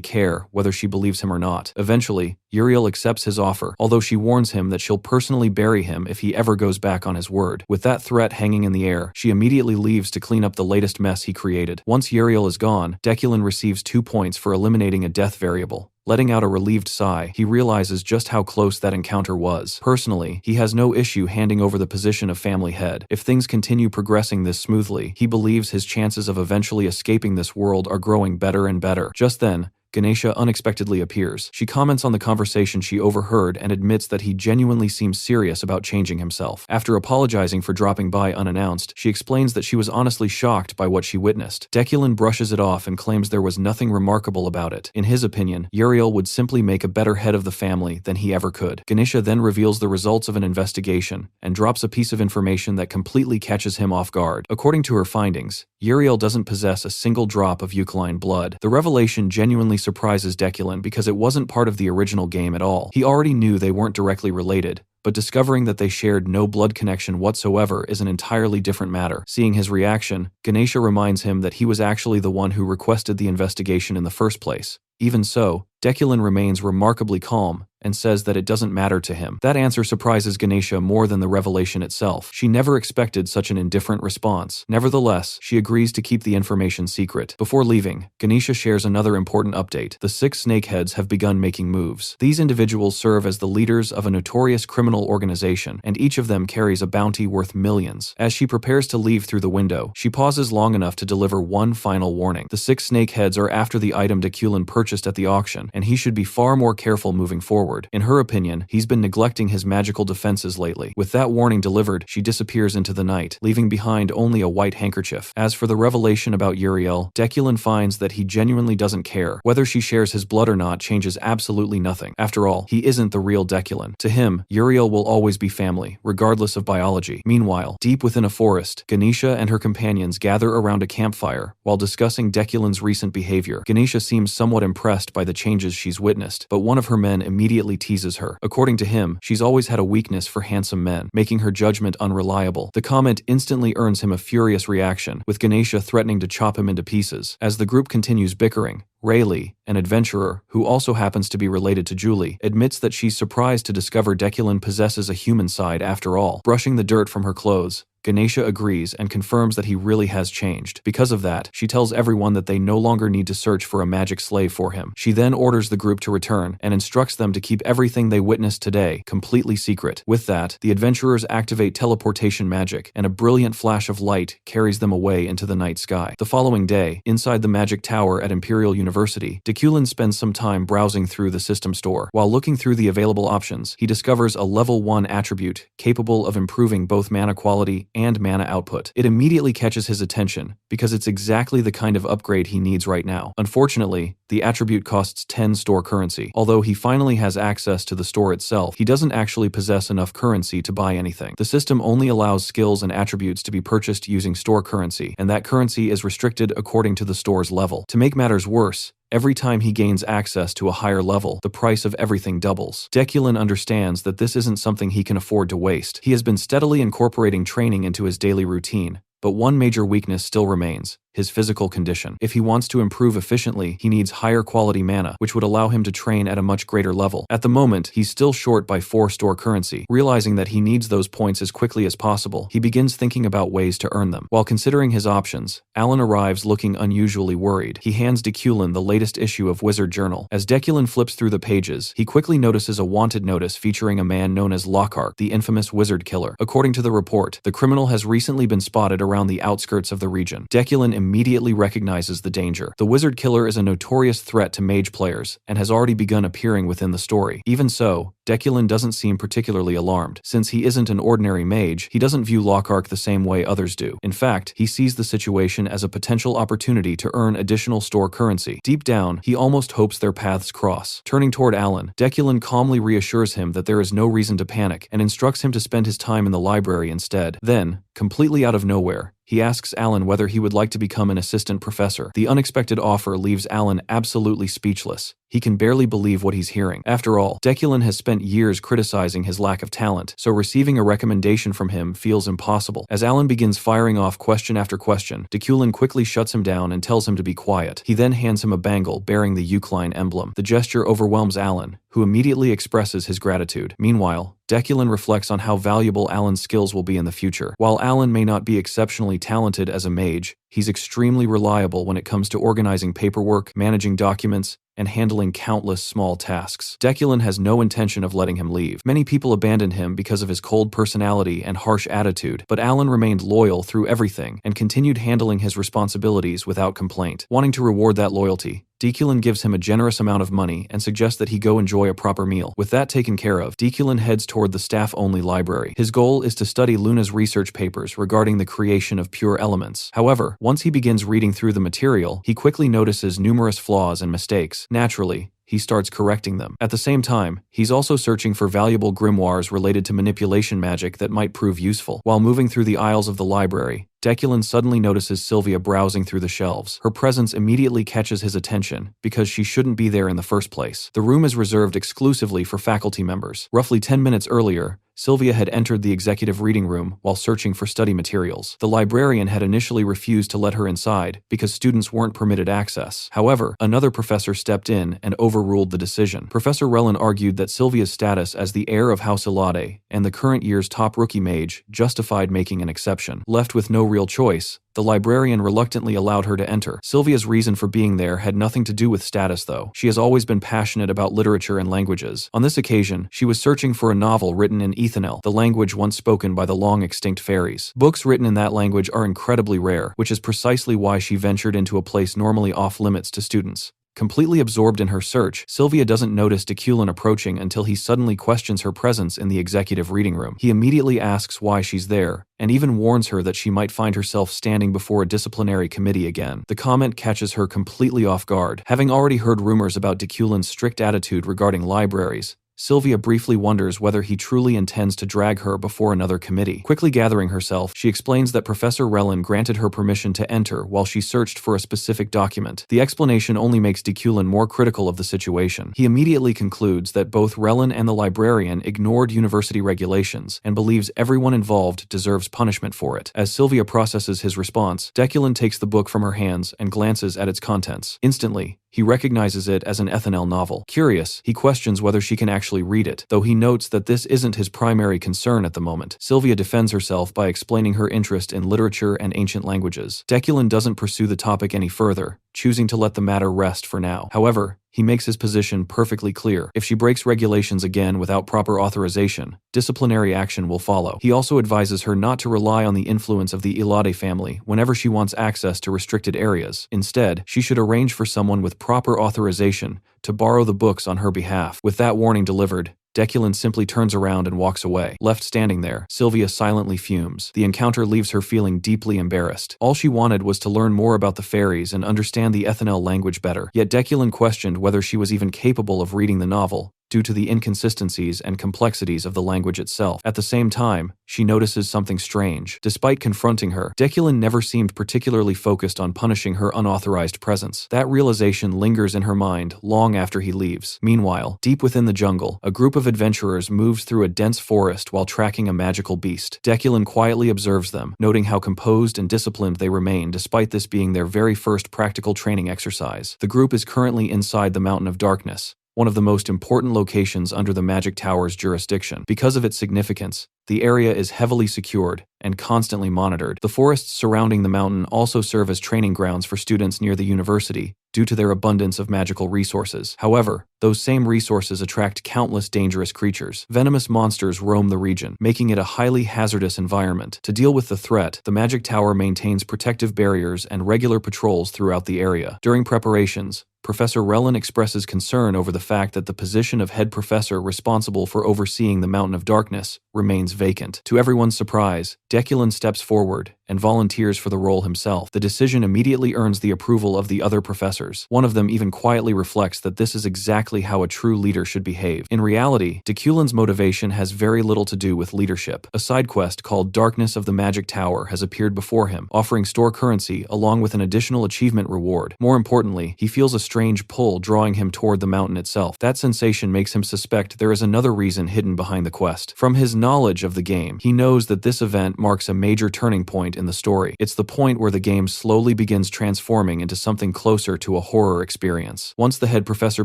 care whether she believes him or not. Eventually, Uriel accepts his offer, although she warns him that she'll personally bury him if he ever goes back on his word. With that threat hanging in the air, she immediately leaves to clean up the latest mess he created. Once Uriel is gone, Dekulin receives 2 points for eliminating a death variable. Letting out a relieved sigh, he realizes just how close that encounter was. Personally, he has no issue handing over the position of family head. If things continue progressing this smoothly, he believes his chances of eventually escaping this world are growing better and better. Just then, Ganesha unexpectedly appears. She comments on the conversation she overheard and admits that he genuinely seems serious about changing himself. After apologizing for dropping by unannounced, she explains that she was honestly shocked by what she witnessed. Dekulin brushes it off and claims there was nothing remarkable about it. In his opinion, Uriel would simply make a better head of the family than he ever could. Ganesha then reveals the results of an investigation and drops a piece of information that completely catches him off guard. According to her findings, Uriel doesn't possess a single drop of Eucline blood. The revelation genuinely surprises Dekulin because it wasn't part of the original game at all. He already knew they weren't directly related, but discovering that they shared no blood connection whatsoever is an entirely different matter. Seeing his reaction, Ganesha reminds him that he was actually the one who requested the investigation in the first place. Even so, Dekulin remains remarkably calm and says that it doesn't matter to him. That answer surprises Ganesha more than the revelation itself. She never expected such an indifferent response. Nevertheless, she agrees to keep the information secret. Before leaving, Ganesha shares another important update. The 6 snakeheads have begun making moves. These individuals serve as the leaders of a notorious criminal organization, and each of them carries a bounty worth millions. As she prepares to leave through the window, she pauses long enough to deliver one final warning. The 6 snakeheads are after the item Dekulin purchased at the auction, and he should be far more careful moving forward. forward. In her opinion, he's been neglecting his magical defenses lately. With that warning delivered, she disappears into the night, leaving behind only a white handkerchief. As for the revelation about Uriel, Deculin finds that he genuinely doesn't care. Whether she shares his blood or not changes absolutely nothing. After all, he isn't the real Deculin. To him, Uriel will always be family, regardless of biology. Meanwhile, deep within a forest, Ganesha and her companions gather around a campfire while discussing Deculin's recent behavior. Ganesha seems somewhat impressed by the changes she's witnessed, but one of her men immediately teases her. According to him, she's always had a weakness for handsome men, making her judgment unreliable. The comment instantly earns him a furious reaction, with Ganesha threatening to chop him into pieces. As the group continues bickering, Rayleigh, an adventurer who also happens to be related to Julie, admits that she's surprised to discover Deculin possesses a human side after all. Brushing the dirt from her clothes, Ganesha agrees and confirms that he really has changed. Because of that, she tells everyone that they no longer need to search for a magic slave for him. She then orders the group to return and instructs them to keep everything they witnessed today completely secret. With that, the adventurers activate teleportation magic, and a brilliant flash of light carries them away into the night sky. The following day, inside the magic tower at Imperial University, Deculin spends some time browsing through the system store. While looking through the available options, he discovers a level 1 attribute capable of improving both mana quality and mana output. It immediately catches his attention because it's exactly the kind of upgrade he needs right now. Unfortunately, the attribute costs 10 store currency. Although he finally has access to the store itself, he doesn't actually possess enough currency to buy anything. The system only allows skills and attributes to be purchased using store currency, and that currency is restricted according to the store's level. To make matters worse, every time he gains access to a higher level, the price of everything doubles. Deculin understands that this isn't something he can afford to waste. He has been steadily incorporating training into his daily routine, but one major weakness still remains: his physical condition. If he wants to improve efficiently, he needs higher quality mana, which would allow him to train at a much greater level. At the moment, he's still short by 4 store currency. Realizing that he needs those points as quickly as possible, he begins thinking about ways to earn them. While considering his options, Alan arrives looking unusually worried. He hands Deculin the latest issue of Wizard Journal. As Deculin flips through the pages, he quickly notices a wanted notice featuring a man known as Lockhart, the infamous wizard killer. According to the report, the criminal has recently been spotted around the outskirts of the region. Deculin immediately recognizes the danger. The wizard killer is a notorious threat to mage players and has already begun appearing within the story. Even so, Deculin doesn't seem particularly alarmed. Since he isn't an ordinary mage, he doesn't view Lockhart the same way others do. In fact, he sees the situation as a potential opportunity to earn additional store currency. Deep down, he almost hopes their paths cross. Turning toward Alan, Deculin calmly reassures him that there is no reason to panic and instructs him to spend his time in the library instead. Then, completely out of nowhere, he asks Alan whether he would like to become an assistant professor. The unexpected offer leaves Alan absolutely speechless. He can barely believe what he's hearing. After all, Deculin has spent years criticizing his lack of talent, so receiving a recommendation from him feels impossible. As Alan begins firing off question after question, Deculin quickly shuts him down and tells him to be quiet. He then hands him a bangle bearing the Eucline emblem. The gesture overwhelms Alan, who immediately expresses his gratitude. Meanwhile, Deculin reflects on how valuable Alan's skills will be in the future. While Alan may not be exceptionally talented as a mage, he's extremely reliable when it comes to organizing paperwork, managing documents, and handling countless small tasks. Deculin has no intention of letting him leave. Many people abandoned him because of his cold personality and harsh attitude, but Alan remained loyal through everything and continued handling his responsibilities without complaint. Wanting to reward that loyalty, Deculin gives him a generous amount of money and suggests that he go enjoy a proper meal. With that taken care of, Deculin heads toward the staff-only library. His goal is to study Luna's research papers regarding the creation of pure elements. However, once he begins reading through the material, he quickly notices numerous flaws and mistakes. Naturally, he starts correcting them. At the same time, he's also searching for valuable grimoires related to manipulation magic that might prove useful. While moving through the aisles of the library, Deculin suddenly notices Sylvia browsing through the shelves. Her presence immediately catches his attention because she shouldn't be there in the first place. The room is reserved exclusively for faculty members. Roughly 10 minutes earlier, Sylvia had entered the executive reading room while searching for study materials. The librarian had initially refused to let her inside because students weren't permitted access. However, another professor stepped in and overruled the decision. Professor Rellin argued that Sylvia's status as the heir of House Elade and the current year's top rookie mage justified making an exception. Left with no real choice, the librarian reluctantly allowed her to enter. Sylvia's reason for being there had nothing to do with status, though. She has always been passionate about literature and languages. On this occasion, she was searching for a novel written in Ethanel, the language once spoken by the long-extinct fairies. Books written in that language are incredibly rare, which is precisely why she ventured into a place normally off-limits to students. Completely absorbed in her search, Sylvia doesn't notice Deculin approaching until he suddenly questions her presence in the executive reading room. He immediately asks why she's there, and even warns her that she might find herself standing before a disciplinary committee again. The comment catches her completely off guard. Having already heard rumors about Deculin's strict attitude regarding libraries, Sylvia briefly wonders whether he truly intends to drag her before another committee. Quickly gathering herself, she explains that Professor Relin granted her permission to enter while she searched for a specific document. The explanation only makes Deculin more critical of the situation. He immediately concludes that both Relin and the librarian ignored university regulations and believes everyone involved deserves punishment for it. As Sylvia processes his response, Deculin takes the book from her hands and glances at its contents. Instantly, he recognizes it as an Ethanel novel. Curious, he questions whether she can actually read it, though he notes that this isn't his primary concern at the moment. Sylvia defends herself by explaining her interest in literature and ancient languages. Deculin doesn't pursue the topic any further, choosing to let the matter rest for now. However, he makes his position perfectly clear. If she breaks regulations again without proper authorization, disciplinary action will follow. He also advises her not to rely on the influence of the Ilade family whenever she wants access to restricted areas. Instead, she should arrange for someone with proper authorization to borrow the books on her behalf. With that warning delivered, Deculin simply turns around and walks away. Left standing there, Sylvia silently fumes. The encounter leaves her feeling deeply embarrassed. All she wanted was to learn more about the fairies and understand the Ethanel language better. Yet Deculin questioned whether she was even capable of reading the novel, due to the inconsistencies and complexities of the language itself. At the same time, she notices something strange. Despite confronting her, Deculin never seemed particularly focused on punishing her unauthorized presence. That realization lingers in her mind long after he leaves. Meanwhile, deep within the jungle, a group of adventurers moves through a dense forest while tracking a magical beast. Deculin quietly observes them, noting how composed and disciplined they remain despite this being their very first practical training exercise. The group is currently inside the Mountain of Darkness, one of the most important locations under the Magic Tower's jurisdiction. Because of its significance, the area is heavily secured and constantly monitored. The forests surrounding the mountain also serve as training grounds for students near the university, due to their abundance of magical resources. However, those same resources attract countless dangerous creatures. Venomous monsters roam the region, making it a highly hazardous environment. To deal with the threat, the Magic Tower maintains protective barriers and regular patrols throughout the area. During preparations, Professor Relin expresses concern over the fact that the position of head professor responsible for overseeing the Mountain of Darkness remains vacant. To everyone's surprise, Deculin steps forward and volunteers for the role himself. The decision immediately earns the approval of the other professors. One of them even quietly reflects that this is exactly how a true leader should behave. In reality, Deculin's motivation has very little to do with leadership. A side quest called Darkness of the Magic Tower has appeared before him, offering store currency along with an additional achievement reward. More importantly, he feels a strange pull drawing him toward the mountain itself. That sensation makes him suspect there is another reason hidden behind the quest. From his knowledge of the game, he knows that this event marks a major turning point in the story. It's the point where the game slowly begins transforming into something closer to a horror experience. Once the head professor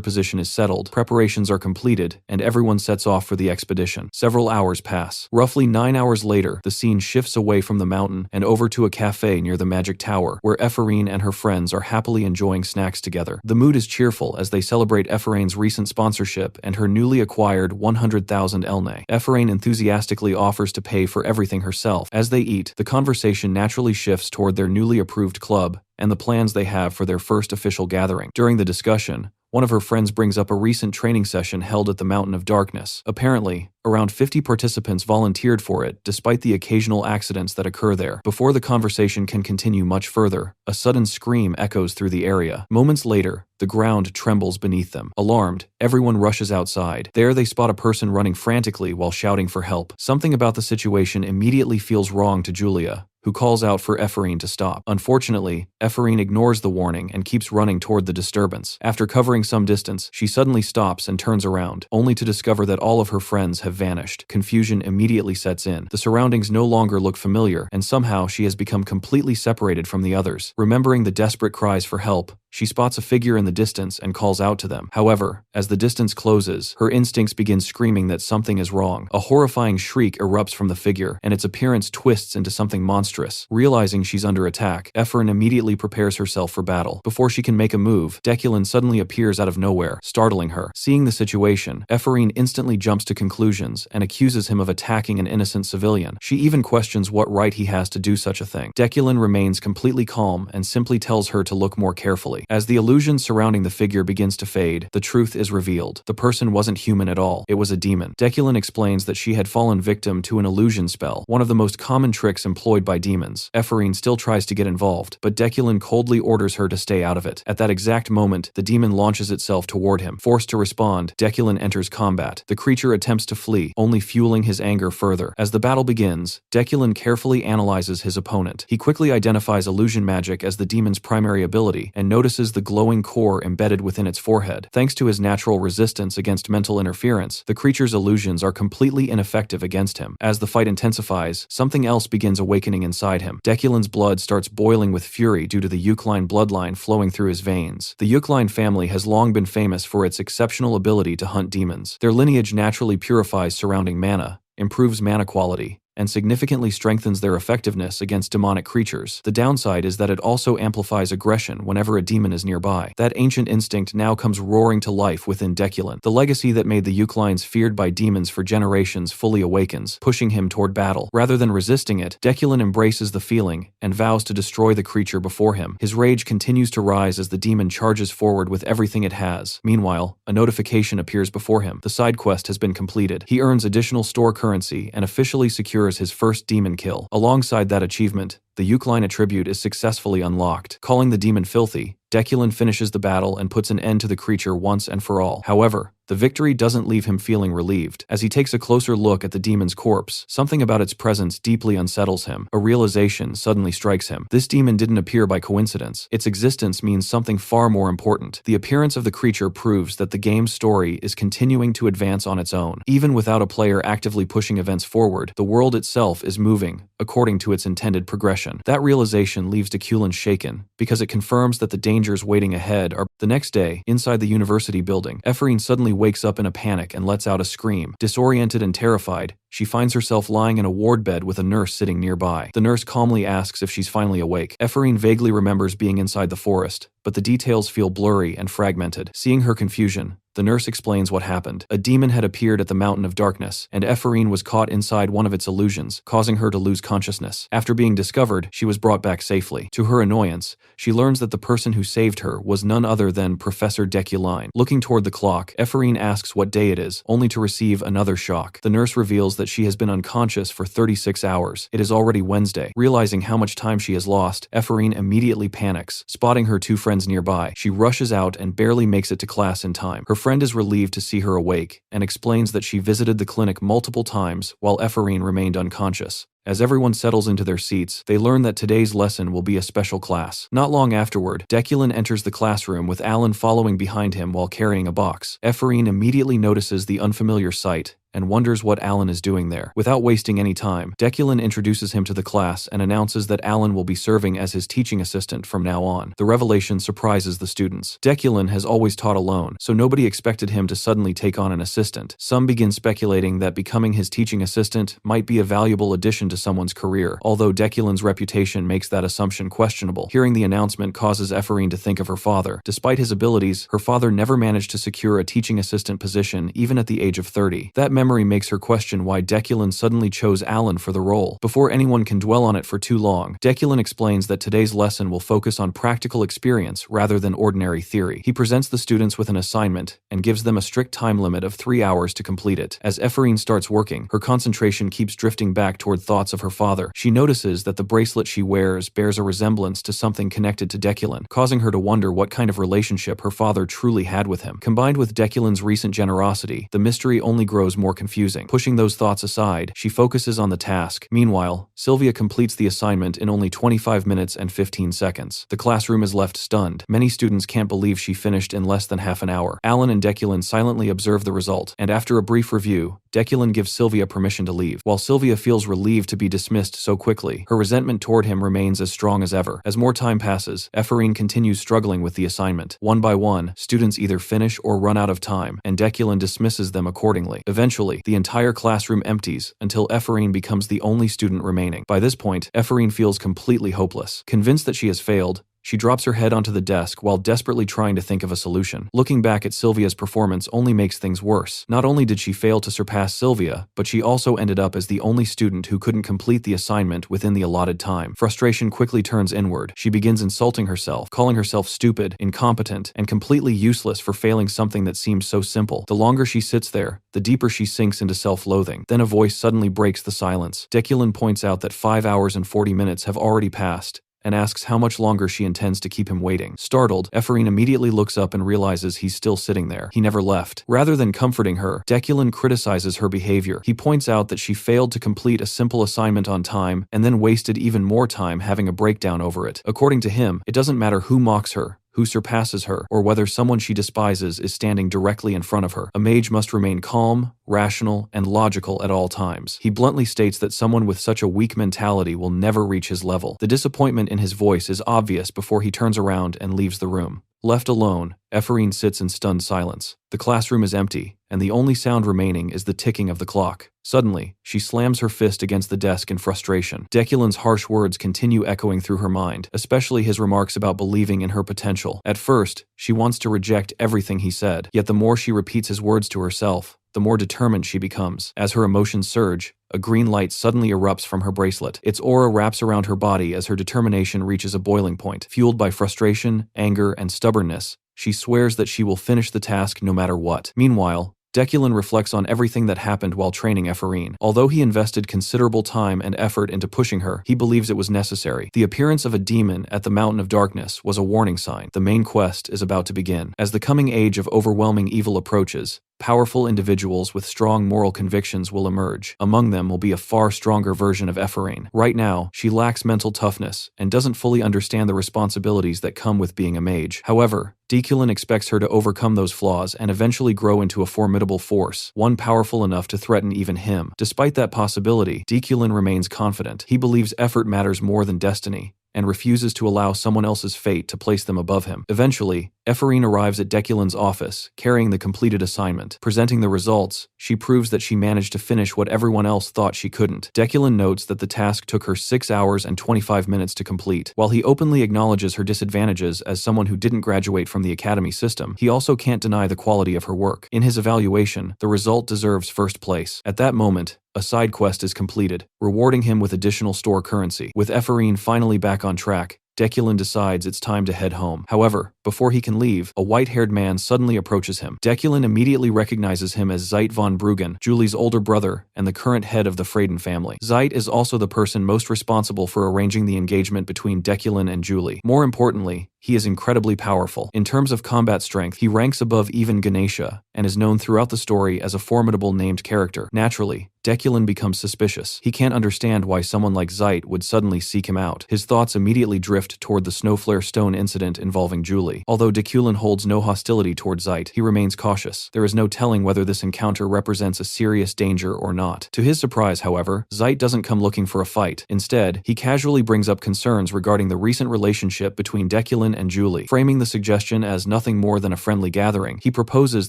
position is settled, preparations are completed, and everyone sets off for the expedition. Several hours pass. Roughly 9 hours later, the scene shifts away from the mountain and over to a cafe near the Magic Tower, where Ephraine and her friends are happily enjoying snacks together. The mood is cheerful as they celebrate Ephraine's recent sponsorship and her newly acquired 100,000 elne. Ephraine enthusiastically offers to pay for everything herself. As they eat, the conversation naturally shifts toward their newly approved club and the plans they have for their first official gathering. During the discussion, one of her friends brings up a recent training session held at the Mountain of Darkness. Apparently, around 50 participants volunteered for it, despite the occasional accidents that occur there. Before the conversation can continue much further, a sudden scream echoes through the area. Moments later, the ground trembles beneath them. Alarmed, everyone rushes outside. There they spot a person running frantically while shouting for help. Something about the situation immediately feels wrong to Julia, who calls out for Ephraine to stop. Unfortunately, Ephraine ignores the warning and keeps running toward the disturbance. After covering some distance, she suddenly stops and turns around, only to discover that all of her friends have vanished. Confusion immediately sets in. The surroundings no longer look familiar, and somehow she has become completely separated from the others. Remembering the desperate cries for help, she spots a figure in the distance and calls out to them. However, as the distance closes, her instincts begin screaming that something is wrong. A horrifying shriek erupts from the figure, and its appearance twists into something monstrous. Realizing she's under attack, Ephraine immediately prepares herself for battle. Before she can make a move, Deculin suddenly appears out of nowhere, startling her. Seeing the situation, Ephraine instantly jumps to conclusions and accuses him of attacking an innocent civilian. She even questions what right he has to do such a thing. Deculin remains completely calm and simply tells her to look more carefully. carefully. As the illusion surrounding the figure begins to fade, the truth is revealed. The person wasn't human at all. It was a demon. Dekulin explains that she had fallen victim to an illusion spell, one of the most common tricks employed by demons. Ephraim still tries to get involved, but Dekulin coldly orders her to stay out of it. At that exact moment, the demon launches itself toward him. Forced to respond, Dekulin enters combat. The creature attempts to flee, only fueling his anger further. As the battle begins, Dekulin carefully analyzes his opponent. He quickly identifies illusion magic as the demon's primary ability and notices the glowing core embedded within its forehead. Thanks to his natural resistance against mental interference, the creature's illusions are completely ineffective against him. As the fight intensifies, something else begins awakening inside him. Dekulin's blood starts boiling with fury due to the Yukline bloodline flowing through his veins. The Yukline family has long been famous for its exceptional ability to hunt demons. Their lineage naturally purifies surrounding mana, improves mana quality, and significantly strengthens their effectiveness against demonic creatures. The downside is that it also amplifies aggression whenever a demon is nearby. That ancient instinct now comes roaring to life within Dekulin. The legacy that made the Yuklines feared by demons for generations fully awakens, pushing him toward battle. Rather than resisting it, Dekulin embraces the feeling and vows to destroy the creature before him. His rage continues to rise as the demon charges forward with everything it has. Meanwhile, a notification appears before him. The side quest has been completed. He earns additional store currency and officially secures his first demon kill. Alongside that achievement, the Yukline attribute is successfully unlocked. Calling the demon filthy, Dekulin finishes the battle and puts an end to the creature once and for all. However, the victory doesn't leave him feeling relieved. As he takes a closer look at the demon's corpse, something about its presence deeply unsettles him. A realization suddenly strikes him. This demon didn't appear by coincidence. Its existence means something far more important. The appearance of the creature proves that the game's story is continuing to advance on its own. Even without a player actively pushing events forward, the world itself is moving according to its intended progression. That realization leaves Dekulin shaken, because it confirms that the dangers waiting ahead are. The next day, inside the university building, Ephraim suddenly wakes up in a panic and lets out a scream. Disoriented and terrified, she finds herself lying in a ward bed with a nurse sitting nearby. The nurse calmly asks if she's finally awake. Ephraim vaguely remembers being inside the forest, but the details feel blurry and fragmented. Seeing her confusion, the nurse explains what happened. A demon had appeared at the Mountain of Darkness, and Ephraim was caught inside one of its illusions, causing her to lose consciousness. After being discovered, she was brought back safely. To her annoyance, she learns that the person who saved her was none other than Professor Dekulin. Looking toward the clock, Ephraim asks what day it is, only to receive another shock. The nurse reveals that she has been unconscious for 36 hours. It is already Wednesday. Realizing how much time she has lost, Ephraim immediately panics. Spotting her two friends nearby, she rushes out and barely makes it to class in time. Her friend is relieved to see her awake and explains that she visited the clinic multiple times while Ephraim remained unconscious. As everyone settles into their seats, they learn that today's lesson will be a special class. Not long afterward, Dekulin enters the classroom with Alan following behind him while carrying a box. Ephraim immediately notices the unfamiliar sight and wonders what Alan is doing there. Without wasting any time, Dekulin introduces him to the class and announces that Alan will be serving as his teaching assistant from now on. The revelation surprises the students. Dekulin has always taught alone, so nobody expected him to suddenly take on an assistant. Some begin speculating that becoming his teaching assistant might be a valuable addition to someone's career, although Dekulin's reputation makes that assumption questionable. Hearing the announcement causes Ephraim to think of her father. Despite his abilities, her father never managed to secure a teaching assistant position even at the age of 30. That memory makes her question why Dekulin suddenly chose Alan for the role. Before anyone can dwell on it for too long, Dekulin explains that today's lesson will focus on practical experience rather than ordinary theory. He presents the students with an assignment and gives them a strict time limit of 3 hours to complete it. As Ephraim starts working, her concentration keeps drifting back toward thoughts of her father. She notices that the bracelet she wears bears a resemblance to something connected to Dekulin, causing her to wonder what kind of relationship her father truly had with him. Combined with Dekulin's recent generosity, the mystery only grows more confusing. Pushing those thoughts aside, she focuses on the task. Meanwhile, Sylvia completes the assignment in only 25 minutes and 15 seconds. The classroom is left stunned. Many students can't believe she finished in less than half an hour. Alan and Dekulin silently observe the result, and after a brief review, Dekulin gives Sylvia permission to leave. While Sylvia feels relieved to be dismissed so quickly, her resentment toward him remains as strong as ever. As more time passes, Ephraim continues struggling with the assignment. One by one, students either finish or run out of time, and Dekulin dismisses them accordingly. Eventually, the entire classroom empties until Ephraim becomes the only student remaining. By this point, Ephraim feels completely hopeless. Convinced that she has failed, She drops her head onto the desk while desperately trying to think of a solution. Looking back at Sylvia's performance only makes things worse. Not only did she fail to surpass Sylvia, but she also ended up as the only student who couldn't complete the assignment within the allotted time. Frustration quickly turns inward. She begins insulting herself, calling herself stupid, incompetent, and completely useless for failing something that seemed so simple. The longer she sits there, the deeper she sinks into self-loathing. Then a voice suddenly breaks the silence. Dekulin points out that 5 hours and 40 minutes have already passed, and asks how much longer she intends to keep him waiting. Startled, Ephraim immediately looks up and realizes he's still sitting there. He never left. Rather than comforting her, Dekulin criticizes her behavior. He points out that she failed to complete a simple assignment on time and then wasted even more time having a breakdown over it. According to him, it doesn't matter who mocks her, who surpasses her, or whether someone she despises is standing directly in front of her. A mage must remain calm, rational, and logical at all times. He bluntly states that someone with such a weak mentality will never reach his level. The disappointment in his voice is obvious before he turns around and leaves the room. Left alone, Ephraim sits in stunned silence. The classroom is empty, and the only sound remaining is the ticking of the clock. Suddenly, she slams her fist against the desk in frustration. Dekulin's harsh words continue echoing through her mind, especially his remarks about believing in her potential. At first, she wants to reject everything he said, yet the more she repeats his words to herself, the more determined she becomes. As her emotions surge, a green light suddenly erupts from her bracelet. Its aura wraps around her body as her determination reaches a boiling point. Fueled by frustration, anger, and stubbornness, she swears that she will finish the task no matter what. Meanwhile, Dekulin reflects on everything that happened while training Ephraim. Although he invested considerable time and effort into pushing her, he believes it was necessary. The appearance of a demon at the Mountain of Darkness was a warning sign. The main quest is about to begin. As the coming age of overwhelming evil approaches, powerful individuals with strong moral convictions will emerge. Among them will be a far stronger version of Ephraim. Right now, she lacks mental toughness and doesn't fully understand the responsibilities that come with being a mage. However, Dekulin expects her to overcome those flaws and eventually grow into a formidable force, one powerful enough to threaten even him. Despite that possibility, Dekulin remains confident. He believes effort matters more than destiny, and refuses to allow someone else's fate to place them above him. Eventually, Ephraim arrives at Dekulin's office, carrying the completed assignment. Presenting the results, she proves that she managed to finish what everyone else thought she couldn't. Dekulin notes that the task took her 6 hours and 25 minutes to complete. While he openly acknowledges her disadvantages as someone who didn't graduate from the academy system, he also can't deny the quality of her work. In his evaluation, the result deserves first place. At that moment, a side quest is completed, rewarding him with additional store currency. With Ephraim finally back on track, Dekulin decides it's time to head home. However, before he can leave, a white-haired man suddenly approaches him. Dekulin immediately recognizes him as Zeit von Bruggen, Julie's older brother and the current head of the Freyden family. Zeit is also the person most responsible for arranging the engagement between Dekulin and Julie. More importantly, he is incredibly powerful. In terms of combat strength, he ranks above even Ganesha, and is known throughout the story as a formidable named character. Naturally, Dekulin becomes suspicious. He can't understand why someone like Zeit would suddenly seek him out. His thoughts immediately drift toward the Snowflare Stone incident involving Julie. Although Dekulin holds no hostility toward Zeit, he remains cautious. There is no telling whether this encounter represents a serious danger or not. To his surprise, however, Zeit doesn't come looking for a fight. Instead, he casually brings up concerns regarding the recent relationship between Dekulin and Julie. Framing the suggestion as nothing more than a friendly gathering, he proposes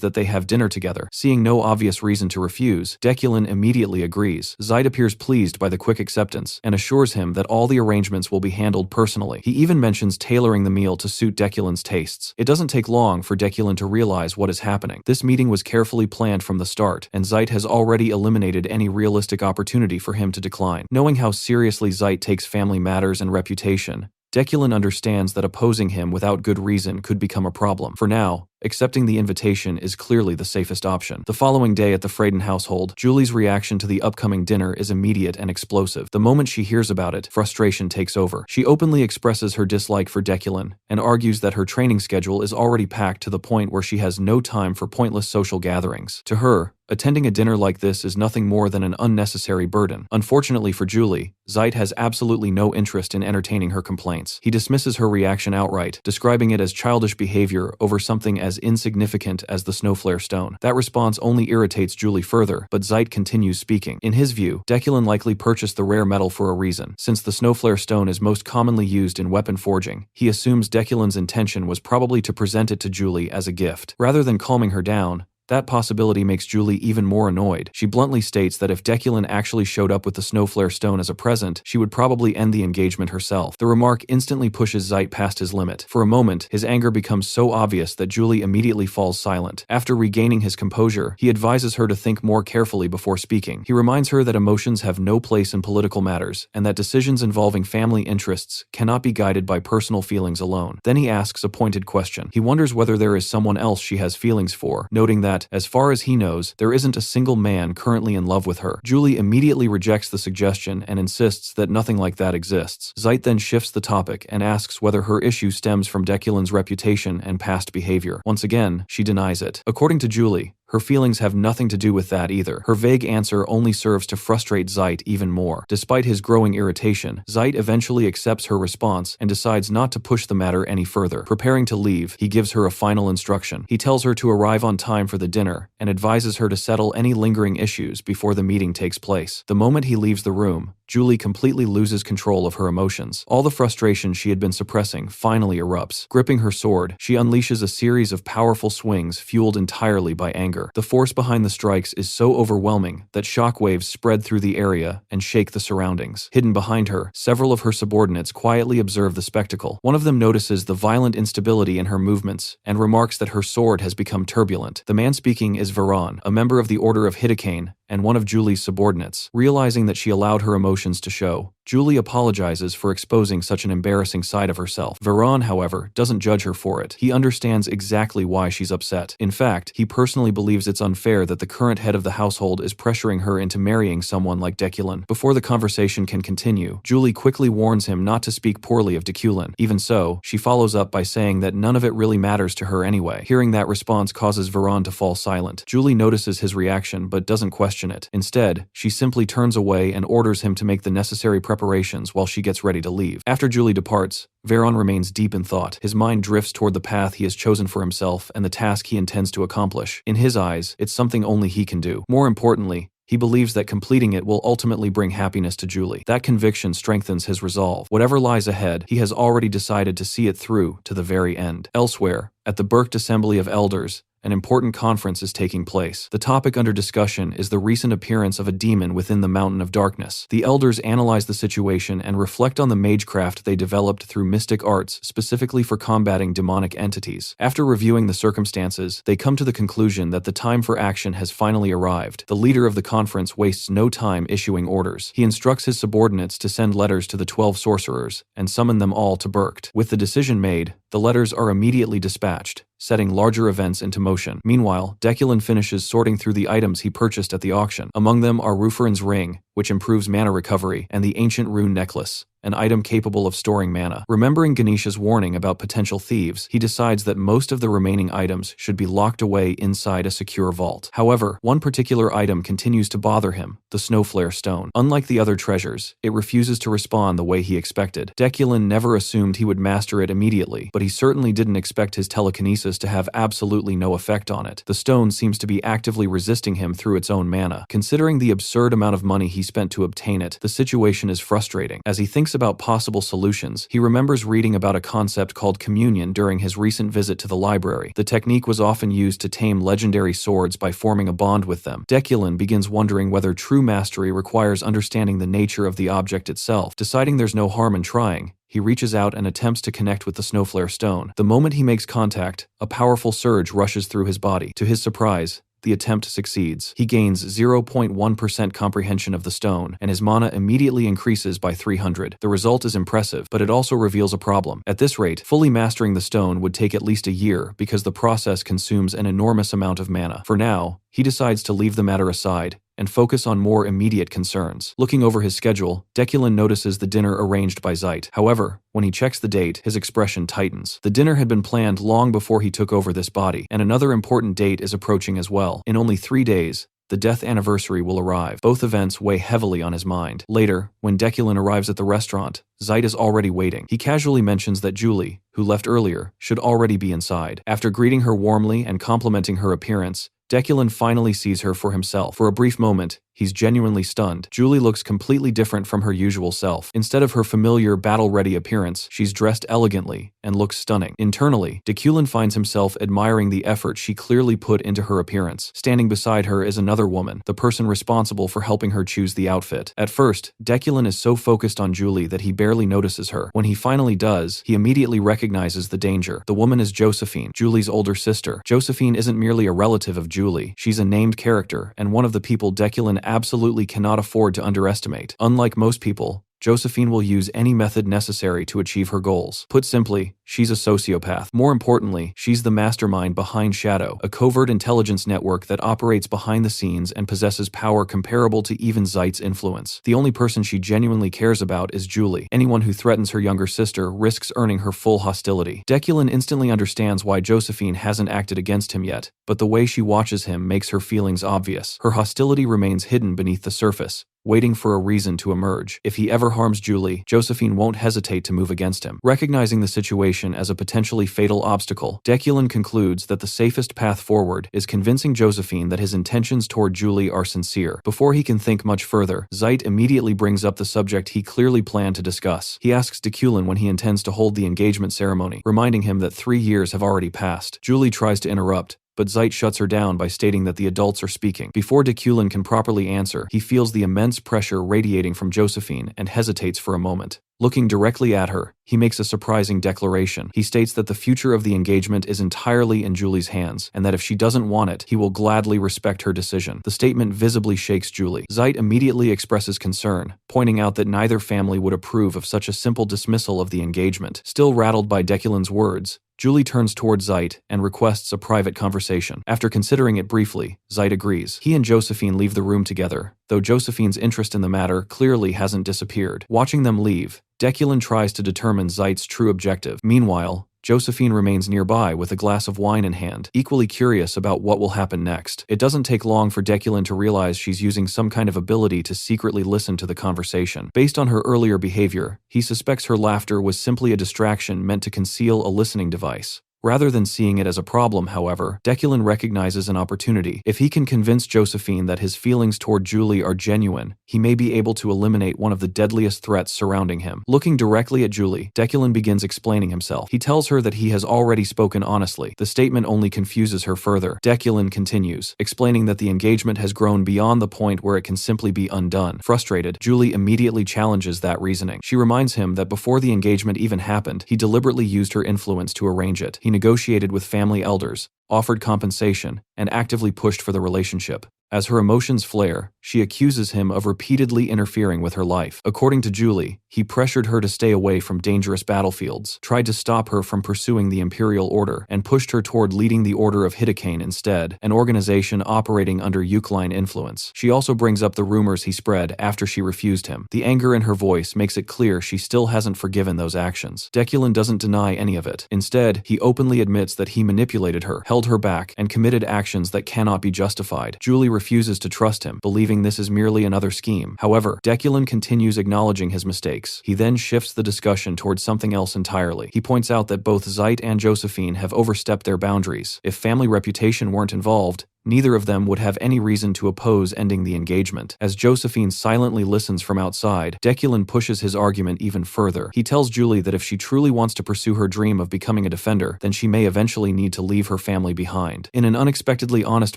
that they have dinner together. Seeing no obvious reason to refuse, Dekulin immediately agrees. Zeit appears pleased by the quick acceptance and assures him that all the arrangements will be handled personally. He even mentions tailoring the meal to suit Dekulin's tastes. It doesn't take long for Dekulin to realize what is happening. This meeting was carefully planned from the start, and Zeit has already eliminated any realistic opportunity for him to decline. Knowing how seriously Zeit takes family matters and reputation, Dekulin understands that opposing him without good reason could become a problem. For now, accepting the invitation is clearly the safest option. The following day at the Freyden household, Julie's reaction to the upcoming dinner is immediate and explosive. The moment she hears about it, frustration takes over. She openly expresses her dislike for Dekulin and argues that her training schedule is already packed to the point where she has no time for pointless social gatherings. To her, attending a dinner like this is nothing more than an unnecessary burden. Unfortunately for Julie, Zeit has absolutely no interest in entertaining her complaints. He dismisses her reaction outright, describing it as childish behavior over something as insignificant as the Snowflare Stone. That response only irritates Julie further, but Zeit continues speaking. In his view, Dekulin likely purchased the rare metal for a reason. Since the Snowflare Stone is most commonly used in weapon forging, he assumes Dekulin's intention was probably to present it to Julie as a gift. Rather than calming her down, That possibility makes Julie even more annoyed. She bluntly states that if Dekulin actually showed up with the Snowflare stone as a present, she would probably end the engagement herself. The remark instantly pushes Zeit past his limit. For a moment, his anger becomes so obvious that Julie immediately falls silent. After regaining his composure, he advises her to think more carefully before speaking. He reminds her that emotions have no place in political matters, and that decisions involving family interests cannot be guided by personal feelings alone. Then he asks a pointed question. He wonders whether there is someone else she has feelings for, noting that, as far as he knows, there isn't a single man currently in love with her. Julie immediately rejects the suggestion and insists that nothing like that exists. Zeit then shifts the topic and asks whether her issue stems from Dekulin's reputation and past behavior. Once again, she denies it. According to Julie, her feelings have nothing to do with that either. Her vague answer only serves to frustrate Zeit even more. Despite his growing irritation, Zeit eventually accepts her response and decides not to push the matter any further. Preparing to leave, he gives her a final instruction. He tells her to arrive on time for the dinner and advises her to settle any lingering issues before the meeting takes place. The moment he leaves the room, Julie completely loses control of her emotions. All the frustration she had been suppressing finally erupts. Gripping her sword, she unleashes a series of powerful swings fueled entirely by anger. The force behind the strikes is so overwhelming that shockwaves spread through the area and shake the surroundings. Hidden behind her, several of her subordinates quietly observe the spectacle. One of them notices the violent instability in her movements and remarks that her sword has become turbulent. The man speaking is Varan, a member of the Order of Hidakane and one of Julie's subordinates. Realizing that she allowed her emotions to show, Julie apologizes for exposing such an embarrassing side of herself. Varan, however, doesn't judge her for it. He understands exactly why she's upset. In fact, he personally believes it's unfair that the current head of the household is pressuring her into marrying someone like Dekulin. Before the conversation can continue, Julie quickly warns him not to speak poorly of Dekulin. Even so, she follows up by saying that none of it really matters to her anyway. Hearing that response causes Varan to fall silent. Julie notices his reaction but doesn't question it. Instead, she simply turns away and orders him to make the necessary preparations while she gets ready to leave. After Julie departs, Varan remains deep in thought. His mind drifts toward the path he has chosen for himself and the task he intends to accomplish. In his eyes, it's something only he can do. More importantly, he believes that completing it will ultimately bring happiness to Julie. That conviction strengthens his resolve. Whatever lies ahead, he has already decided to see it through to the very end. Elsewhere, at the Berkt Assembly of Elders, an important conference is taking place. The topic under discussion is the recent appearance of a demon within the Mountain of Darkness. The elders analyze the situation and reflect on the magecraft they developed through mystic arts specifically for combating demonic entities. After reviewing the circumstances, they come to the conclusion that the time for action has finally arrived. The leader of the conference wastes no time issuing orders. He instructs his subordinates to send letters to the 12 sorcerers and summon them all to Berkt. With the decision made, the letters are immediately dispatched, setting larger events into motion. Meanwhile, Dekulin finishes sorting through the items he purchased at the auction. Among them are Rufarin's ring, which improves mana recovery, and the ancient rune necklace, an item capable of storing mana. Remembering Ganesha's warning about potential thieves, he decides that most of the remaining items should be locked away inside a secure vault. However, one particular item continues to bother him, the Snowflare stone. Unlike the other treasures, it refuses to respond the way he expected. Dekulin never assumed he would master it immediately, but he certainly didn't expect his telekinesis to have absolutely no effect on it. The stone seems to be actively resisting him through its own mana. Considering the absurd amount of money he spent to obtain it, the situation is frustrating. As he thinks about possible solutions, he remembers reading about a concept called communion during his recent visit to the library. The technique was often used to tame legendary swords by forming a bond with them. Dekulin begins wondering whether true mastery requires understanding the nature of the object itself. Deciding there's no harm in trying, he reaches out and attempts to connect with the Snowflare stone. The moment he makes contact, a powerful surge rushes through his body. To his surprise, the attempt succeeds. He gains 0.1% comprehension of the stone, and his mana immediately increases by 300. The result is impressive, but it also reveals a problem. At this rate, fully mastering the stone would take at least a year because the process consumes an enormous amount of mana. For now, he decides to leave the matter aside and focus on more immediate concerns. Looking over his schedule, Dekulin notices the dinner arranged by Zeit. However, when he checks the date, his expression tightens. The dinner had been planned long before he took over this body, and another important date is approaching as well. In only 3 days, the death anniversary will arrive. Both events weigh heavily on his mind. Later, when Dekulin arrives at the restaurant, Zeit is already waiting. He casually mentions that Julie, who left earlier, should already be inside. After greeting her warmly and complimenting her appearance, Dekulin finally sees her for himself. For a brief moment, he's genuinely stunned. Julie looks completely different from her usual self. Instead of her familiar battle-ready appearance, she's dressed elegantly and looks stunning. Internally, Dekulin finds himself admiring the effort she clearly put into her appearance. Standing beside her is another woman, the person responsible for helping her choose the outfit. At first, Dekulin is so focused on Julie that he barely notices her. When he finally does, he immediately recognizes the danger. The woman is Josephine, Julie's older sister. Josephine isn't merely a relative of Julie, she's a named character, and one of the people Dekulin absolutely cannot afford to underestimate. Unlike most people, Josephine will use any method necessary to achieve her goals. Put simply, she's a sociopath. More importantly, she's the mastermind behind Shadow, a covert intelligence network that operates behind the scenes and possesses power comparable to even Zeit's influence. The only person she genuinely cares about is Julie. Anyone who threatens her younger sister risks earning her full hostility. Dekulin instantly understands why Josephine hasn't acted against him yet, but the way she watches him makes her feelings obvious. Her hostility remains hidden beneath the surface, waiting for a reason to emerge. If he ever harms Julie, Josephine won't hesitate to move against him. Recognizing the situation as a potentially fatal obstacle, Dekulin concludes that the safest path forward is convincing Josephine that his intentions toward Julie are sincere. Before he can think much further, Zeit immediately brings up the subject he clearly planned to discuss. He asks Dekulin when he intends to hold the engagement ceremony, reminding him that 3 years have already passed. Julie tries to interrupt, but Zeit shuts her down by stating that the adults are speaking. Before Dekulin can properly answer, he feels the immense pressure radiating from Josephine and hesitates for a moment. Looking directly at her, he makes a surprising declaration. He states that the future of the engagement is entirely in Julie's hands, and that if she doesn't want it, he will gladly respect her decision. The statement visibly shakes Julie. Zeit immediately expresses concern, pointing out that neither family would approve of such a simple dismissal of the engagement. Still rattled by Dekulin's words, Julie turns toward Zeit and requests a private conversation. After considering it briefly, Zeit agrees. He and Josephine leave the room together, though Josephine's interest in the matter clearly hasn't disappeared. Watching them leave, Dekulin tries to determine Zeit's true objective. Meanwhile, Josephine remains nearby with a glass of wine in hand, equally curious about what will happen next. It doesn't take long for Dekulin to realize she's using some kind of ability to secretly listen to the conversation. Based on her earlier behavior, he suspects her laughter was simply a distraction meant to conceal a listening device. Rather than seeing it as a problem, however, Dekulin recognizes an opportunity. If he can convince Josephine that his feelings toward Julie are genuine, he may be able to eliminate one of the deadliest threats surrounding him. Looking directly at Julie, Dekulin begins explaining himself. He tells her that he has already spoken honestly. The statement only confuses her further. Dekulin continues, explaining that the engagement has grown beyond the point where it can simply be undone. Frustrated, Julie immediately challenges that reasoning. She reminds him that before the engagement even happened, he deliberately used her influence to arrange it. He negotiated with family elders, offered compensation, and actively pushed for the relationship. As her emotions flare, she accuses him of repeatedly interfering with her life. According to Julie, he pressured her to stay away from dangerous battlefields, tried to stop her from pursuing the Imperial Order, and pushed her toward leading the Order of Hidakane instead, an organization operating under Eucline influence. She also brings up the rumors he spread after she refused him. The anger in her voice makes it clear she still hasn't forgiven those actions. Dekulin doesn't deny any of it. Instead, he openly admits that he manipulated her, held her back, and committed actions that cannot be justified. Julie refuses to trust him, believing this is merely another scheme. However, Dekulin continues acknowledging his mistakes. He then shifts the discussion towards something else entirely. He points out that both Zeit and Josephine have overstepped their boundaries. If family reputation weren't involved, neither of them would have any reason to oppose ending the engagement. As Josephine silently listens from outside, Dekulin pushes his argument even further. He tells Julie that if she truly wants to pursue her dream of becoming a defender, then she may eventually need to leave her family behind. In an unexpectedly honest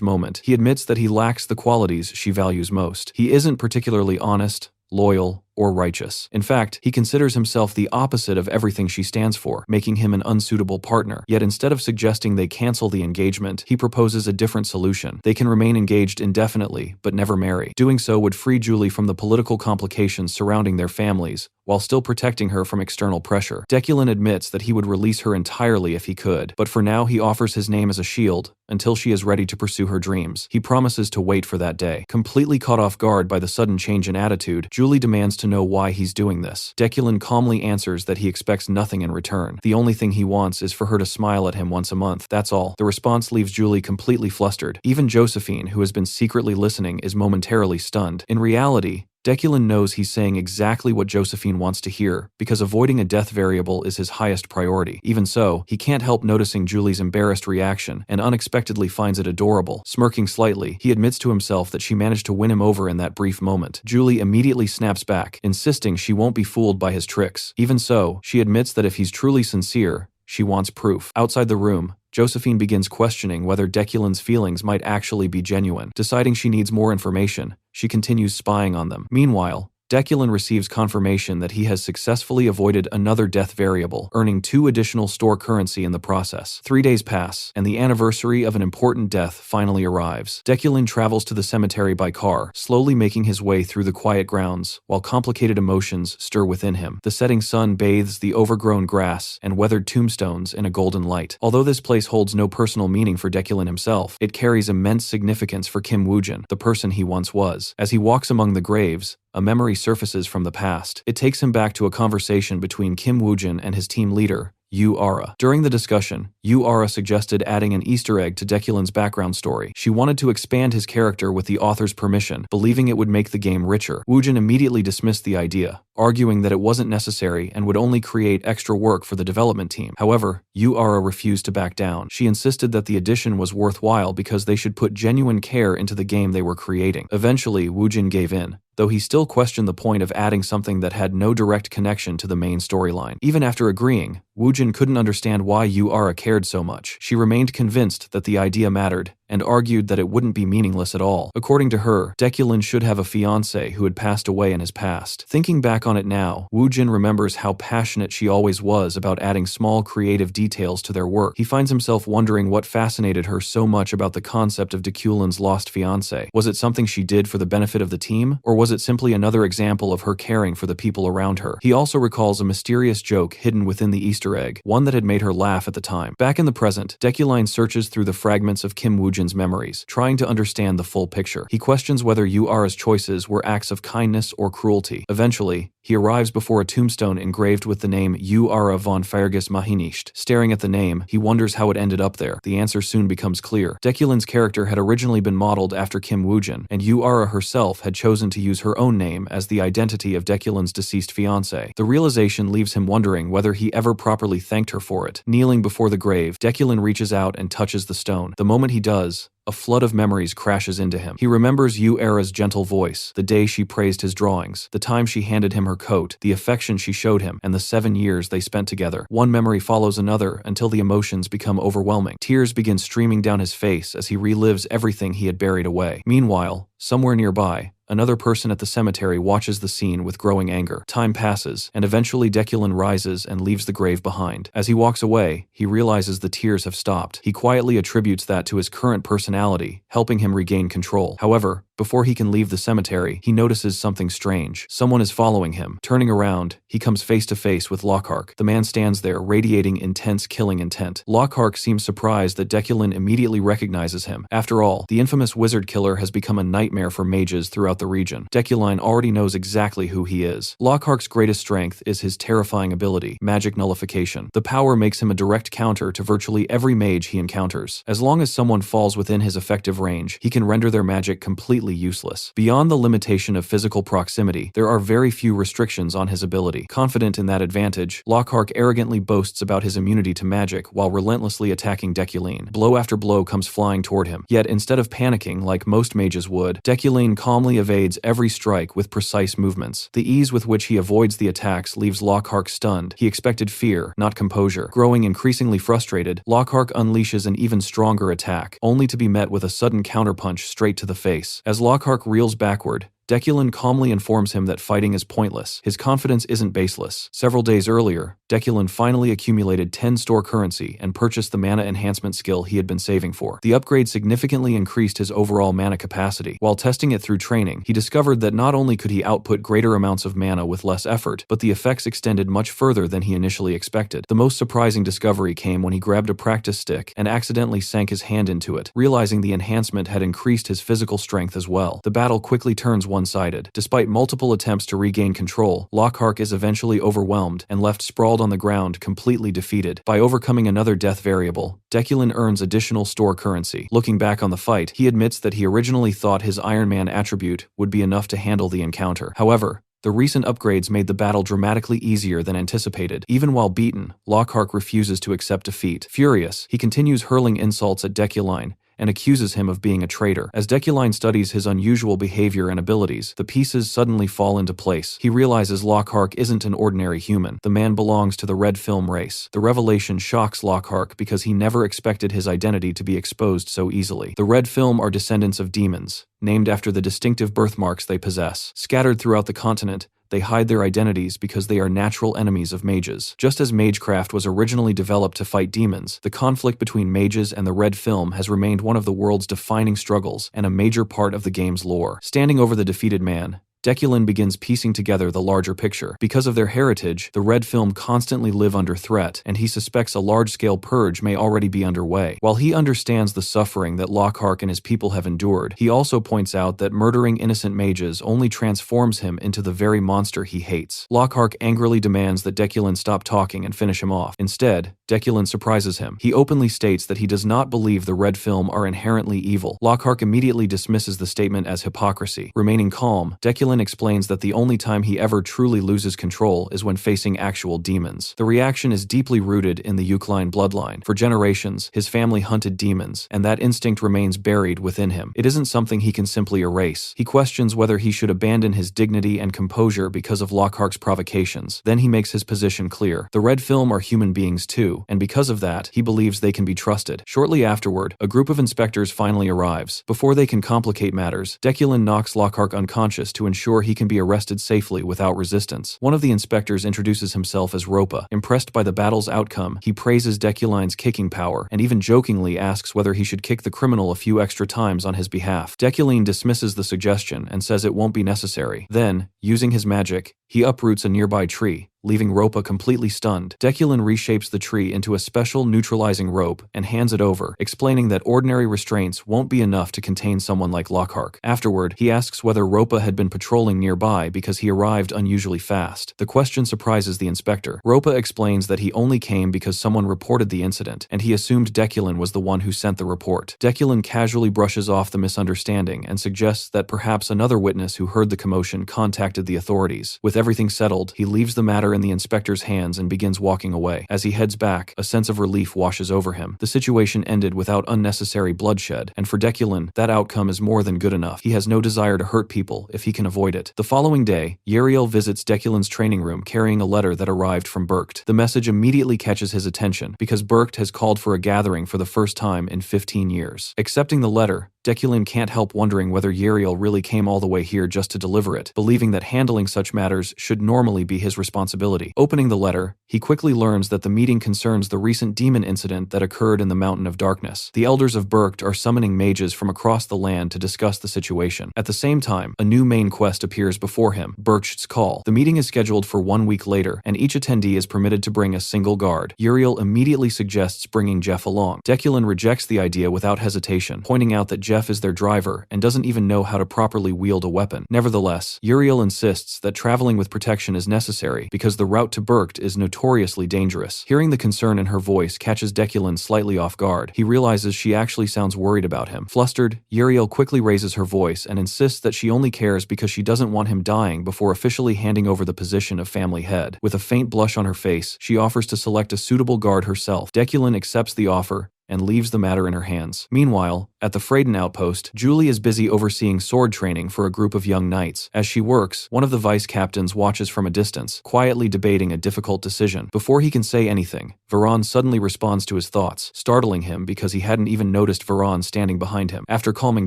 moment, he admits that he lacks the qualities she values most. He isn't particularly honest, loyal, or righteous. In fact, he considers himself the opposite of everything she stands for, making him an unsuitable partner. Yet instead of suggesting they cancel the engagement, he proposes a different solution. They can remain engaged indefinitely, but never marry. Doing so would free Julie from the political complications surrounding their families, while still protecting her from external pressure. Dekulin admits that he would release her entirely if he could, but for now he offers his name as a shield, until she is ready to pursue her dreams. He promises to wait for that day. Completely caught off guard by the sudden change in attitude, Julie demands to know why he's doing this. Dekulin calmly answers that he expects nothing in return. The only thing he wants is for her to smile at him once a month. That's all. The response leaves Julie completely flustered. Even Josephine, who has been secretly listening, is momentarily stunned. In reality, Deculin knows he's saying exactly what Josephine wants to hear, because avoiding a death variable is his highest priority. Even so, he can't help noticing Julie's embarrassed reaction and unexpectedly finds it adorable. Smirking slightly, he admits to himself that she managed to win him over in that brief moment. Julie immediately snaps back, insisting she won't be fooled by his tricks. Even so, she admits that if he's truly sincere, she wants proof. Outside the room, Josephine begins questioning whether Deculin's feelings might actually be genuine. Deciding she needs more information, she continues spying on them. Meanwhile, Deculin receives confirmation that he has successfully avoided another death variable, earning 2 additional store currency in the process. 3 days pass, and the anniversary of an important death finally arrives. Deculin travels to the cemetery by car, slowly making his way through the quiet grounds, while complicated emotions stir within him. The setting sun bathes the overgrown grass and weathered tombstones in a golden light. Although this place holds no personal meaning for Deculin himself, it carries immense significance for Kim Woojin, the person he once was. As he walks among the graves, a memory surfaces from the past. It takes him back to a conversation between Kim Woojin and his team leader, Yu Ara. During the discussion, Yu Ara suggested adding an Easter egg to Deculin's background story. She wanted to expand his character with the author's permission, believing it would make the game richer. Woojin immediately dismissed the idea, arguing that it wasn't necessary and would only create extra work for the development team. However, Yu Ara refused to back down. She insisted that the addition was worthwhile because they should put genuine care into the game they were creating. Eventually, Woojin gave in, though he still questioned the point of adding something that had no direct connection to the main storyline. Even after agreeing, Woojin couldn't understand why Yu Ara cared so much. She remained convinced that the idea mattered, and argued that it wouldn't be meaningless at all. According to her, Deculin should have a fiancé who had passed away in his past. Thinking back on it now, Woojin remembers how passionate she always was about adding small creative details to their work. He finds himself wondering what fascinated her so much about the concept of Deculin's lost fiancé. Was it something she did for the benefit of the team, or was it simply another example of her caring for the people around her? He also recalls a mysterious joke hidden within the Easter egg, one that had made her laugh at the time. Back in the present, Deculin searches through the fragments of Kim Woojin's memories, trying to understand the full picture. He questions whether Yu Ara's choices were acts of kindness or cruelty. Eventually, he arrives before a tombstone engraved with the name Yu Ara von Fergus Mahinisht. Staring at the name, he wonders how it ended up there. The answer soon becomes clear. Deculin's character had originally been modeled after Kim Woojin, and Yu Ara herself had chosen to use her own name as the identity of Deculin's deceased fiancé. The realization leaves him wondering whether he ever properly thanked her for it. Kneeling before the grave, Deculin reaches out and touches the stone. The moment he does, a flood of memories crashes into him. He remembers Yu Ara's gentle voice, the day she praised his drawings, the time she handed him her coat, the affection she showed him, and the 7 years they spent together. One memory follows another until the emotions become overwhelming. Tears begin streaming down his face as he relives everything he had buried away. Meanwhile, somewhere nearby, another person at the cemetery watches the scene with growing anger. Time passes, and eventually Deculin rises and leaves the grave behind. As he walks away, he realizes the tears have stopped. He quietly attributes that to his current personality, helping him regain control. However, before he can leave the cemetery, he notices something strange. Someone is following him. Turning around, he comes face to face with Lockhart. The man stands there, radiating intense killing intent. Lockhart seems surprised that Deculin immediately recognizes him. After all, the infamous wizard killer has become a nightmare for mages throughout the region. Deculin already knows exactly who he is. Lockhart's greatest strength is his terrifying ability, magic nullification. The power makes him a direct counter to virtually every mage he encounters. As long as someone falls within his effective range, he can render their magic completely useless. Beyond the limitation of physical proximity, there are very few restrictions on his ability. Confident in that advantage, Lockhart arrogantly boasts about his immunity to magic while relentlessly attacking Deculin. Blow after blow comes flying toward him. Yet instead of panicking like most mages would, Deculin calmly evades every strike with precise movements. The ease with which he avoids the attacks leaves Lockhart stunned. He expected fear, not composure. Growing increasingly frustrated, Lockhart unleashes an even stronger attack, only to be met with a sudden counterpunch straight to the face. As Lockhart reels backward, Deculin calmly informs him that fighting is pointless. His confidence isn't baseless. Several days earlier, Deculin finally accumulated 10 store currency and purchased the mana enhancement skill he had been saving for. The upgrade significantly increased his overall mana capacity. While testing it through training, he discovered that not only could he output greater amounts of mana with less effort, but the effects extended much further than he initially expected. The most surprising discovery came when he grabbed a practice stick and accidentally sank his hand into it, realizing the enhancement had increased his physical strength as well. The battle quickly turns one-sided. Despite multiple attempts to regain control, Lockhart is eventually overwhelmed and left sprawled on the ground, completely defeated. By overcoming another death variable, Dekulin earns additional store currency. Looking back on the fight, he admits that he originally thought his Iron Man attribute would be enough to handle the encounter. However, the recent upgrades made the battle dramatically easier than anticipated. Even while beaten, Lockhart refuses to accept defeat. Furious, he continues hurling insults at Dekulin and accuses him of being a traitor. As Dekulin studies his unusual behavior and abilities, the pieces suddenly fall into place. He realizes Lockhart isn't an ordinary human. The man belongs to the Red Film race. The revelation shocks Lockhart because he never expected his identity to be exposed so easily. The Red Film are descendants of demons, named after the distinctive birthmarks they possess. Scattered throughout the continent, they hide their identities because they are natural enemies of mages. Just as magecraft was originally developed to fight demons, the conflict between mages and the Red Film has remained one of the world's defining struggles and a major part of the game's lore. Standing over the defeated man, Dekulin begins piecing together the larger picture. Because of their heritage, the Red Film constantly live under threat, and he suspects a large-scale purge may already be underway. While he understands the suffering that Lockhart and his people have endured, he also points out that murdering innocent mages only transforms him into the very monster he hates. Lockhart angrily demands that Dekulin stop talking and finish him off. Instead, Dekulin surprises him. He openly states that he does not believe the Red Film are inherently evil. Lockhart immediately dismisses the statement as hypocrisy. Remaining calm, Dekulin explains that the only time he ever truly loses control is when facing actual demons. The reaction is deeply rooted in the Isekai'd bloodline. For generations, his family hunted demons, and that instinct remains buried within him. It isn't something he can simply erase. He questions whether he should abandon his dignity and composure because of Lockhart's provocations. Then he makes his position clear. The Red Film are human beings too, and because of that, he believes they can be trusted. Shortly afterward, a group of inspectors finally arrives. Before they can complicate matters, Dekulin knocks Lockhart unconscious to ensure he can be arrested safely without resistance. One of the inspectors introduces himself as Ropa. Impressed by the battle's outcome, he praises Dekulin's kicking power and even jokingly asks whether he should kick the criminal a few extra times on his behalf. Dekulin dismisses the suggestion and says it won't be necessary. Then, using his magic, he uproots a nearby tree, leaving Ropa completely stunned. Dekulin reshapes the tree into a special neutralizing rope and hands it over, explaining that ordinary restraints won't be enough to contain someone like Lockhart. Afterward, he asks whether Ropa had been patrolling nearby because he arrived unusually fast. The question surprises the inspector. Ropa explains that he only came because someone reported the incident, and he assumed Dekulin was the one who sent the report. Dekulin casually brushes off the misunderstanding and suggests that perhaps another witness who heard the commotion contacted the authorities. With everything settled, he leaves the matter in the inspector's hands and begins walking away. As he heads back, a sense of relief washes over him. The situation ended without unnecessary bloodshed, and for Dekulin, that outcome is more than good enough. He has no desire to hurt people if he can avoid it. The following day, Yariel visits Dekulin's training room carrying a letter that arrived from Berkt. The message immediately catches his attention because Berkt has called for a gathering for the first time in 15 years. Accepting the letter, Dekulin can't help wondering whether Yariel really came all the way here just to deliver it, believing that handling such matters should normally be his responsibility. Opening the letter, he quickly learns that the meeting concerns the recent demon incident that occurred in the Mountain of Darkness. The elders of Berkt are summoning mages from across the land to discuss the situation. At the same time, a new main quest appears before him, Berkt's Call. The meeting is scheduled for 1 week later, and each attendee is permitted to bring a single guard. Yariel immediately suggests bringing Jeff along. Dekulin rejects the idea without hesitation, pointing out that Jeff is their driver and doesn't even know how to properly wield a weapon. Nevertheless, Yariel insists that traveling with protection is necessary because the route to Berkt is notoriously dangerous. Hearing the concern in her voice catches Dekulin slightly off guard. He realizes she actually sounds worried about him. Flustered, Yariel quickly raises her voice and insists that she only cares because she doesn't want him dying before officially handing over the position of family head. With a faint blush on her face, she offers to select a suitable guard herself. Dekulin accepts the offer and leaves the matter in her hands. Meanwhile, at the Freyden outpost, Julie is busy overseeing sword training for a group of young knights. As she works, one of the vice captains watches from a distance, quietly debating a difficult decision. Before he can say anything, Varan suddenly responds to his thoughts, startling him because he hadn't even noticed Varan standing behind him. After calming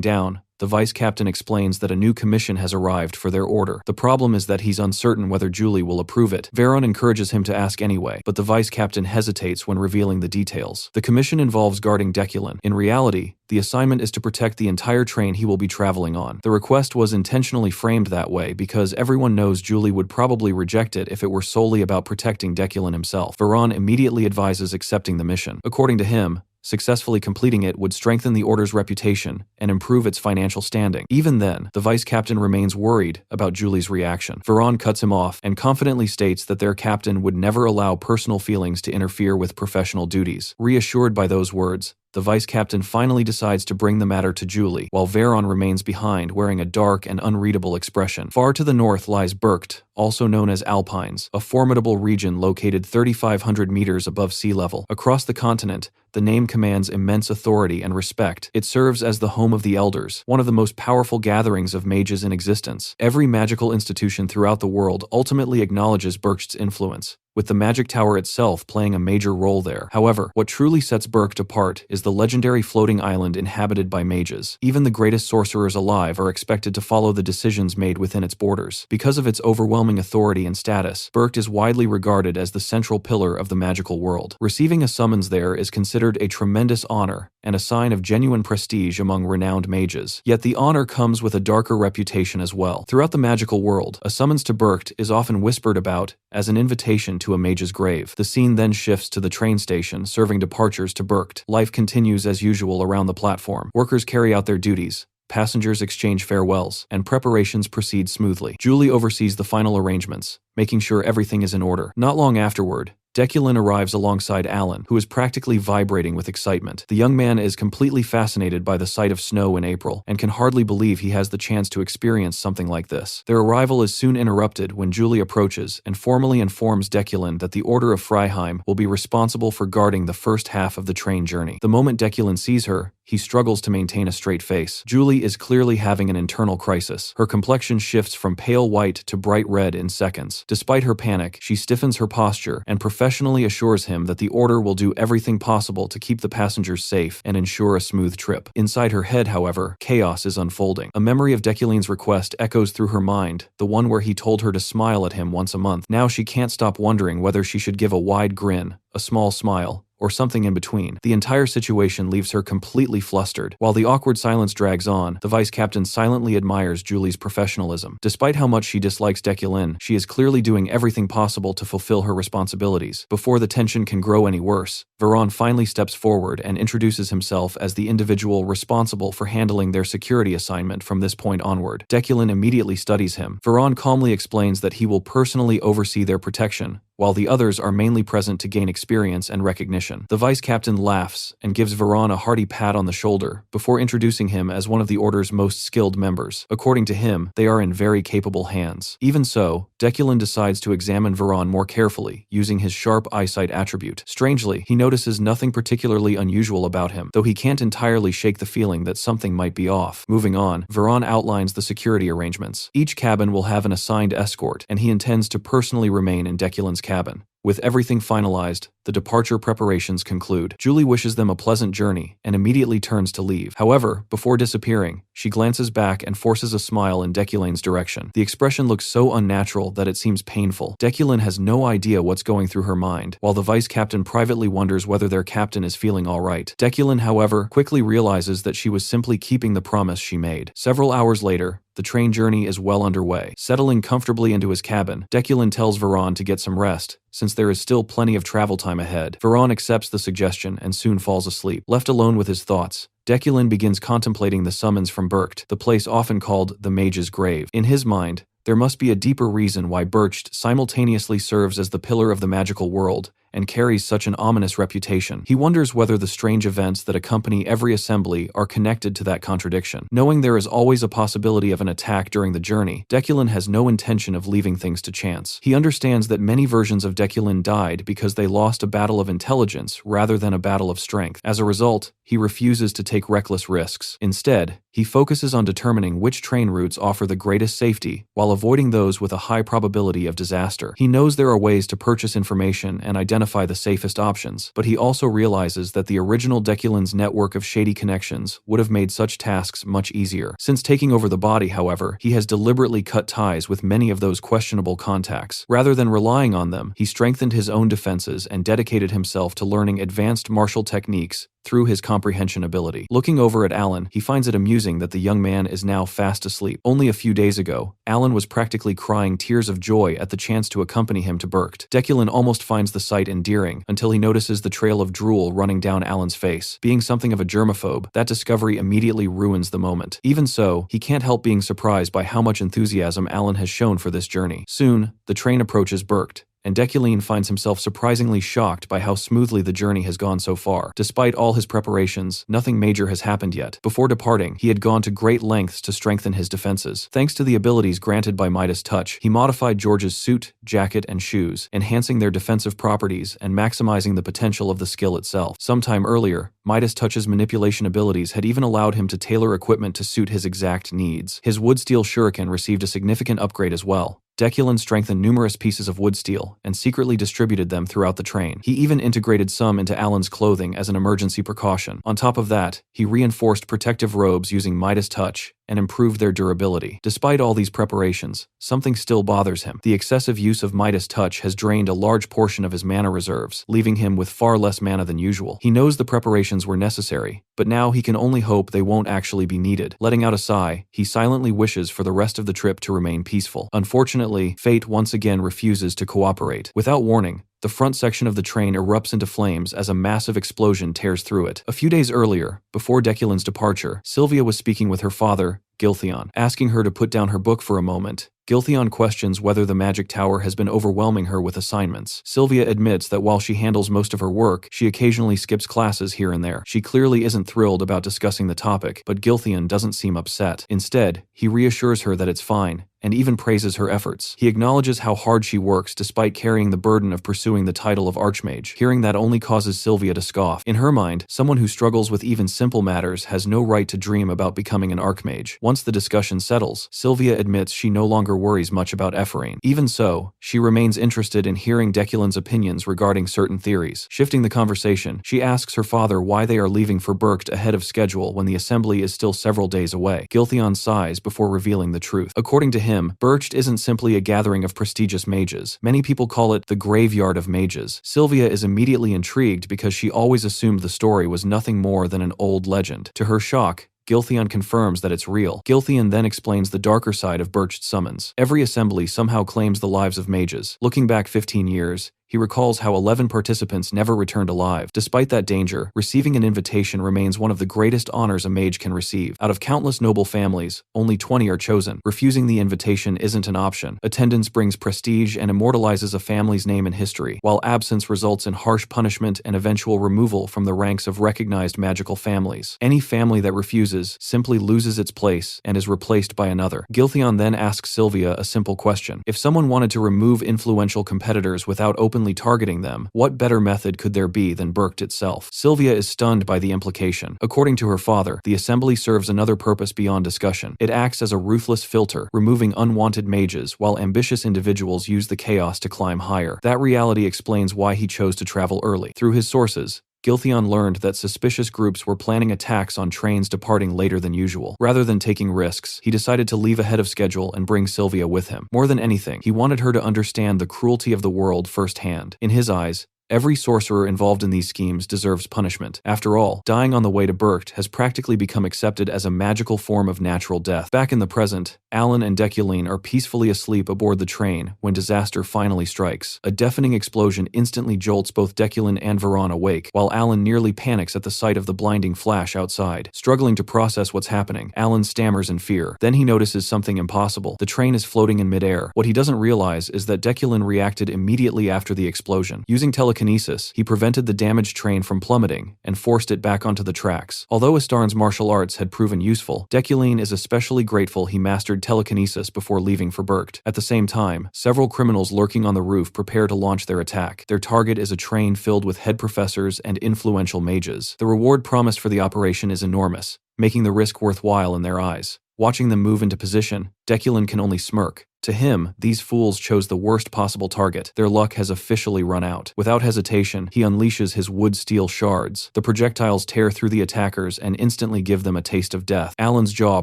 down, the vice captain explains that a new commission has arrived for their order. The problem is that he's uncertain whether Julie will approve it. Varan encourages him to ask anyway, but the vice captain hesitates when revealing the details. The commission involves guarding Dekulin. In reality, the assignment is to protect the entire train he will be traveling on. The request was intentionally framed that way because everyone knows Julie would probably reject it if it were solely about protecting Dekulin himself. Varan immediately advises accepting the mission. According to him, successfully completing it would strengthen the Order's reputation and improve its financial standing. Even then, the vice captain remains worried about Julie's reaction. Veron cuts him off and confidently states that their captain would never allow personal feelings to interfere with professional duties. Reassured by those words, the vice captain finally decides to bring the matter to Julie, while Veron remains behind wearing a dark and unreadable expression. Far to the north lies Bercht, also known as Alpines, a formidable region located 3,500 meters above sea level. Across the continent, the name commands immense authority and respect. It serves as the home of the Elders, one of the most powerful gatherings of mages in existence. Every magical institution throughout the world ultimately acknowledges Bercht's influence, with the magic tower itself playing a major role there. However, what truly sets Bercht apart is the legendary floating island inhabited by mages. Even the greatest sorcerers alive are expected to follow the decisions made within its borders. Because of its overwhelming authority and status, Bercht is widely regarded as the central pillar of the magical world. Receiving a summons there is considered a tremendous honor and a sign of genuine prestige among renowned mages. Yet the honor comes with a darker reputation as well. Throughout the magical world, a summons to Bercht is often whispered about as an invitation to a mage's grave. The scene then shifts to the train station, serving departures to Bercht. Life continues as usual around the platform. Workers carry out their duties, passengers exchange farewells, and preparations proceed smoothly. Julie oversees the final arrangements, making sure everything is in order. Not long afterward, Deculin arrives alongside Alan, who is practically vibrating with excitement. The young man is completely fascinated by the sight of snow in April and can hardly believe he has the chance to experience something like this. Their arrival is soon interrupted when Julie approaches and formally informs Deculin that the Order of Freiheim will be responsible for guarding the first half of the train journey. The moment Deculin sees her, he struggles to maintain a straight face. Julie is clearly having an internal crisis. Her complexion shifts from pale white to bright red in seconds. Despite her panic, she stiffens her posture and professionally assures him that the Order will do everything possible to keep the passengers safe and ensure a smooth trip. Inside her head, however, chaos is unfolding. A memory of Deculin's request echoes through her mind, the one where he told her to smile at him once a month. Now she can't stop wondering whether she should give a wide grin, a small smile, or something in between. The entire situation leaves her completely flustered. While the awkward silence drags on, the vice captain silently admires Julie's professionalism. Despite how much she dislikes Deculin, she is clearly doing everything possible to fulfill her responsibilities. Before the tension can grow any worse, Veron finally steps forward and introduces himself as the individual responsible for handling their security assignment from this point onward. Deculin immediately studies him. Veron calmly explains that he will personally oversee their protection, while the others are mainly present to gain experience and recognition. The vice captain laughs and gives Veron a hearty pat on the shoulder before introducing him as one of the Order's most skilled members. According to him, they are in very capable hands. Even so, Deculin decides to examine Veron more carefully, using his sharp eyesight attribute. Strangely, he notices nothing particularly unusual about him, though he can't entirely shake the feeling that something might be off. Moving on, Veron outlines the security arrangements. Each cabin will have an assigned escort, and he intends to personally remain in Deculin's cabin. With everything finalized, the departure preparations conclude. Julie wishes them a pleasant journey and immediately turns to leave. However, before disappearing, she glances back and forces a smile in Deculin's direction. The expression looks so unnatural that it seems painful. Deculin has no idea what's going through her mind, while the vice captain privately wonders whether their captain is feeling alright. Deculin, however, quickly realizes that she was simply keeping the promise she made. Several hours later, the train journey is well underway. Settling comfortably into his cabin, Deculin tells Veron to get some rest, since there is still plenty of travel time ahead. Veron accepts the suggestion and soon falls asleep. Left alone with his thoughts, Deculin begins contemplating the summons from Bercht, the place often called the Mage's Grave. In his mind, there must be a deeper reason why Bercht simultaneously serves as the pillar of the magical world and carries such an ominous reputation. He wonders whether the strange events that accompany every assembly are connected to that contradiction. Knowing there is always a possibility of an attack during the journey, Deculin has no intention of leaving things to chance. He understands that many versions of Deculin died because they lost a battle of intelligence rather than a battle of strength. As a result, he refuses to take reckless risks. Instead, he focuses on determining which train routes offer the greatest safety while avoiding those with a high probability of disaster. He knows there are ways to purchase information and identify the safest options, but he also realizes that the original Deculin's network of shady connections would have made such tasks much easier. Since taking over the body, however, he has deliberately cut ties with many of those questionable contacts. Rather than relying on them, he strengthened his own defenses and dedicated himself to learning advanced martial techniques through his comprehension ability. Looking over at Alan, he finds it amusing that the young man is now fast asleep. Only a few days ago, Alan was practically crying tears of joy at the chance to accompany him to Berkt. Dekulin almost finds the sight endearing until he notices the trail of drool running down Alan's face. Being something of a germaphobe, that discovery immediately ruins the moment. Even so, he can't help being surprised by how much enthusiasm Alan has shown for this journey. Soon, the train approaches Berkt, and Dekulin finds himself surprisingly shocked by how smoothly the journey has gone so far. Despite all his preparations, nothing major has happened yet. Before departing, he had gone to great lengths to strengthen his defenses. Thanks to the abilities granted by Midas Touch, he modified George's suit, jacket, and shoes, enhancing their defensive properties and maximizing the potential of the skill itself. Sometime earlier, Midas Touch's manipulation abilities had even allowed him to tailor equipment to suit his exact needs. His wood steel shuriken received a significant upgrade as well. Dekulin strengthened numerous pieces of wood steel and secretly distributed them throughout the train. He even integrated some into Alan's clothing as an emergency precaution. On top of that, he reinforced protective robes using Midas Touch and improved their durability. Despite all these preparations, something still bothers him. The excessive use of Midas Touch has drained a large portion of his mana reserves, leaving him with far less mana than usual. He knows the preparations were necessary, but now he can only hope they won't actually be needed. Letting out a sigh, he silently wishes for the rest of the trip to remain peaceful. Unfortunately, fate once again refuses to cooperate. Without warning, the front section of the train erupts into flames as a massive explosion tears through it. A few days earlier, before Dekulin's departure, Sylvia was speaking with her father, Giltheon, asking her to put down her book for a moment. Giltheon questions whether the magic tower has been overwhelming her with assignments. Sylvia admits that while she handles most of her work, she occasionally skips classes here and there. She clearly isn't thrilled about discussing the topic, but Giltheon doesn't seem upset. Instead, he reassures her that it's fine, and even praises her efforts. He acknowledges how hard she works despite carrying the burden of pursuing the title of Archmage. Hearing that only causes Sylvia to scoff. In her mind, someone who struggles with even simple matters has no right to dream about becoming an Archmage. Once the discussion settles, Sylvia admits she no longer worries much about Ephraim. Even so, she remains interested in hearing Dekulin's opinions regarding certain theories. Shifting the conversation, she asks her father why they are leaving for Berkt ahead of schedule when the assembly is still several days away. Giltheon sighs before revealing the truth. According to him, Bercht isn't simply a gathering of prestigious mages. Many people call it the graveyard of mages. Sylvia is immediately intrigued because she always assumed the story was nothing more than an old legend. To her shock, Giltheon confirms that it's real. Giltheon then explains the darker side of Bercht's summons. Every assembly somehow claims the lives of mages. Looking back 15 years, he recalls how 11 participants never returned alive. Despite that danger, receiving an invitation remains one of the greatest honors a mage can receive. Out of countless noble families, only 20 are chosen. Refusing the invitation isn't an option. Attendance brings prestige and immortalizes a family's name in history, while absence results in harsh punishment and eventual removal from the ranks of recognized magical families. Any family that refuses simply loses its place and is replaced by another. Giltheon then asks Sylvia a simple question. If someone wanted to remove influential competitors without openly targeting them, what better method could there be than Berkt itself? Sylvia is stunned by the implication. According to her father, the assembly serves another purpose beyond discussion. It acts as a ruthless filter, removing unwanted mages while ambitious individuals use the chaos to climb higher. That reality explains why he chose to travel early. Through his sources, Giltheon learned that suspicious groups were planning attacks on trains departing later than usual. Rather than taking risks, he decided to leave ahead of schedule and bring Sylvia with him. More than anything, he wanted her to understand the cruelty of the world firsthand. In his eyes, every sorcerer involved in these schemes deserves punishment. After all, dying on the way to Berkt has practically become accepted as a magical form of natural death. Back in the present, Alan and Dekulin are peacefully asleep aboard the train when disaster finally strikes. A deafening explosion instantly jolts both Dekulin and Veron awake, while Alan nearly panics at the sight of the blinding flash outside. Struggling to process what's happening, Alan stammers in fear. Then he notices something impossible. The train is floating in midair. What he doesn't realize is that Dekulin reacted immediately after the explosion. Using telekinesis, he prevented the damaged train from plummeting and forced it back onto the tracks. Although Astarn's martial arts had proven useful, Dekulin is especially grateful he mastered telekinesis before leaving for Berkt. At the same time, several criminals lurking on the roof prepare to launch their attack. Their target is a train filled with head professors and influential mages. The reward promised for the operation is enormous, making the risk worthwhile in their eyes. Watching them move into position, Dekulin can only smirk. To him, these fools chose the worst possible target. Their luck has officially run out. Without hesitation, he unleashes his wood steel shards. The projectiles tear through the attackers and instantly give them a taste of death. Alan's jaw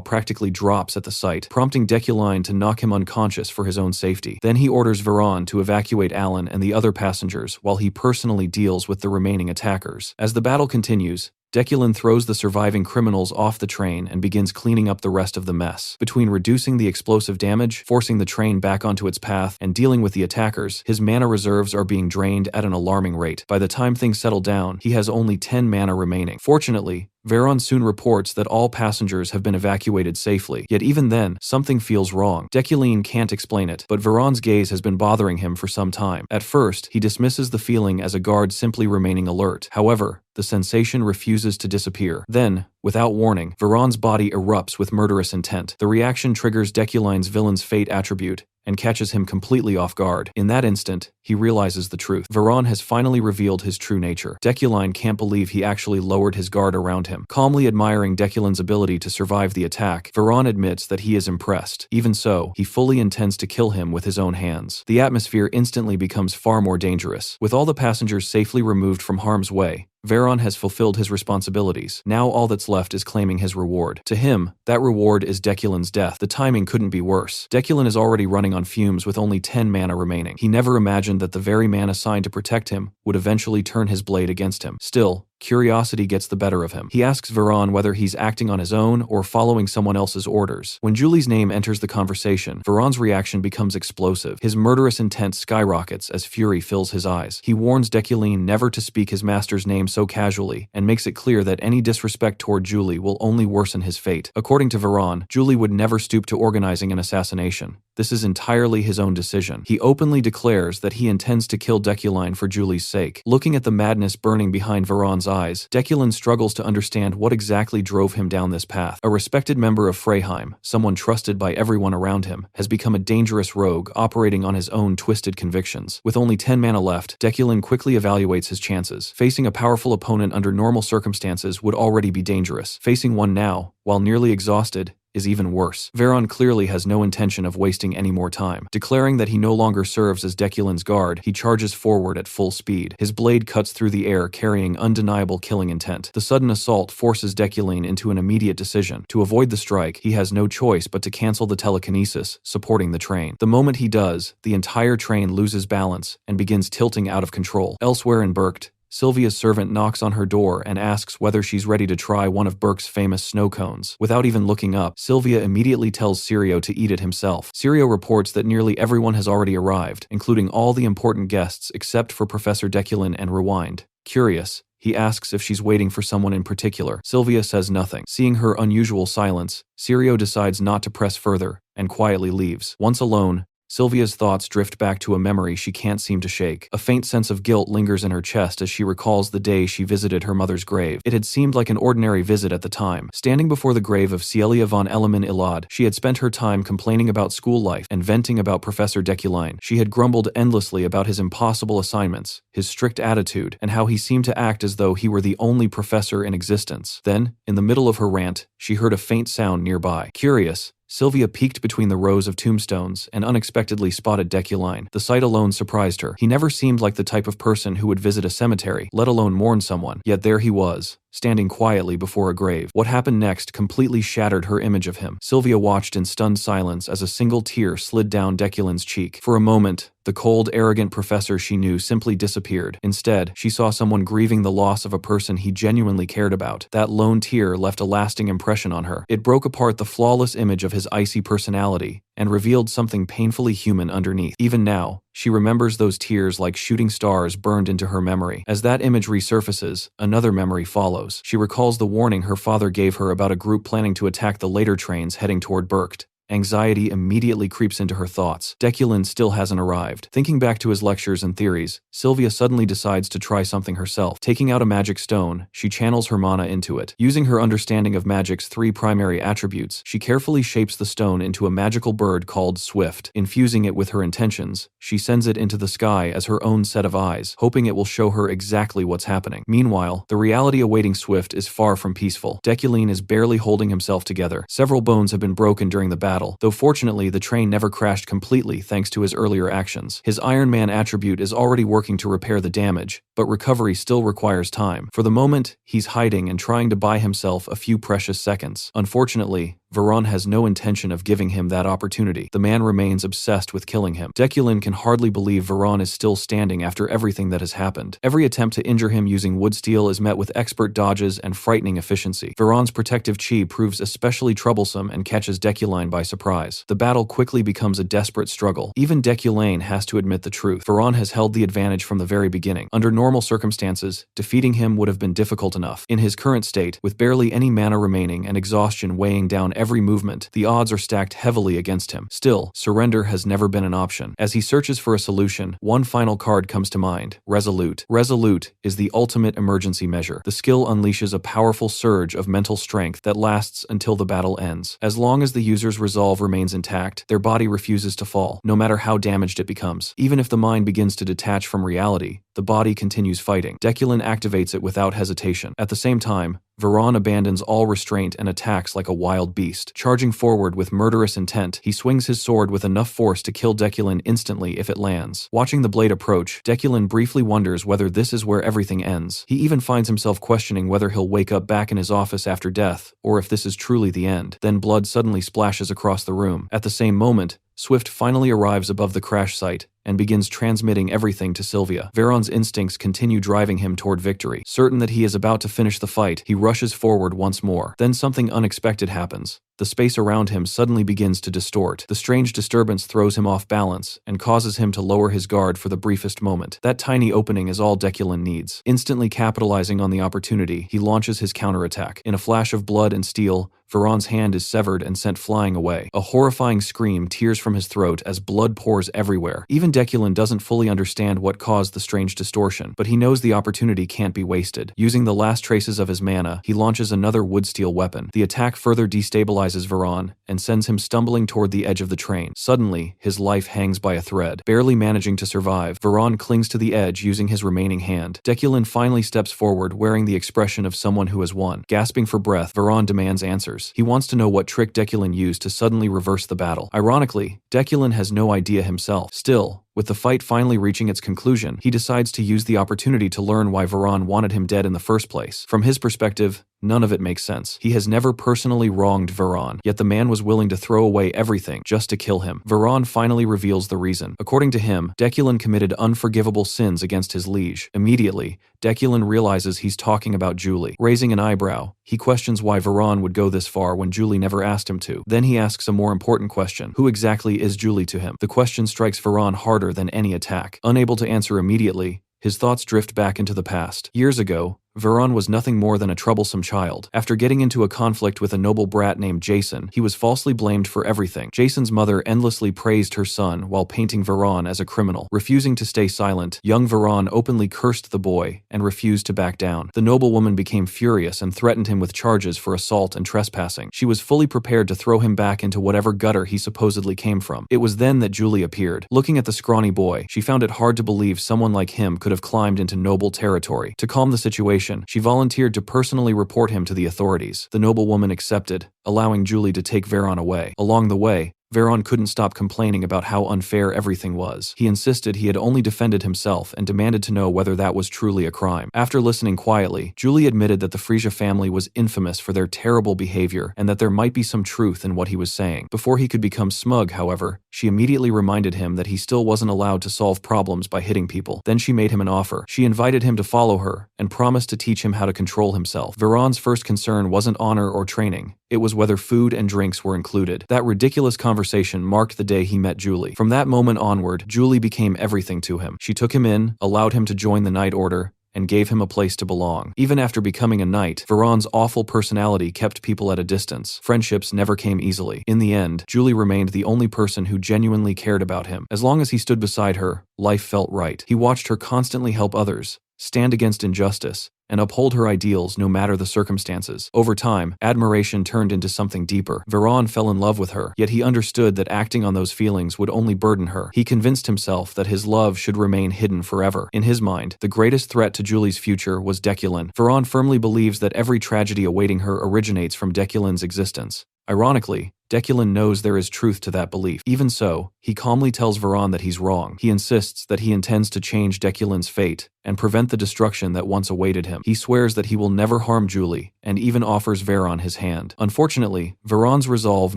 practically drops at the sight, prompting Dekulin to knock him unconscious for his own safety. Then he orders Veron to evacuate Alan and the other passengers while he personally deals with the remaining attackers. As the battle continues, Deculin throws the surviving criminals off the train and begins cleaning up the rest of the mess. Between reducing the explosive damage, forcing the train back onto its path, and dealing with the attackers, his mana reserves are being drained at an alarming rate. By the time things settle down, he has only 10 mana remaining. Fortunately, Veron soon reports that all passengers have been evacuated safely, yet even then, something feels wrong. Deculin can't explain it, but Veron's gaze has been bothering him for some time. At first, he dismisses the feeling as a guard simply remaining alert. However, the sensation refuses to disappear. Then, without warning, Veron's body erupts with murderous intent. The reaction triggers Deculin's villain's fate attribute, and catches him completely off guard. In that instant, he realizes the truth. Veron has finally revealed his true nature. Deculin can't believe he actually lowered his guard around him. Calmly admiring Deculin's ability to survive the attack, Veron admits that he is impressed. Even so, he fully intends to kill him with his own hands. The atmosphere instantly becomes far more dangerous. With all the passengers safely removed from harm's way, Veron has fulfilled his responsibilities. Now all that's left is claiming his reward. To him, that reward is Deculin's death. The timing couldn't be worse. Deculin is already running on fumes with only 10 mana remaining. He never imagined that the very man assigned to protect him would eventually turn his blade against him. Still, curiosity gets the better of him. He asks Veron whether he's acting on his own or following someone else's orders. When Julie's name enters the conversation, Veron's reaction becomes explosive. His murderous intent skyrockets as fury fills his eyes. He warns Deculin never to speak his master's name so casually, and makes it clear that any disrespect toward Julie will only worsen his fate. According to Veron, Julie would never stoop to organizing an assassination. This is entirely his own decision. He openly declares that he intends to kill Deculin for Julie's sake. Looking at the madness burning behind Veron's eyes, Deculin struggles to understand what exactly drove him down this path. A respected member of Freyheim, someone trusted by everyone around him, has become a dangerous rogue operating on his own twisted convictions. With only 10 mana left, Deculin quickly evaluates his chances. Facing a powerful opponent under normal circumstances would already be dangerous. Facing one now, while nearly exhausted, is even worse. Veron clearly has no intention of wasting any more time. Declaring that he no longer serves as Deculin's guard, he charges forward at full speed. His blade cuts through the air, carrying undeniable killing intent. The sudden assault forces Deculin into an immediate decision. To avoid the strike, he has no choice but to cancel the telekinesis supporting the train. The moment he does, the entire train loses balance and begins tilting out of control. Elsewhere in Berkt, Sylvia's servant knocks on her door and asks whether she's ready to try one of Berkt's famous snow cones. Without even looking up, Sylvia immediately tells Sirio to eat it himself. Sirio reports that nearly everyone has already arrived, including all the important guests except for Professor Deculin and Rewind. Curious, he asks if she's waiting for someone in particular. Sylvia says nothing. Seeing her unusual silence, Sirio decides not to press further and quietly leaves. Once alone, Sylvia's thoughts drift back to a memory she can't seem to shake. A faint sense of guilt lingers in her chest as she recalls the day she visited her mother's grave. It had seemed like an ordinary visit at the time. Standing before the grave of Cielia von Elemen Ilad, she had spent her time complaining about school life and venting about Professor Deculin. She had grumbled endlessly about his impossible assignments, his strict attitude, and how he seemed to act as though he were the only professor in existence. Then, in the middle of her rant, she heard a faint sound nearby. Curious, Sylvia peeked between the rows of tombstones and unexpectedly spotted Deculin. The sight alone surprised her. He never seemed like the type of person who would visit a cemetery, let alone mourn someone. Yet there he was, standing quietly before a grave. What happened next completely shattered her image of him. Sylvia watched in stunned silence as a single tear slid down Deculin's cheek. For a moment, the cold, arrogant professor she knew simply disappeared. Instead, she saw someone grieving the loss of a person he genuinely cared about. That lone tear left a lasting impression on her. It broke apart the flawless image of his icy personality and revealed something painfully human underneath. Even now, she remembers those tears like shooting stars burned into her memory. As that image resurfaces, another memory follows. She recalls the warning her father gave her about a group planning to attack the later trains heading toward Berkt. Anxiety immediately creeps into her thoughts. Deculin still hasn't arrived. Thinking back to his lectures and theories, Sylvia suddenly decides to try something herself. Taking out a magic stone, she channels her mana into it. Using her understanding of magic's 3 primary attributes, she carefully shapes the stone into a magical bird called Swift. Infusing it with her intentions, she sends it into the sky as her own set of eyes, hoping it will show her exactly what's happening. Meanwhile, the reality awaiting Swift is far from peaceful. Deculin is barely holding himself together. Several bones have been broken during the battle, though fortunately the train never crashed completely thanks to his earlier actions. His Iron Man attribute is already working to repair the damage, but recovery still requires time. For the moment, he's hiding and trying to buy himself a few precious seconds. Unfortunately, Veron has no intention of giving him that opportunity. The man remains obsessed with killing him. Dekulin can hardly believe Veron is still standing after everything that has happened. Every attempt to injure him using wood steel is met with expert dodges and frightening efficiency. Veron's protective chi proves especially troublesome and catches Dekulin by surprise. The battle quickly becomes a desperate struggle. Even Dekulin has to admit the truth. Veron has held the advantage from the very beginning. Under normal circumstances, defeating him would have been difficult enough. In his current state, with barely any mana remaining and exhaustion weighing down every movement, the odds are stacked heavily against him. Still, surrender has never been an option. As he searches for a solution, one final card comes to mind: Resolute. Resolute is the ultimate emergency measure. The skill unleashes a powerful surge of mental strength that lasts until the battle ends. As long as the user's resolve remains intact, their body refuses to fall, no matter how damaged it becomes. Even if the mind begins to detach from reality, the body continues fighting. Dekulin activates it without hesitation. At the same time, Veron abandons all restraint and attacks like a wild beast. Charging forward with murderous intent, he swings his sword with enough force to kill Dekulin instantly if it lands. Watching the blade approach, Dekulin briefly wonders whether this is where everything ends. He even finds himself questioning whether he'll wake up back in his office after death, or if this is truly the end. Then blood suddenly splashes across the room. At the same moment, Swift finally arrives above the crash site and begins transmitting everything to Sylvia. Veron's instincts continue driving him toward victory. Certain that he is about to finish the fight, he rushes forward once more. Then something unexpected happens. The space around him suddenly begins to distort. The strange disturbance throws him off balance and causes him to lower his guard for the briefest moment. That tiny opening is all Dekulin needs. Instantly capitalizing on the opportunity, he launches his counterattack. In a flash of blood and steel, Veron's hand is severed and sent flying away. A horrifying scream tears from his throat as blood pours everywhere. Even Dekulin doesn't fully understand what caused the strange distortion, but he knows the opportunity can't be wasted. Using the last traces of his mana, he launches another wood steel weapon. The attack further destabilizes Veron and sends him stumbling toward the edge of the train. Suddenly, his life hangs by a thread. Barely managing to survive, Veron clings to the edge using his remaining hand. Dekulin finally steps forward wearing the expression of someone who has won. Gasping for breath, Veron demands answers. He wants to know what trick Dekulin used to suddenly reverse the battle. Ironically, Dekulin has no idea himself. Still, with the fight finally reaching its conclusion, he decides to use the opportunity to learn why Veron wanted him dead in the first place. From his perspective, none of it makes sense. He has never personally wronged Veron, yet the man was willing to throw away everything just to kill him. Veron finally reveals the reason. According to him, Dekulin committed unforgivable sins against his liege. Immediately, Dekulin realizes he's talking about Julie. Raising an eyebrow, he questions why Veron would go this far when Julie never asked him to. Then he asks a more important question. Who exactly is Julie to him? The question strikes Veron harder than any attack. Unable to answer immediately, his thoughts drift back into the past. Years ago, Veron was nothing more than a troublesome child. After getting into a conflict with a noble brat named Jason, he was falsely blamed for everything. Jason's mother endlessly praised her son while painting Veron as a criminal. Refusing to stay silent, young Veron openly cursed the boy and refused to back down. The noblewoman became furious and threatened him with charges for assault and trespassing. She was fully prepared to throw him back into whatever gutter he supposedly came from. It was then that Julie appeared. Looking at the scrawny boy, she found it hard to believe someone like him could have climbed into noble territory. To calm the situation, she volunteered to personally report him to the authorities. The noblewoman accepted, allowing Julie to take Veron away. Along the way, Veron couldn't stop complaining about how unfair everything was. He insisted he had only defended himself and demanded to know whether that was truly a crime. After listening quietly, Julie admitted that the Frisia family was infamous for their terrible behavior and that there might be some truth in what he was saying. Before he could become smug, however, she immediately reminded him that he still wasn't allowed to solve problems by hitting people. Then she made him an offer. She invited him to follow her and promised to teach him how to control himself. Veron's first concern wasn't honor or training. It was whether food and drinks were included. That ridiculous conversation marked the day he met Julie. From that moment onward, Julie became everything to him. She took him in, allowed him to join the Night Order, and gave him a place to belong. Even after becoming a knight, Veron's awful personality kept people at a distance. Friendships never came easily. In the end, Julie remained the only person who genuinely cared about him. As long as he stood beside her, life felt right. He watched her constantly help others, stand against injustice, and uphold her ideals no matter the circumstances. Over time, admiration turned into something deeper. Veron fell in love with her, yet he understood that acting on those feelings would only burden her. He convinced himself that his love should remain hidden forever. In his mind, the greatest threat to Julie's future was Dekulin. Veron firmly believes that every tragedy awaiting her originates from Dekulin's existence. Ironically, Deculin knows there is truth to that belief. Even so, he calmly tells Veron that he's wrong. He insists that he intends to change Deculin's fate and prevent the destruction that once awaited him. He swears that he will never harm Julie, and even offers Veron his hand. Unfortunately, Veron's resolve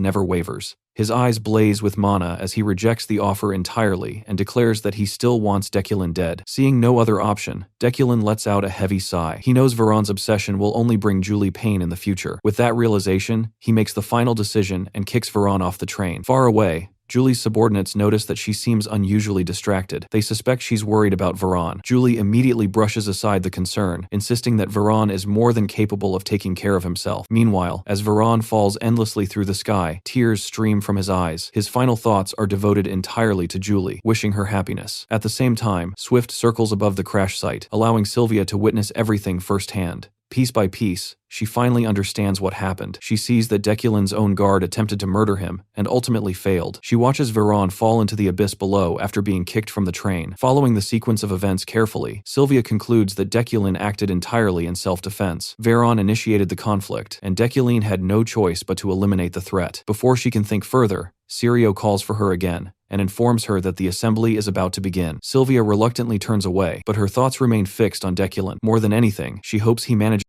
never wavers. His eyes blaze with mana as he rejects the offer entirely and declares that he still wants Deculin dead. Seeing no other option, Deculin lets out a heavy sigh. He knows Veron's obsession will only bring Julie pain in the future. With that realization, he makes the final decision and kicks Veron off the train. Far away, Julie's subordinates notice that she seems unusually distracted. They suspect she's worried about Veron. Julie immediately brushes aside the concern, insisting that Veron is more than capable of taking care of himself. Meanwhile, as Veron falls endlessly through the sky, tears stream from his eyes. His final thoughts are devoted entirely to Julie, wishing her happiness. At the same time, Swift circles above the crash site, allowing Sylvia to witness everything firsthand. Piece by piece, she finally understands what happened. She sees that Deculin's own guard attempted to murder him, and ultimately failed. She watches Veron fall into the abyss below after being kicked from the train. Following the sequence of events carefully, Sylvia concludes that Deculin acted entirely in self-defense. Veron initiated the conflict, and Deculin had no choice but to eliminate the threat. Before she can think further, Sirio calls for her again, and informs her that the assembly is about to begin. Sylvia reluctantly turns away, but her thoughts remain fixed on Deculin. More than anything, she hopes he manages